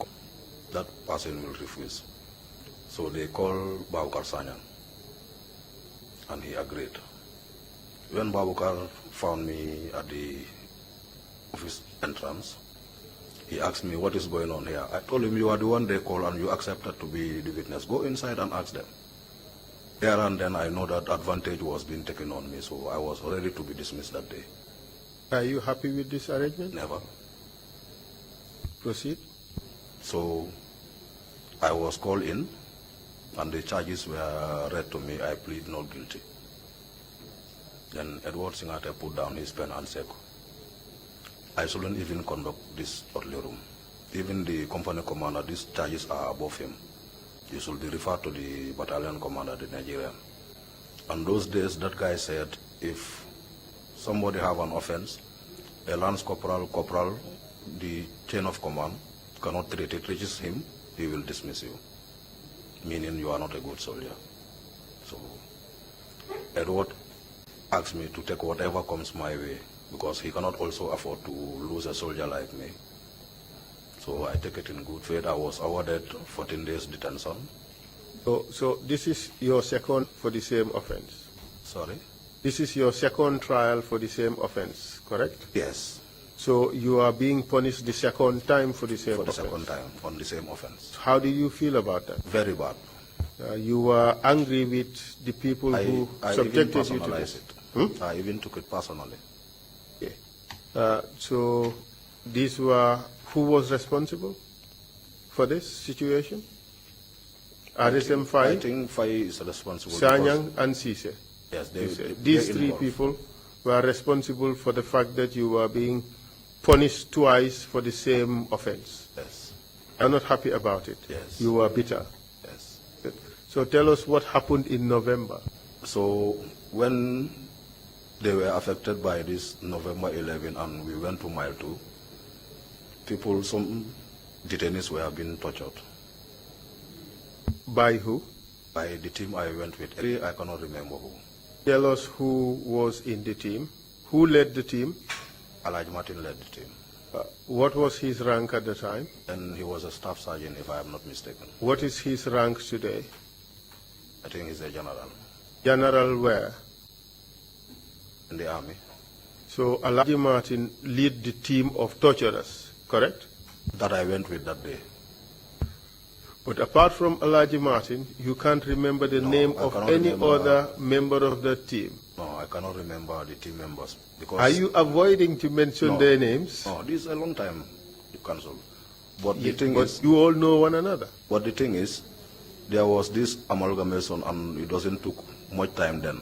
[SPEAKER 3] that person will refuse. So they called Babukar Sanyan, and he agreed. When Babukar found me at the office entrance, he asked me, what is going on here? I told him, you are the one they call and you accepted to be the witness. Go inside and ask them. There and then I know that advantage was being taken on me, so I was ready to be dismissed that day.
[SPEAKER 2] Are you happy with this arrangement?
[SPEAKER 3] Never.
[SPEAKER 2] Proceed.
[SPEAKER 3] So I was called in and the charges were read to me. I plead not guilty. Then Edward Singate put down his pen and said, I shouldn't even conduct this orderly room. Even the company commander, these charges are above him. You should be referred to the battalion commander, the Nigerian. And those days, that guy said, if somebody have an offense, a lance corporal, the chain of command, cannot treat it, reaches him, he will dismiss you, meaning you are not a good soldier. So Edward asked me to take whatever comes my way, because he cannot also afford to lose a soldier like me. So I take it in good faith. I was awarded 14 days detention.
[SPEAKER 2] So this is your second for the same offense?
[SPEAKER 3] Sorry?
[SPEAKER 2] This is your second trial for the same offense, correct?
[SPEAKER 3] Yes.
[SPEAKER 2] So you are being punished the second time for the same offense?
[SPEAKER 3] For the second time on the same offense.
[SPEAKER 2] How do you feel about that?
[SPEAKER 3] Very bad.
[SPEAKER 2] You were angry with the people who subjected you to this?
[SPEAKER 3] I even took it personally.
[SPEAKER 2] Okay. So these were, who was responsible for this situation? RSM 5?
[SPEAKER 3] I think 5 is responsible.
[SPEAKER 2] Sanyang and Sise?
[SPEAKER 3] Yes,
[SPEAKER 2] these three people were responsible for the fact that you were being punished twice for the same offense.
[SPEAKER 3] Yes.
[SPEAKER 2] I'm not happy about it.
[SPEAKER 3] Yes.
[SPEAKER 2] You were bitter.
[SPEAKER 3] Yes.
[SPEAKER 2] So tell us what happened in November.
[SPEAKER 3] So when they were affected by this November 11 and we went to Mile 2, people, some detainees were being tortured.
[SPEAKER 2] By who?
[SPEAKER 3] By the team I went with. I cannot remember who.
[SPEAKER 2] Tell us who was in the team. Who led the team?
[SPEAKER 3] Elijah Martin led the team.
[SPEAKER 2] What was his rank at the time?
[SPEAKER 3] And he was a staff sergeant, if I am not mistaken.
[SPEAKER 2] What is his rank today?
[SPEAKER 3] I think he's a general.
[SPEAKER 2] General where?
[SPEAKER 3] In the army.
[SPEAKER 2] So Elijah Martin led the team of torturers, correct?
[SPEAKER 3] That I went with that day.
[SPEAKER 2] But apart from Elijah Martin, you can't remember the name of any other member of the team?
[SPEAKER 3] No, I cannot remember the team members. Because
[SPEAKER 2] are you avoiding to mention their names?
[SPEAKER 3] No, this is a long time, the council. But the thing is,
[SPEAKER 2] you all know one another.
[SPEAKER 3] But the thing is, there was this amalgamation, and it doesn't took much time then.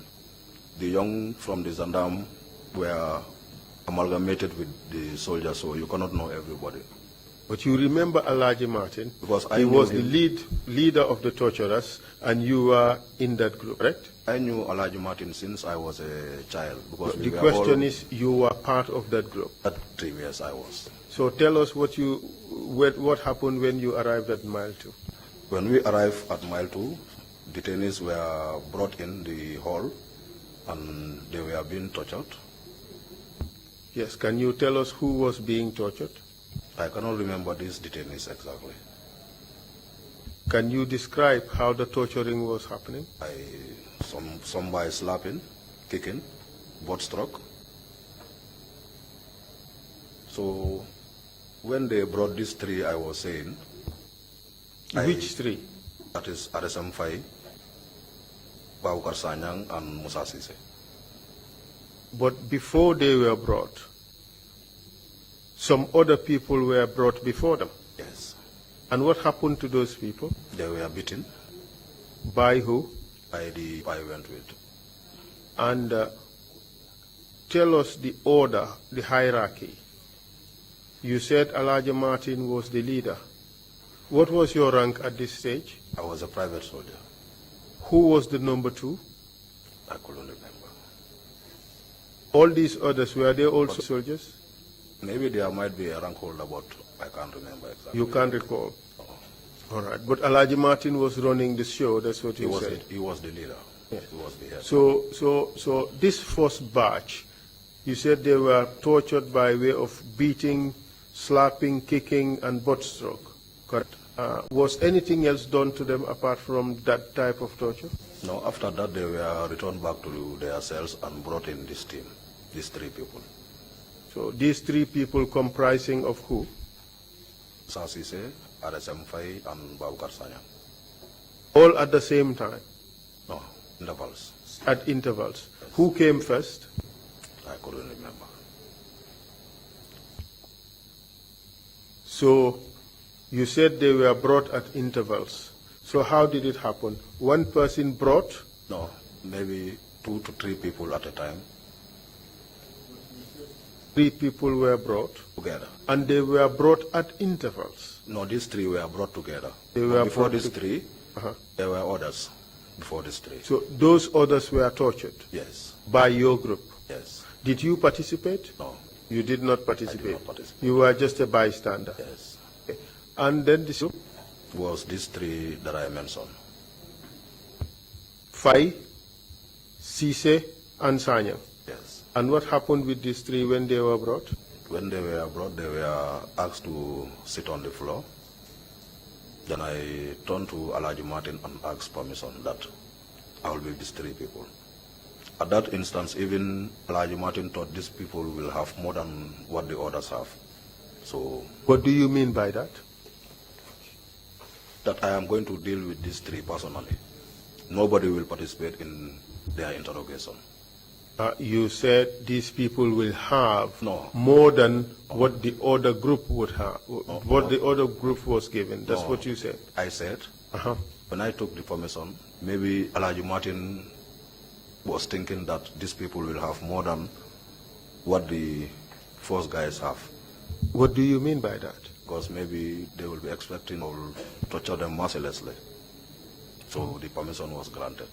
[SPEAKER 3] The young from the Zandam were amalgamated with the soldiers, so you cannot know everybody.
[SPEAKER 2] But you remember Elijah Martin,
[SPEAKER 3] because
[SPEAKER 2] he was the leader of the torturers, and you were in that group, correct?
[SPEAKER 3] I knew Elijah Martin since I was a child. Because
[SPEAKER 2] the question is, you were part of that group?
[SPEAKER 3] At 3 years I was.
[SPEAKER 2] So tell us what happened when you arrived at Mile 2.
[SPEAKER 3] When we arrived at Mile 2, detainees were brought in the hall, and they were being tortured.
[SPEAKER 2] Yes, can you tell us who was being tortured?
[SPEAKER 3] I cannot remember these detainees exactly.
[SPEAKER 2] Can you describe how the torturing was happening?
[SPEAKER 3] Some by slapping, kicking, butt stroke. So when they brought these three, I was saying.
[SPEAKER 2] Which three?
[SPEAKER 3] That is RSM 5, Baukar Sanyang, and Musa Sise.
[SPEAKER 2] But before they were brought, some other people were brought before them?
[SPEAKER 3] Yes.
[SPEAKER 2] And what happened to those people?
[SPEAKER 3] They were beaten.
[SPEAKER 2] By who?
[SPEAKER 3] By the I went with.
[SPEAKER 2] And tell us the order, the hierarchy. You said Elijah Martin was the leader. What was your rank at this stage?
[SPEAKER 3] I was a private soldier.
[SPEAKER 2] Who was the number 2?
[SPEAKER 3] I couldn't remember.
[SPEAKER 2] All these others, were they also soldiers?
[SPEAKER 3] Maybe there might be a rank holder, but I can't remember exactly.
[SPEAKER 2] You can't recall?
[SPEAKER 3] No.
[SPEAKER 2] All right. But Elijah Martin was running the show, that's what you said?
[SPEAKER 3] He was the leader.
[SPEAKER 2] Yes.
[SPEAKER 3] He was the head.
[SPEAKER 2] So this first batch, you said they were tortured by way of beating, slapping, kicking, and butt stroke, correct? Was anything else done to them apart from that type of torture?
[SPEAKER 3] No, after that they were returned back to their cells and brought in this team, these 3 people.
[SPEAKER 2] So these 3 people comprising of who?
[SPEAKER 3] Sasise, RSM 5, and Baukar Sanyang.
[SPEAKER 2] All at the same time?
[SPEAKER 3] No, intervals.
[SPEAKER 2] At intervals. Yes. Who came first?
[SPEAKER 3] I couldn't remember.
[SPEAKER 2] So you said they were brought at intervals. So how did it happen? One person brought?
[SPEAKER 3] No, maybe 2 to 3 people at a time.
[SPEAKER 2] 3 people were brought?
[SPEAKER 3] Together.
[SPEAKER 2] And they were brought at intervals?
[SPEAKER 3] No, these 3 were brought together.
[SPEAKER 2] They were
[SPEAKER 3] before these 3, there were others before these 3.
[SPEAKER 2] So those others were tortured?
[SPEAKER 3] Yes.
[SPEAKER 2] By your group?
[SPEAKER 3] Yes.
[SPEAKER 2] Did you participate?
[SPEAKER 3] No.
[SPEAKER 2] You did not participate?
[SPEAKER 3] I did not participate.
[SPEAKER 2] You were just a bystander?
[SPEAKER 3] Yes.
[SPEAKER 2] Okay. And then this group?
[SPEAKER 3] Was these 3 that I mentioned.
[SPEAKER 2] Fai, Sise, and Sanyang?
[SPEAKER 3] Yes.
[SPEAKER 2] And what happened with these 3 when they were brought?
[SPEAKER 3] When they were brought, they were asked to sit on the floor. Then I turned to Elijah Martin and asked permission that I will be these 3 people. At that instance, even Elijah Martin thought these people will have more than what the others have. So,
[SPEAKER 2] what do you mean by that?
[SPEAKER 3] That I am going to deal with these 3 personally. Nobody will participate in their interrogation.
[SPEAKER 2] You said these people will have
[SPEAKER 3] no.
[SPEAKER 2] more than what the other group would have, the other group was given. That's what you said.
[SPEAKER 3] I said, when I took the permission, maybe Elijah Martin was thinking that these people will have more than what the first guys have.
[SPEAKER 2] What do you mean by that?
[SPEAKER 3] Because maybe they will be expecting or torture them mercilessly. So the permission was granted.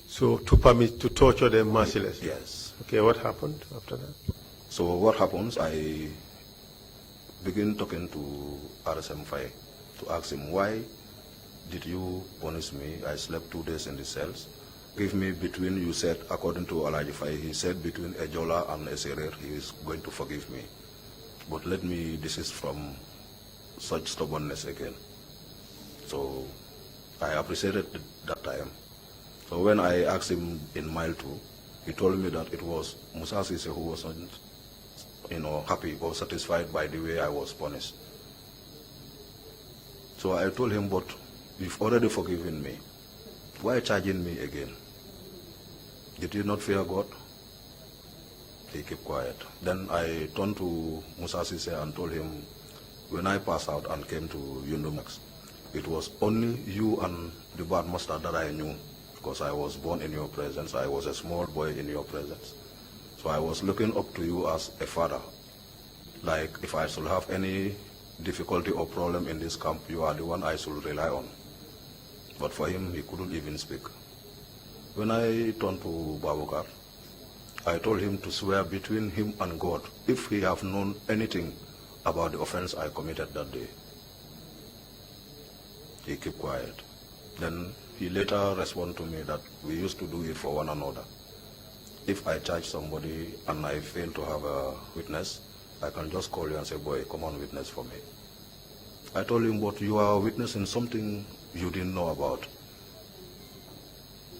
[SPEAKER 2] So to permit to torture them mercilessly?
[SPEAKER 3] Yes.
[SPEAKER 2] Okay, what happened after that?
[SPEAKER 3] So what happens, I begin talking to RSM5 to ask him, why did you punish me? I slept 2 days in the cells. Give me between, you said, according to Alajifai, he said between a Jola and a Serer, he is going to forgive me. But let me desist from such stubbornness again. So I appreciated that time. So when I asked him in mile 2, he told me that it was Musa Sise who wasn't, happy or satisfied by the way I was punished. So I told him, but you've already forgiven me. Why charging me again? Did you not fear God? He kept quiet. Then I turned to Musa Sise and told him, when I passed out and came to Yundumax, it was only you and the bad master that I knew, because I was born in your presence. I was a small boy in your presence. So I was looking up to you as a father. Like if I should have any difficulty or problem in this camp, you are the one I should rely on. But for him, he couldn't even speak. When I turned to Babukar, I told him to swear between him and God if he have known anything about the offense I committed that day. He kept quiet. Then he later responded to me that we used to do it for one another. If I charge somebody and I fail to have a witness, I can just call you and say, boy, come on, witness for me. I told him, but you are witnessing something you didn't know about.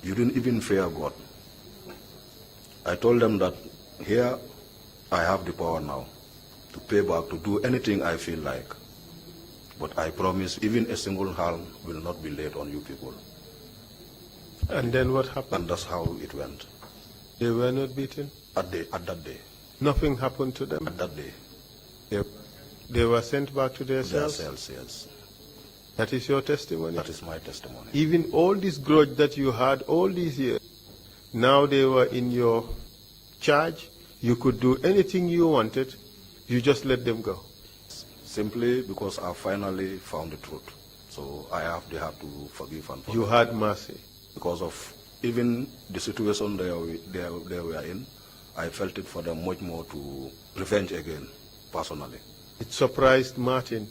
[SPEAKER 3] You didn't even fear God. I told them that here I have the power now to pay back, to do anything I feel like. But I promise even a single harm will not be laid on you people.
[SPEAKER 2] And then what happened?
[SPEAKER 3] And that's how it went.
[SPEAKER 2] They were not beaten?
[SPEAKER 3] At that day.
[SPEAKER 2] Nothing happened to them?
[SPEAKER 3] At that day.
[SPEAKER 2] They were sent back to their cells?
[SPEAKER 3] Their cells, yes.
[SPEAKER 2] That is your testimony?
[SPEAKER 3] That is my testimony.
[SPEAKER 2] Even all this grudge that you had all these years, now they were in your charge, you could do anything you wanted, you just let them go?
[SPEAKER 3] Simply because I finally found the truth. So I have the heart to forgive and forget.
[SPEAKER 2] You had mercy?
[SPEAKER 3] Because of even the situation they were in, I felt it for them much more to revenge again, personally.
[SPEAKER 2] It surprised Martin,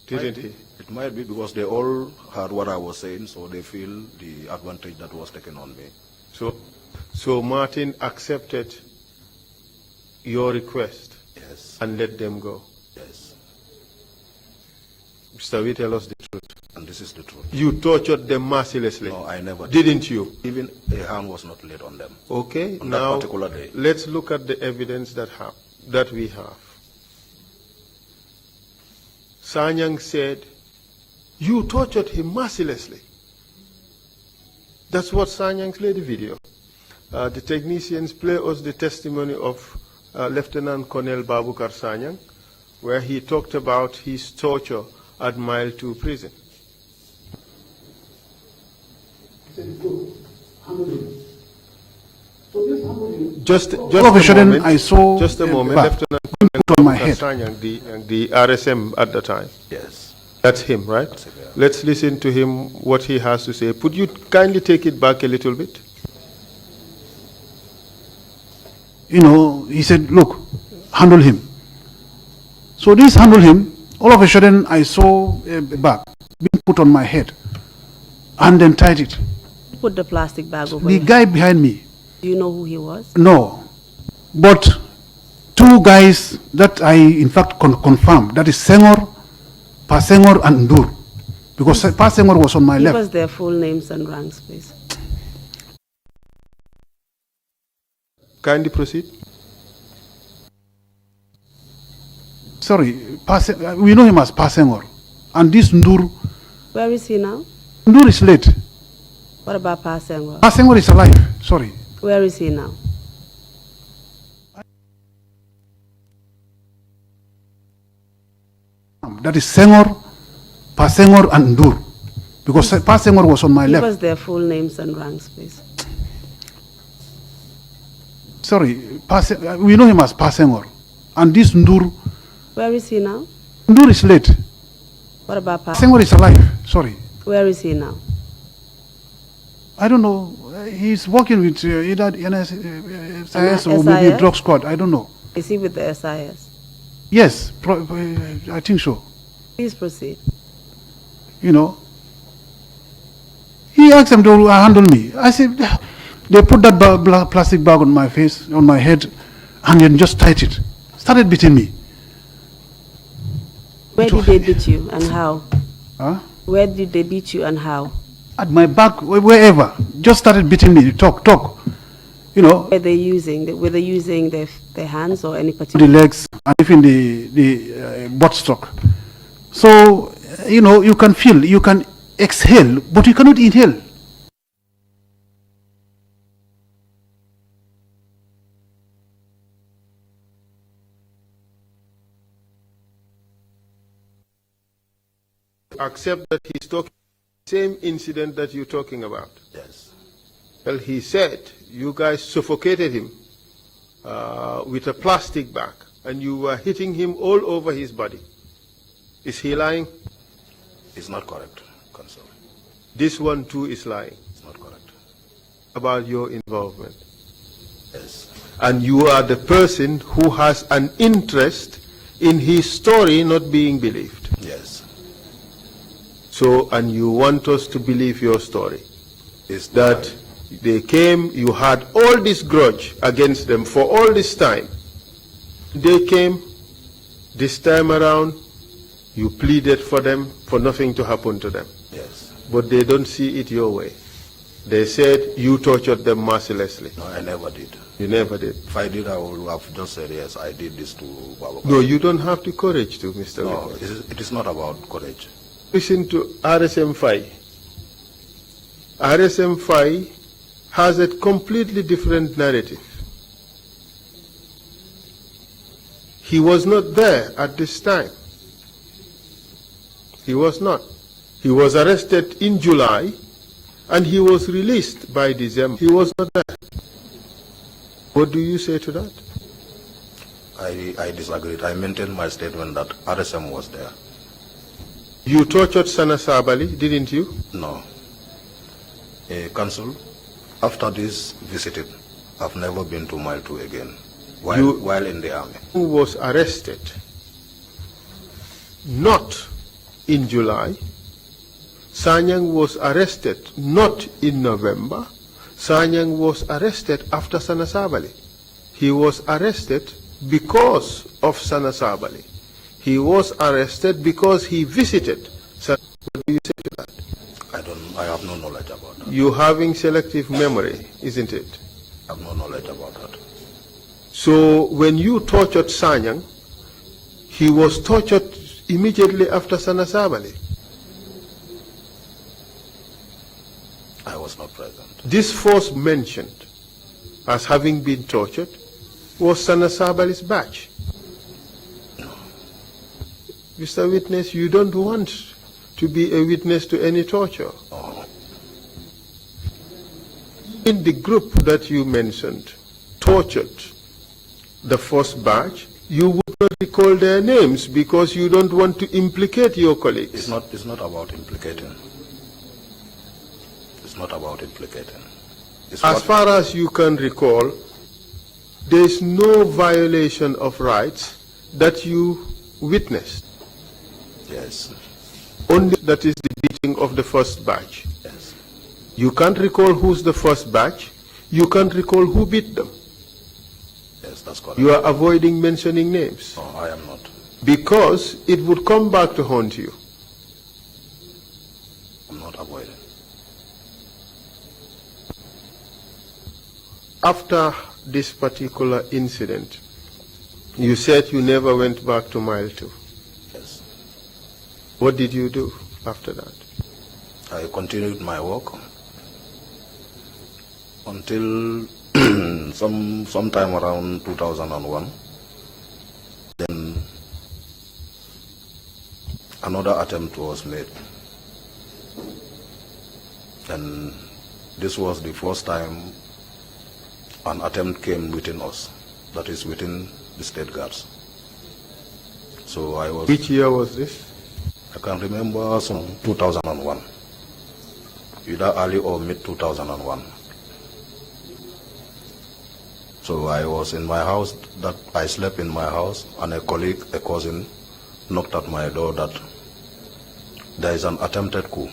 [SPEAKER 2] didn't he?
[SPEAKER 3] It might be because they all heard what I was saying, so they feel the advantage that was taken on me.
[SPEAKER 2] So Martin accepted your request?
[SPEAKER 3] Yes.
[SPEAKER 2] And let them go?
[SPEAKER 3] Yes.
[SPEAKER 2] Mr. We tell us the truth.
[SPEAKER 3] And this is the truth.
[SPEAKER 2] You tortured them mercilessly?
[SPEAKER 3] No, I never
[SPEAKER 2] did. Didn't you?
[SPEAKER 3] Even a hand was not laid on them.
[SPEAKER 2] Okay,
[SPEAKER 3] on
[SPEAKER 2] now
[SPEAKER 3] that particular day.
[SPEAKER 2] Let's look at the evidence that we have. Sanyang said, you tortured him mercilessly. That's what Sanyang played the video. The technicians play us the testimony of Lieutenant Colonel Babukar Sanyang, where he talked about his torture at Mile 2 prison. Just a moment.
[SPEAKER 4] I saw
[SPEAKER 2] just a moment. Lieutenant
[SPEAKER 4] Colonel Babukar
[SPEAKER 2] Sanyang, the RSM at the time.
[SPEAKER 3] Yes.
[SPEAKER 2] That's him, right?
[SPEAKER 3] That's him, yeah.
[SPEAKER 2] Let's listen to him, what he has to say. Could you kindly take it back a little bit?
[SPEAKER 4] He said, look, handle him. So this handle him, all of a sudden I saw a bag being put on my head and then tied it.
[SPEAKER 12] Put the plastic bag over
[SPEAKER 4] The guy behind me.
[SPEAKER 12] Do you know who he was?
[SPEAKER 4] No. But two guys that I in fact confirmed, that is Senghor, Pa Senghor and Ndur. Because Pa Senghor was on my left.
[SPEAKER 12] Give us their full names and ranks, please.
[SPEAKER 2] Kindly proceed.
[SPEAKER 4] Sorry, we know him as Pa Senghor. And this Ndur.
[SPEAKER 12] Where is he now?
[SPEAKER 4] Ndur is late.
[SPEAKER 12] What about Pa Senghor?
[SPEAKER 4] Pa Senghor is alive, sorry.
[SPEAKER 12] Where is he now?
[SPEAKER 4] That is Senghor, Pa Senghor and Ndur. Because Pa Senghor was on my left.
[SPEAKER 12] Give us their full names and ranks, please.
[SPEAKER 4] Sorry, we know him as Pa Senghor. And this Ndur.
[SPEAKER 12] Where is he now?
[SPEAKER 4] Ndur is late.
[SPEAKER 12] What about Pa
[SPEAKER 4] Senghor is alive, sorry.
[SPEAKER 12] Where is he now?
[SPEAKER 4] I don't know. He's working with either SIS or maybe drug squad. I don't know.
[SPEAKER 12] Is he with the SIS?
[SPEAKER 4] Yes, I think so.
[SPEAKER 12] Please proceed.
[SPEAKER 4] He He asked them to handle me. I said, they put that plastic bag on my face, on my head, and then just tied it. Started beating me.
[SPEAKER 12] Where did they beat you and how?
[SPEAKER 4] Huh?
[SPEAKER 12] Where did they beat you and how?
[SPEAKER 4] At my back, wherever. Just started beating me. Talk. You know.
[SPEAKER 12] Were they using their hands or any particular?
[SPEAKER 4] The legs and even the buttstock. So, you know, you can feel, you can exhale, but you cannot inhale.
[SPEAKER 2] Accept that he's talking the same incident that you're talking about.
[SPEAKER 3] Yes.
[SPEAKER 2] Well, he said you guys suffocated him with a plastic bag and you were hitting him all over his body. Is he lying?
[SPEAKER 3] It's not correct, Counsel.
[SPEAKER 2] This one too is lying.
[SPEAKER 3] It's not correct.
[SPEAKER 2] About your involvement.
[SPEAKER 3] Yes.
[SPEAKER 2] And you are the person who has an interest in his story not being believed.
[SPEAKER 3] Yes.
[SPEAKER 2] So, and you want us to believe your story.
[SPEAKER 3] Is
[SPEAKER 2] that they came, you had all this grudge against them for all this time. They came, this time around, you pleaded for them for nothing to happen to them.
[SPEAKER 3] Yes.
[SPEAKER 2] But they don't see it your way. They said you tortured them mercilessly.
[SPEAKER 3] No, I never did.
[SPEAKER 2] You never did.
[SPEAKER 3] If I did, I would have just said, yes, I did this to Baba.
[SPEAKER 2] No, you don't have the courage to, Mr.
[SPEAKER 3] No,
[SPEAKER 2] Witness.
[SPEAKER 3] it is not about courage.
[SPEAKER 2] Listen to RSM-5. RSM-5 has a completely different narrative. He was not there at this time. He was not. He was arrested in July and he was released by December. He was not there. What do you say to that?
[SPEAKER 3] I disagree. I maintain my statement that RSM was there.
[SPEAKER 2] You tortured Sana Sabali, didn't you?
[SPEAKER 3] No. Counsel, after this visited, I've never been to Mile 2 again, while in the army.
[SPEAKER 2] Who was arrested not in July. Sanyang was arrested not in November. Sanyang was arrested after Sana Sabali. He was arrested because of Sana Sabali. He was arrested because he visited. What do you say to that?
[SPEAKER 3] I have no knowledge about that.
[SPEAKER 2] You having selective memory, isn't it?
[SPEAKER 3] I have no knowledge about that.
[SPEAKER 2] So when you tortured Sanyang, he was tortured immediately after Sana Sabali.
[SPEAKER 3] I was not present.
[SPEAKER 2] This force mentioned as having been tortured was Sana Sabali's batch.
[SPEAKER 3] No.
[SPEAKER 2] Mr. Witness, you don't want to be a witness to any torture.
[SPEAKER 3] Oh.
[SPEAKER 2] In the group that you mentioned, tortured the first batch, you would not recall their names because you don't want to implicate your colleagues.
[SPEAKER 3] It's not about implicating. It's not about implicating.
[SPEAKER 2] As far as you can recall, there is no violation of rights that you witnessed.
[SPEAKER 3] Yes.
[SPEAKER 2] Only that is the beating of the first batch.
[SPEAKER 3] Yes.
[SPEAKER 2] You can't recall who's the first batch. You can't recall who beat them.
[SPEAKER 3] Yes, that's correct.
[SPEAKER 2] You are avoiding mentioning names.
[SPEAKER 3] No, I am not.
[SPEAKER 2] Because it would come back to haunt you.
[SPEAKER 3] I'm not avoiding.
[SPEAKER 2] After this particular incident, you said you never went back to Mile 2.
[SPEAKER 3] Yes.
[SPEAKER 2] What did you do after that?
[SPEAKER 3] I continued my work until sometime around 2001. Then another attempt was made. And this was the first time an attempt came within us, that is within the state guards. So I was...
[SPEAKER 2] Which year was this?
[SPEAKER 3] I can remember some 2001, either early or mid 2001. So I was in my house, that I slept in my house, and a colleague, a cousin, knocked at my door that there is an attempted coup.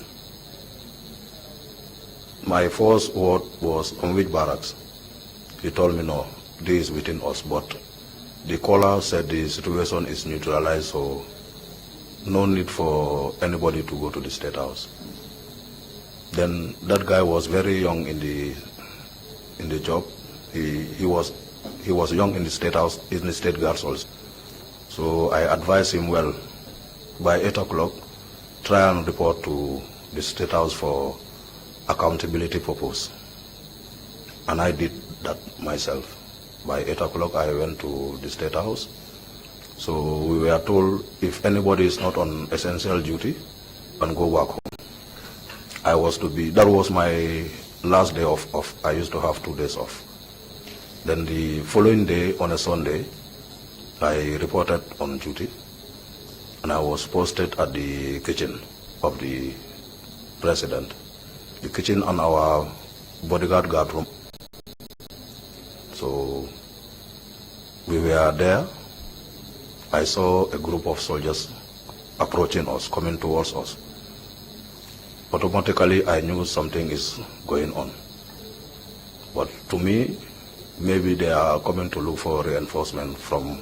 [SPEAKER 3] My first word was, on which barracks? He told me, no, this is within us, but the caller said the situation is neutralized, so no need for anybody to go to the State House. Then that guy was very young in the job. He was young in the State House, in the State Guards also. So I advised him, well, by 8 o'clock, try and report to the State House for accountability purpose. And I did that myself. By 8 o'clock, I went to the State House. So we were told if anybody is not on essential duty, can go back home. That was my last day off. I used to have 2 days off. Then the following day, on a Sunday, I reported on duty, and I was posted at the kitchen of the president, the kitchen and our bodyguard guard room. So we were there. I saw a group of soldiers approaching us, coming towards us. Automatically, I knew something is going on. But to me, maybe they are coming to look for reinforcement from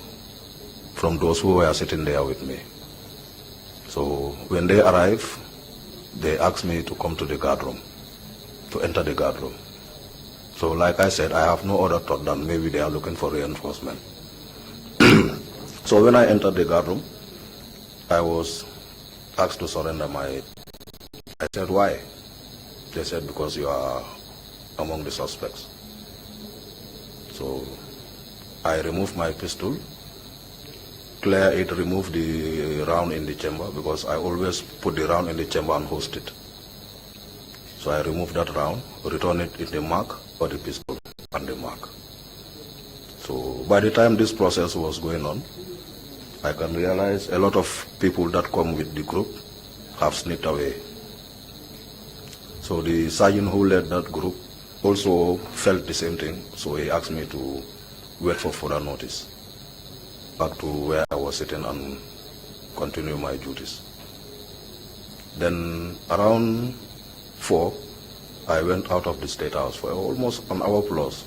[SPEAKER 3] those who were sitting there with me. So when they arrived, they asked me to come to the guard room, to enter the guard room. So like I said, I have no other thought than maybe they are looking for reinforcement. So when I entered the guard room, I was asked to surrender my head. I said, why? They said, because you are among the suspects. So I removed my pistol, clear it, remove the round in the chamber, because I always put the round in the chamber and host it. So I removed that round, return it in the mark for the pistol and the mark. So by the time this process was going on, I can realize a lot of people that come with the group have sneaked away. So the sergeant who led that group also felt the same thing, so he asked me to wait for further notice back to where I was sitting and continue my duties. Then around 4, I went out of the State House for almost an hour plus.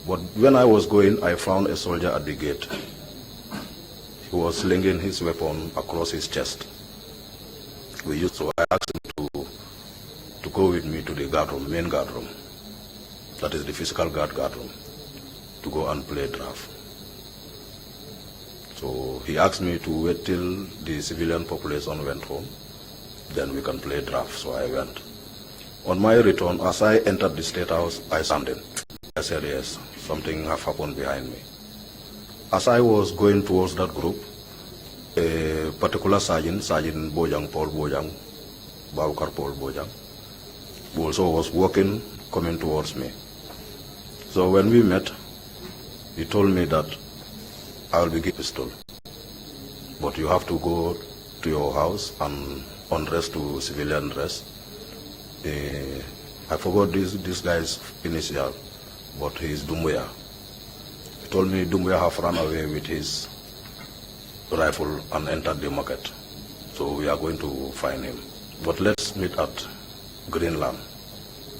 [SPEAKER 3] But when I was going, I found a soldier at the gate. He was slinging his weapon across his chest. So I asked him to go with me to the guard room, main guard room. That is the physical guard room, to go and play draft. So he asked me to wait till the civilian population went home, then we can play draft. So I went. On my return, as I entered the State House, I sounded. I said, yes, something have happened behind me. As I was going towards that group, a particular Sergeant Bojang, Paul Bojang, Babukar Paul Bojang, also was walking, coming towards me. So when we met, he told me that I will be given a pistol, but you have to go to your house and undress to civilian dress. I forgot this guy's initial, but he is Dumbuya. He told me Dumbuya have run away with his rifle and entered the market. So we are going to find him. But let's meet at Greenland.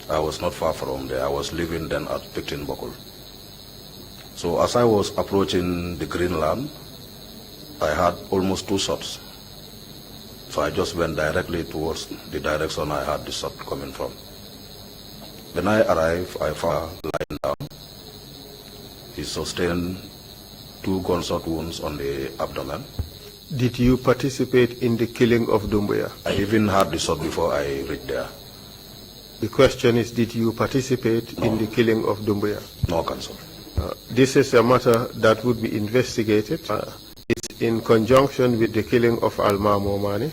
[SPEAKER 3] I was not far from there. I was living then at Picton Buckle. So as I was approaching the Greenland, I had almost 2 shots. So I just went directly towards the direction I had the shot coming from. When I arrived, I found lying down. He sustained 2 gunshot wounds on the abdomen.
[SPEAKER 2] Did you participate in the killing of Dumbuya?
[SPEAKER 3] I even had the shot before I reached there.
[SPEAKER 2] The question is, did you participate in the killing of Dumbuya?
[SPEAKER 3] No, Council.
[SPEAKER 2] This is a matter that would be investigated. It's in conjunction with the killing of Alma Momani.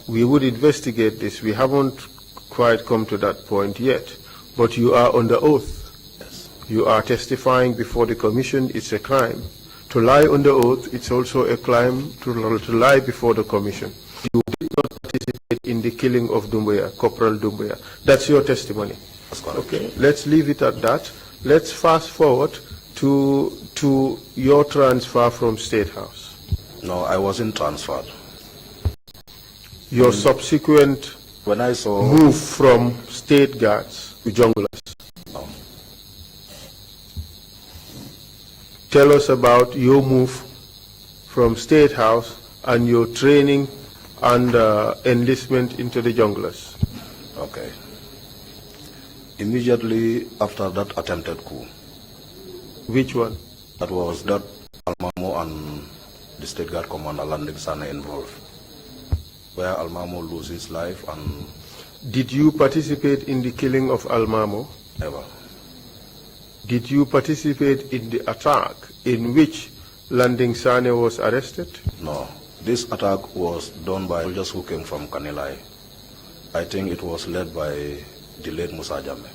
[SPEAKER 2] We would investigate this. We haven't quite come to that point yet, but you are under oath.
[SPEAKER 3] Yes.
[SPEAKER 2] You are testifying before the commission. It's a crime. To lie under oath, it's also a crime to lie before the commission. You did not participate in the killing of Dumbuya, Corporal Dumbuya. That's your testimony.
[SPEAKER 3] That's correct.
[SPEAKER 2] Okay, let's leave it at that. Let's fast forward to your transfer from State House.
[SPEAKER 3] No, I wasn't transferred.
[SPEAKER 2] Your subsequent
[SPEAKER 3] When I saw...
[SPEAKER 2] move from state guards to junglers?
[SPEAKER 3] No.
[SPEAKER 2] Tell us about your move from State House and your training and enlistment into the junglers.
[SPEAKER 3] Okay. Immediately after that attempted coup.
[SPEAKER 2] Which one?
[SPEAKER 3] That was that Almamo and the State Guard Commander Landing Sane involved, where Almamo loses his life and...
[SPEAKER 2] Did you participate in the killing of Almamo?
[SPEAKER 3] Never.
[SPEAKER 2] Did you participate in the attack in which Landing Sane was arrested?
[SPEAKER 3] No. This attack was done by soldiers who came from Kanilai. I think it was led by the late Musa Jammeh.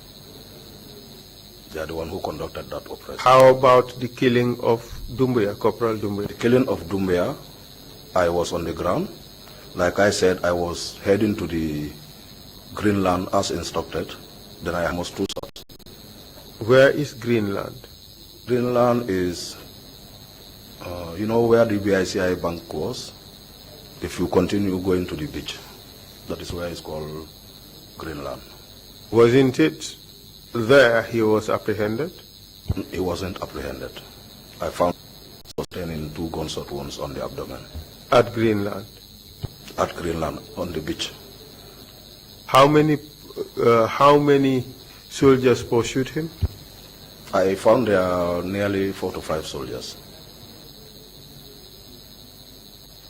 [SPEAKER 3] They are the one who conducted that operation.
[SPEAKER 2] How about the killing of Doumbouya, Corporal Doumbouya?
[SPEAKER 3] The killing of Doumbouya, I was on the ground. Like I said, I was heading to the Greenland as instructed. Then I almost 2 shots.
[SPEAKER 2] Where is Greenland?
[SPEAKER 3] Greenland is, you know where the BICI bank was? If you continue going to the beach, that is where it's called Greenland.
[SPEAKER 2] Wasn't it there he was apprehended?
[SPEAKER 3] He wasn't apprehended. I found sustaining 2 gunshot wounds on the abdomen.
[SPEAKER 2] At Greenland?
[SPEAKER 3] At Greenland, on the beach.
[SPEAKER 2] How many soldiers pursued him?
[SPEAKER 3] I found there are nearly 4 to 5 soldiers.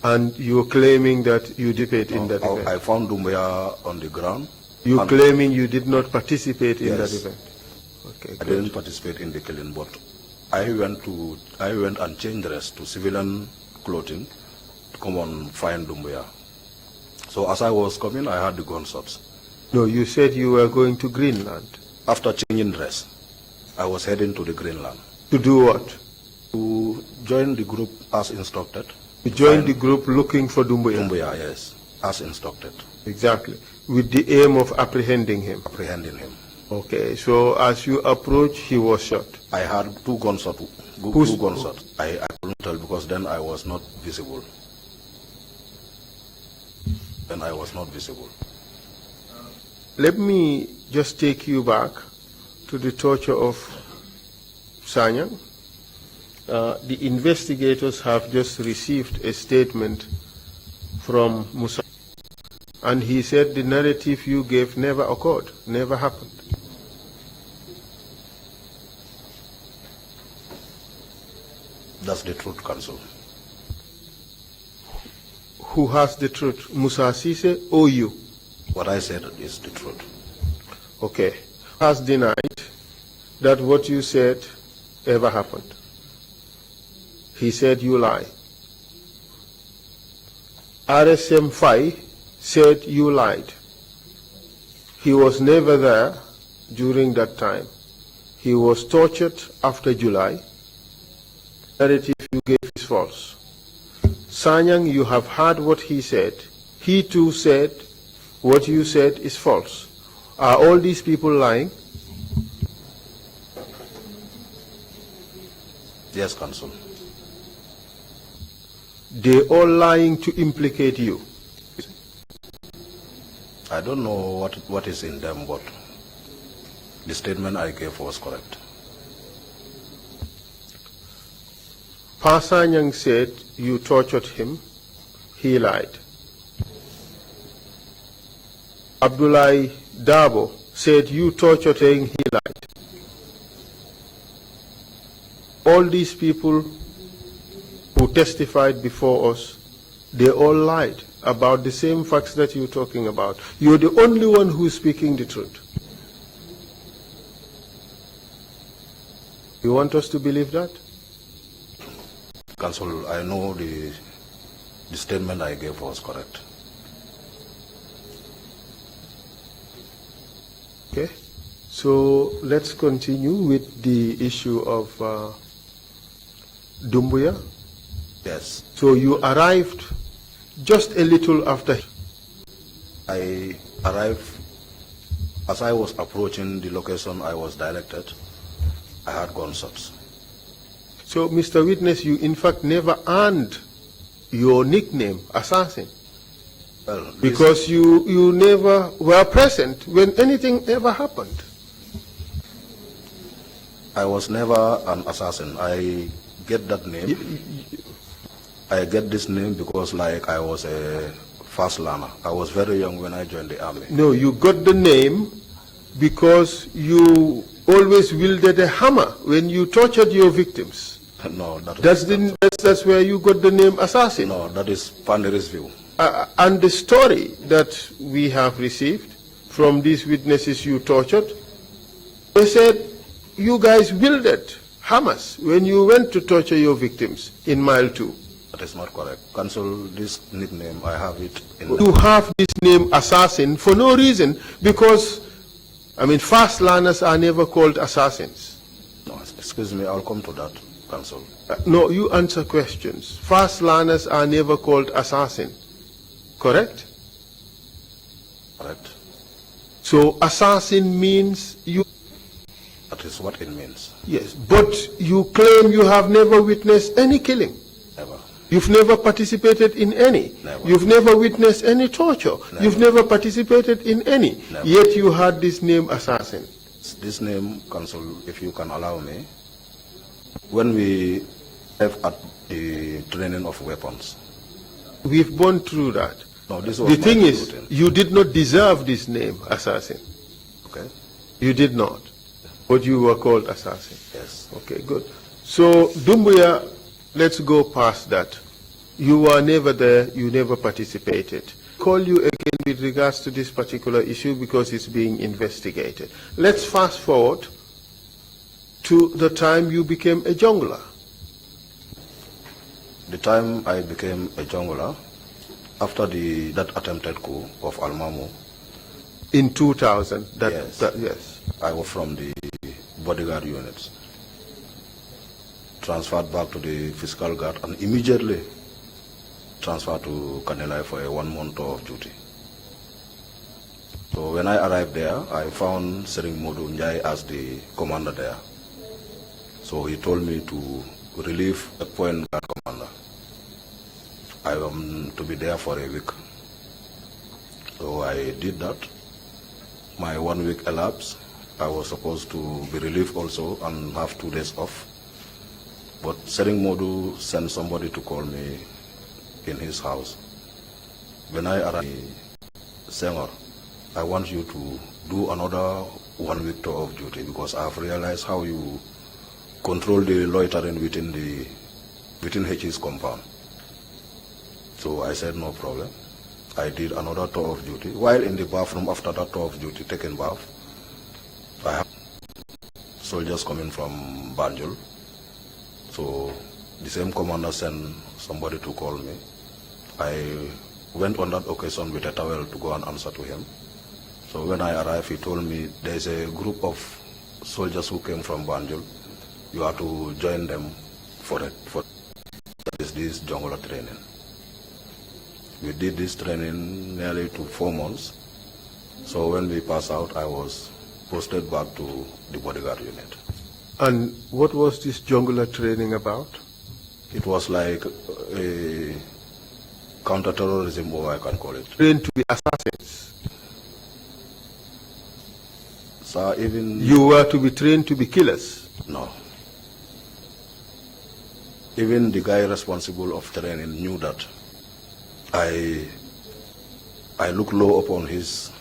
[SPEAKER 2] And you're claiming that you participated in that event?
[SPEAKER 3] I found Doumbouya on the ground.
[SPEAKER 2] You're claiming you did not participate in that event? Okay,
[SPEAKER 3] I didn't participate in the killing, but I went and changed dress to civilian clothing to come and find Doumbouya. So as I was coming, I had the gunshots.
[SPEAKER 2] No, you said you were going to Greenland.
[SPEAKER 3] After changing dress, I was heading to the Greenland.
[SPEAKER 2] To do what?
[SPEAKER 3] To join the group as instructed.
[SPEAKER 2] You joined the group looking for Doumbouya?
[SPEAKER 3] Doumbouya, yes, as instructed.
[SPEAKER 2] Exactly. With the aim of apprehending him?
[SPEAKER 3] Apprehending him.
[SPEAKER 2] Okay, so as you approached, he was shot?
[SPEAKER 3] I had 2 gunshots. Two gunshots. I couldn't tell because then I was not visible. Then I was not visible.
[SPEAKER 2] Let me just take you back to the torture of Sanyang. The investigators have just received a statement from Musa, and he said the narrative you gave never occurred, never happened.
[SPEAKER 3] That's the truth, Counsel.
[SPEAKER 2] Who has the truth, Musa Sise or you?
[SPEAKER 3] What I said is the truth.
[SPEAKER 2] Okay. Has denied that what you said ever happened. He said you lie. RSM Fai said you lied. He was never there during that time. He was tortured after July. The narrative you gave is false. Sanyang, you have heard what he said. He too said what you said is false. Are all these people lying?
[SPEAKER 3] Yes, Counsel.
[SPEAKER 2] They all lying to implicate you?
[SPEAKER 3] I don't know what is in them, but the statement I gave was correct.
[SPEAKER 2] Pa Sanyang said you tortured him. He lied. Abdoulaye Dabo said you tortured him. He lied. All these people who testified before us, they all lied about the same facts that you're talking about. You're the only one who's speaking the truth. You want us to believe that?
[SPEAKER 3] Counsel, I know the statement I gave was correct.
[SPEAKER 2] Okay. So let's continue with the issue of Doumbouya.
[SPEAKER 3] Yes.
[SPEAKER 2] So you arrived just a little after.
[SPEAKER 3] I arrived, as I was approaching the location I was directed, I had gunshots.
[SPEAKER 2] So, Mr. Witness, you in fact never earned your nickname, Assassin.
[SPEAKER 3] Well,
[SPEAKER 2] Because you never were present when anything ever happened.
[SPEAKER 3] I was never an assassin. I get that name. I get this name because like I was a fast learner. I was very young when I joined the army.
[SPEAKER 2] No, you got the name because you always wielded a hammer when you tortured your victims.
[SPEAKER 3] No,
[SPEAKER 2] that's where you got the name assassin.
[SPEAKER 3] No, that is Pandiri's view.
[SPEAKER 2] And the story that we have received from these witnesses you tortured, they said you guys wielded hammers when you went to torture your victims in Mile 2.
[SPEAKER 3] That is not correct. Cancel this nickname. I have it in.
[SPEAKER 2] You have this name assassin for no reason because, I mean, fast learners are never called assassins.
[SPEAKER 3] No, excuse me, I'll come to that, Counsel.
[SPEAKER 2] No, you answer questions. Fast learners are never called assassin. Correct?
[SPEAKER 3] Correct.
[SPEAKER 2] So assassin means you...
[SPEAKER 3] That is what it means.
[SPEAKER 2] Yes, but you claim you have never witnessed any killing.
[SPEAKER 3] Never.
[SPEAKER 2] You've never participated in any.
[SPEAKER 3] Never.
[SPEAKER 2] You've never witnessed any torture.
[SPEAKER 3] Never.
[SPEAKER 2] You've never participated in any.
[SPEAKER 3] Never.
[SPEAKER 2] Yet you had this name assassin.
[SPEAKER 3] This name, Counsel, if you can allow me, when we have at the training of weapons.
[SPEAKER 2] We've gone through that.
[SPEAKER 3] No, this was
[SPEAKER 2] the thing is,
[SPEAKER 3] routine.
[SPEAKER 2] you did not deserve this name, assassin.
[SPEAKER 3] Okay.
[SPEAKER 2] You did not. But you were called assassin.
[SPEAKER 3] Yes.
[SPEAKER 2] Okay, good. So, Dumbuya, let's go past that. You were never there, you never participated. Call you again with regards to this particular issue because it's being investigated. Let's fast forward to the time you became a jungler.
[SPEAKER 3] The time I became a jungler, after that attempted coup of Almamu.
[SPEAKER 2] In 2000,
[SPEAKER 3] yes.
[SPEAKER 2] Yes.
[SPEAKER 3] I was from the bodyguard units, transferred back to the physical guard, and immediately transferred to Kanilai for a 1-month tour of duty. So when I arrived there, I found Sering Modu Njai as the commander there. So he told me to relieve a point guard commander. I am to be there for a week. So I did that. My 1 week elapsed. I was supposed to be relieved also and have 2 days off. But Sering Modu sent somebody to call me in his house. When I arrived, Senghor, I want you to do another 1 week tour of duty because I have realized how you control the loitering within HE's compound. So I said no problem. I did another tour of duty. While in the bathroom after that tour of duty, taking bath, I have soldiers coming from Banjul. So the same commander sent somebody to call me. I went on that occasion with a towel to go and answer to him. So when I arrived, he told me there's a group of soldiers who came from Banjul. You have to join them for that is this jungle training. We did this training nearly to 4 months. So when we passed out, I was posted back to the bodyguard unit.
[SPEAKER 2] And what was this jungler training about?
[SPEAKER 3] It was like a counter-terrorism, or I can call it.
[SPEAKER 2] Trained to be assassins.
[SPEAKER 3] So even...
[SPEAKER 2] You were to be trained to be killers?
[SPEAKER 3] No. Even the guy responsible of training knew that I look low upon his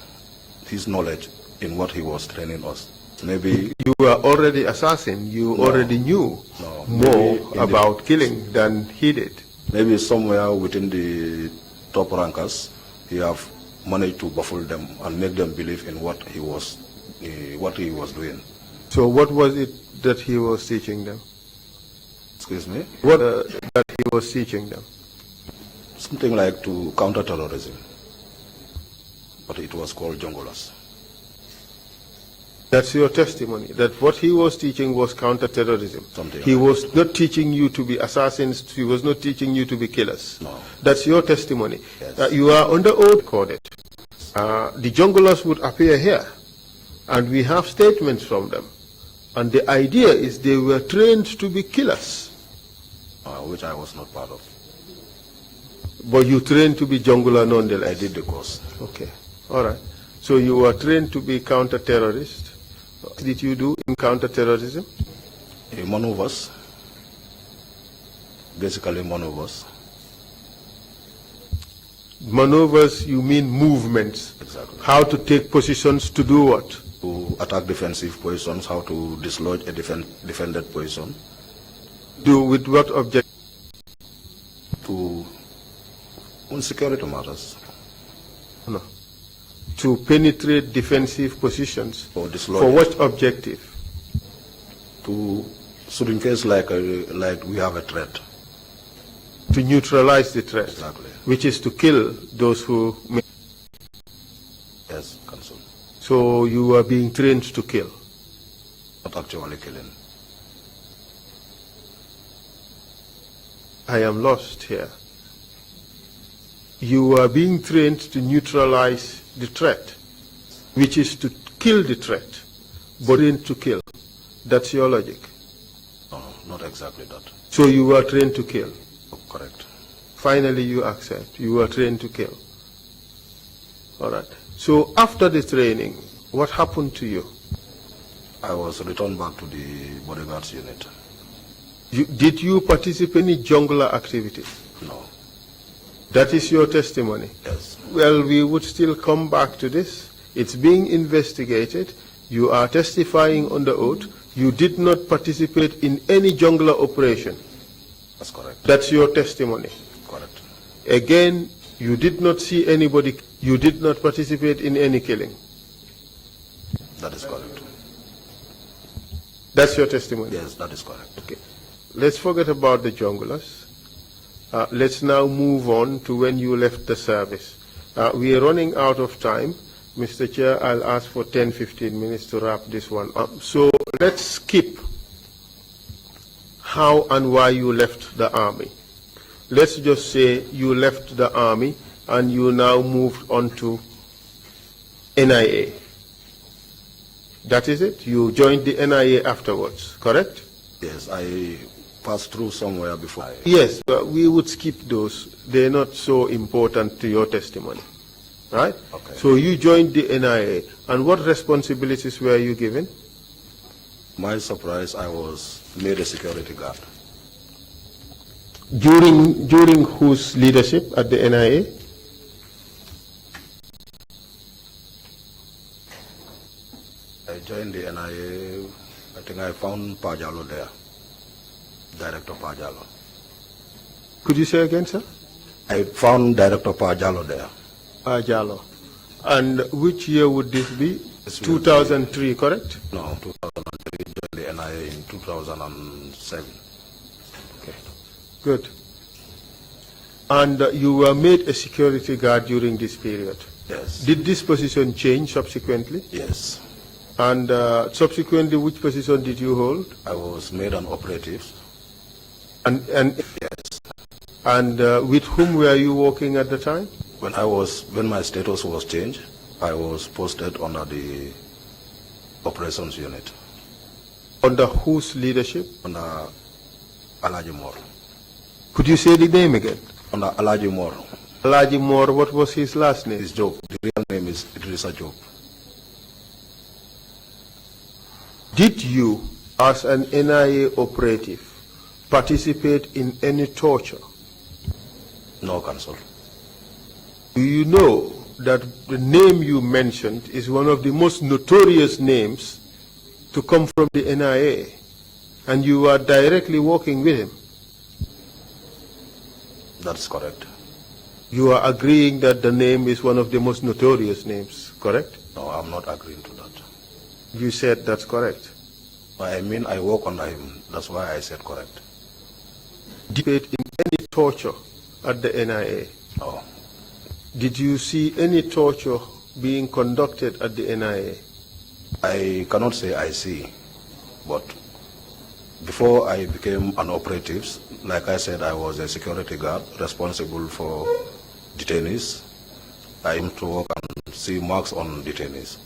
[SPEAKER 3] knowledge in what he was training us. Maybe
[SPEAKER 2] you were already assassin. You already knew more about killing than he did.
[SPEAKER 3] Maybe somewhere within the top rankers, he have managed to baffle them and make them believe in what he was doing.
[SPEAKER 2] So what was it that he was teaching them?
[SPEAKER 3] Excuse me?
[SPEAKER 2] What that he was teaching them?
[SPEAKER 3] Something like to counter terrorism, but it was called junglers.
[SPEAKER 2] That's your testimony, that what he was teaching was counter-terrorism. He was not teaching you to be assassins, he was not teaching you to be killers.
[SPEAKER 3] No.
[SPEAKER 2] That's your testimony.
[SPEAKER 3] Yes.
[SPEAKER 2] You are under oath recorded. The junglers would appear here, and we have statements from them. And the idea is they were trained to be killers.
[SPEAKER 3] Which I was not part of.
[SPEAKER 2] But you trained to be jungler nonetheless?
[SPEAKER 3] I did the course.
[SPEAKER 2] Okay, all right. So you were trained to be counter-terrorist. What did you do in counter-terrorism?
[SPEAKER 3] Maneuvers. Basically maneuvers.
[SPEAKER 2] Maneuvers, you mean movements?
[SPEAKER 3] Exactly.
[SPEAKER 2] How to take positions to do what?
[SPEAKER 3] To attack defensive positions, how to dislodge a defended position.
[SPEAKER 2] Do with what object?
[SPEAKER 3] To on security matters.
[SPEAKER 2] No. To penetrate defensive positions.
[SPEAKER 3] Or dislodge.
[SPEAKER 2] For what objective?
[SPEAKER 3] To, so in case like we have a threat.
[SPEAKER 2] To neutralize the threat.
[SPEAKER 3] Exactly.
[SPEAKER 2] Which is to kill those who...
[SPEAKER 3] Yes, Council.
[SPEAKER 2] So you are being trained to kill?
[SPEAKER 3] Not actually killing.
[SPEAKER 2] I am lost here. You are being trained to neutralize the threat, which is to kill the threat, but trained to kill. That's your logic?
[SPEAKER 3] No, not exactly that.
[SPEAKER 2] So you were trained to kill?
[SPEAKER 3] Oh, correct.
[SPEAKER 2] Finally you accept, you were trained to kill. All right. So after the training, what happened to you?
[SPEAKER 3] I was returned back to the bodyguards unit.
[SPEAKER 2] Did you participate in jungler activities?
[SPEAKER 3] No.
[SPEAKER 2] That is your testimony?
[SPEAKER 3] Yes.
[SPEAKER 2] Well, we would still come back to this. It's being investigated. You are testifying under oath. You did not participate in any jungler operation.
[SPEAKER 3] That's correct.
[SPEAKER 2] That's your testimony?
[SPEAKER 3] Correct.
[SPEAKER 2] Again, you did not see anybody, you did not participate in any killing?
[SPEAKER 3] That is correct.
[SPEAKER 2] That's your testimony?
[SPEAKER 3] Yes, that is correct.
[SPEAKER 2] Okay. Let's forget about the junglers. Let's now move on to when you left the service. We are running out of time. Mr. Chair, I'll ask for 10-15 minutes to wrap this one up. So let's skip how and why you left the army. Let's just say you left the army and you now moved on to NIA. That is it? You joined the NIA afterwards, correct?
[SPEAKER 3] Yes, I passed through somewhere before.
[SPEAKER 2] Yes, but we would skip those. They're not so important to your testimony, right?
[SPEAKER 3] Okay.
[SPEAKER 2] So you joined the NIA, and what responsibilities were you given?
[SPEAKER 3] My surprise, I was made a security guard.
[SPEAKER 2] During whose leadership at the NIA?
[SPEAKER 3] I joined the NIA, I think I found Pajalo there, Director Pajalo.
[SPEAKER 2] Could you say again, sir?
[SPEAKER 3] I found Director Pajalo there.
[SPEAKER 2] Pajalo. And which year would this be? 2003, correct?
[SPEAKER 3] No, 2003, joined the NIA in 2007.
[SPEAKER 2] Okay, good. And you were made a security guard during this period?
[SPEAKER 3] Yes.
[SPEAKER 2] Did this position change subsequently?
[SPEAKER 3] Yes.
[SPEAKER 2] And subsequently, which position did you hold?
[SPEAKER 3] I was made an operative.
[SPEAKER 2] And
[SPEAKER 3] yes.
[SPEAKER 2] And with whom were you working at the time?
[SPEAKER 3] When my status was changed, I was posted under the operations unit.
[SPEAKER 2] Under whose leadership?
[SPEAKER 3] Under Alaji Mor.
[SPEAKER 2] Could you say the name again?
[SPEAKER 3] Under Alaji Mor.
[SPEAKER 2] Alaji Mor, what was his last name?
[SPEAKER 3] His Job. The real name is Idrissa Job.
[SPEAKER 2] Did you, as an NIA operative, participate in any torture?
[SPEAKER 3] No, Council.
[SPEAKER 2] Do you know that the name you mentioned is one of the most notorious names to come from the NIA, and you are directly working with him?
[SPEAKER 3] That's correct.
[SPEAKER 2] You are agreeing that the name is one of the most notorious names, correct?
[SPEAKER 3] No, I'm not agreeing to that.
[SPEAKER 2] You said that's correct.
[SPEAKER 3] I mean, I work under him. That's why I said correct.
[SPEAKER 2] Did you participate in any torture at the NIA?
[SPEAKER 3] No.
[SPEAKER 2] Did you see any torture being conducted at the NIA?
[SPEAKER 3] I cannot say I see, but before I became an operative, like I said, I was a security guard responsible for detainees. I am to work and see marks on detainees.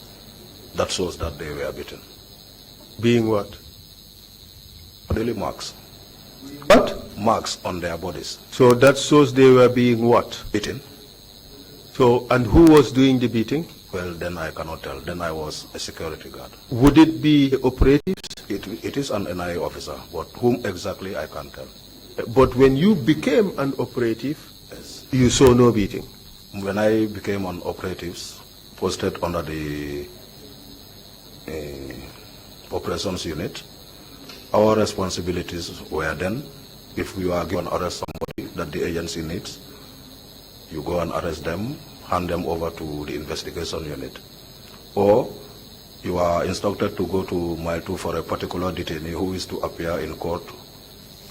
[SPEAKER 3] That shows that they were beaten.
[SPEAKER 2] Being what?
[SPEAKER 3] Bodily marks.
[SPEAKER 2] What?
[SPEAKER 3] Marks on their bodies.
[SPEAKER 2] So that shows they were being what?
[SPEAKER 3] Beaten.
[SPEAKER 2] So, and who was doing the beating?
[SPEAKER 3] Well, then I cannot tell. Then I was a security guard.
[SPEAKER 2] Would it be operatives?
[SPEAKER 3] It is an NIA officer, but whom exactly I can't tell.
[SPEAKER 2] But when you became an operative,
[SPEAKER 3] yes,
[SPEAKER 2] you saw no beating?
[SPEAKER 3] When I became an operative, posted under the operations unit, our responsibilities were then, if we are going to arrest somebody that the agency needs, you go and arrest them, hand them over to the investigation unit. Or you are instructed to go to Mile 2 for a particular detainee who is to appear in court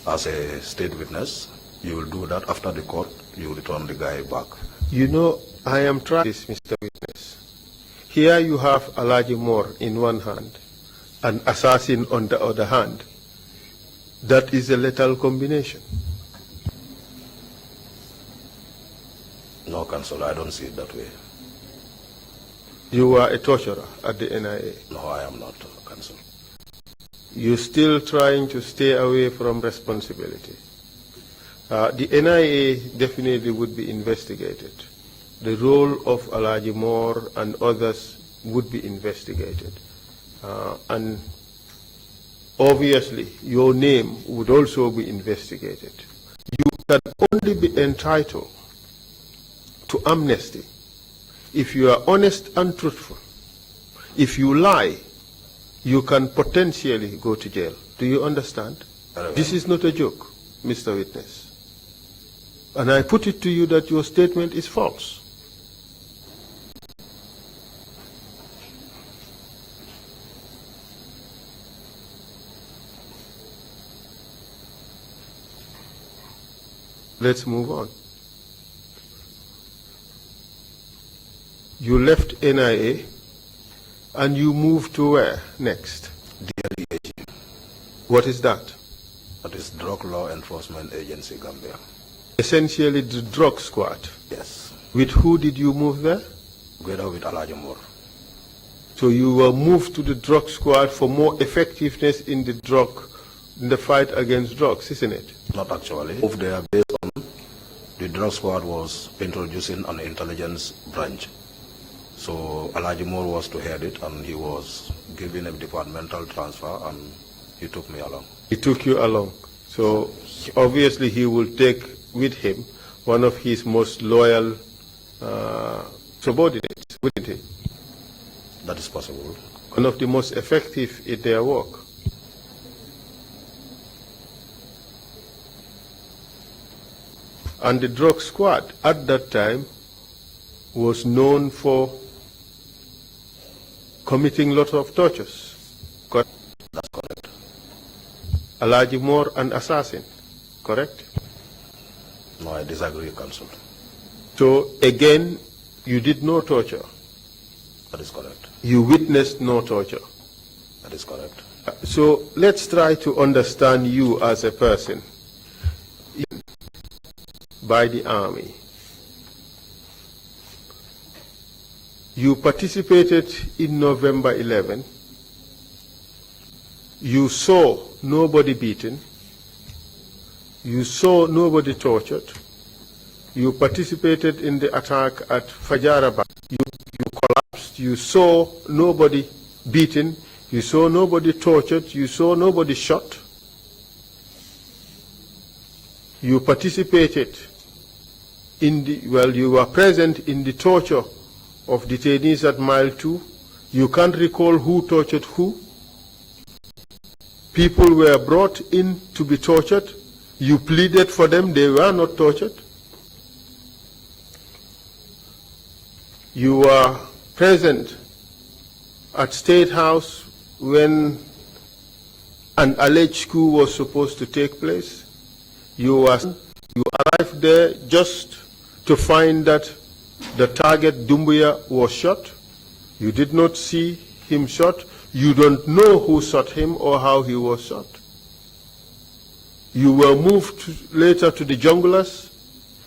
[SPEAKER 3] as a state witness. You will do that. After the court, you return the guy back.
[SPEAKER 2] You know, I am trying this, Mr. Witness. Here you have Alaji Moore in one hand, an assassin on the other hand. That is a lethal combination.
[SPEAKER 3] No, Counsel, I don't see it that way.
[SPEAKER 2] You were a torturer at the NIA?
[SPEAKER 3] No, I am not, Counsel.
[SPEAKER 2] You're still trying to stay away from responsibility. The NIA definitely would be investigated. The role of Alaji Moore and others would be investigated. And obviously, your name would also be investigated. You can only be entitled to amnesty if you are honest and truthful. If you lie, you can potentially go to jail. Do you understand? This is not a joke, Mr. Witness. And I put it to you that your statement is false. Let's move on. You left NIA and you moved to where next?
[SPEAKER 3] DLEAG.
[SPEAKER 2] What is that?
[SPEAKER 3] That is Drug Law Enforcement Agency, Gambia.
[SPEAKER 2] Essentially the drug squad.
[SPEAKER 3] Yes.
[SPEAKER 2] With who did you move there?
[SPEAKER 3] Together with Alaji Moore.
[SPEAKER 2] So you were moved to the drug squad for more effectiveness in the fight against drugs, isn't it?
[SPEAKER 3] Not actually. Moved there based on the drug squad was introducing an intelligence branch. So Alaji Moore was to head it, and he was given a departmental transfer, and he took me along.
[SPEAKER 2] He took you along. So obviously he will take with him one of his most loyal subordinates, wouldn't he?
[SPEAKER 3] That is possible.
[SPEAKER 2] One of the most effective in their work. And the drug squad at that time was known for committing lots of tortures.
[SPEAKER 3] That's correct.
[SPEAKER 2] Alaji Moore, an assassin, correct?
[SPEAKER 3] No, I disagree, Counsel.
[SPEAKER 2] So again, you did no torture.
[SPEAKER 3] That is correct.
[SPEAKER 2] You witnessed no torture.
[SPEAKER 3] That is correct.
[SPEAKER 2] So let's try to understand you as a person by the army. You participated in November 11. You saw nobody beaten. You saw nobody tortured. You participated in the attack at Fajarabad. You collapsed. You saw nobody beaten. You saw nobody tortured. You saw nobody shot. You participated in you were present in the torture of detainees at Mile 2. You can't recall who tortured who. People were brought in to be tortured. You pleaded for them. They were not tortured. You were present at State House when an alleged coup was supposed to take place. You arrived there just to find that the target, Dumbuya, was shot. You did not see him shot. You don't know who shot him or how he was shot. You were moved later to the junglers.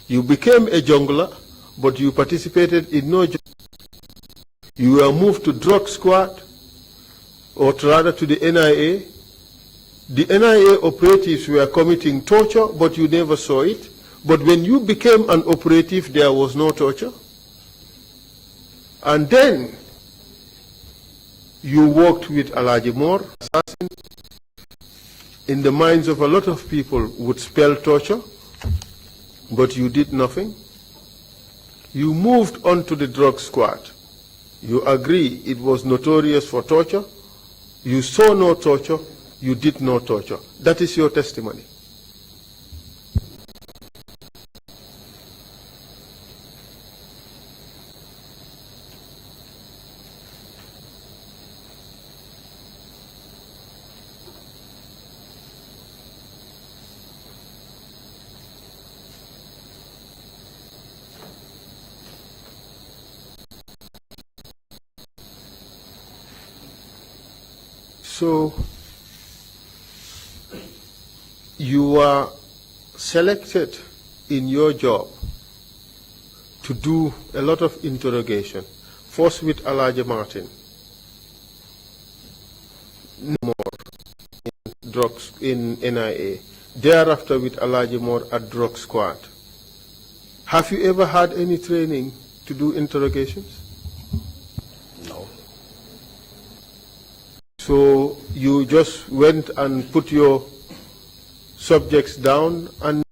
[SPEAKER 2] You became a jungler, but you participated in no jungle. You were moved to drug squad, or rather to the NIA. the NIA operatives were committing torture, but you never saw it. But when you became an operative, there was no torture. And then you worked with Alaji Moore, assassin. In the minds of a lot of people would spell torture, but you did nothing. You moved on to the drug squad. You agree it was notorious for torture. You saw no torture. You did no torture. That is your testimony. So you are selected in your job to do a lot of interrogation, first with Alaji Martin, more in drugs in NIA, thereafter with Alaji Moore at drug squad. Have you ever had any training to do interrogations?
[SPEAKER 3] No.
[SPEAKER 2] So you just went and put your subjects down and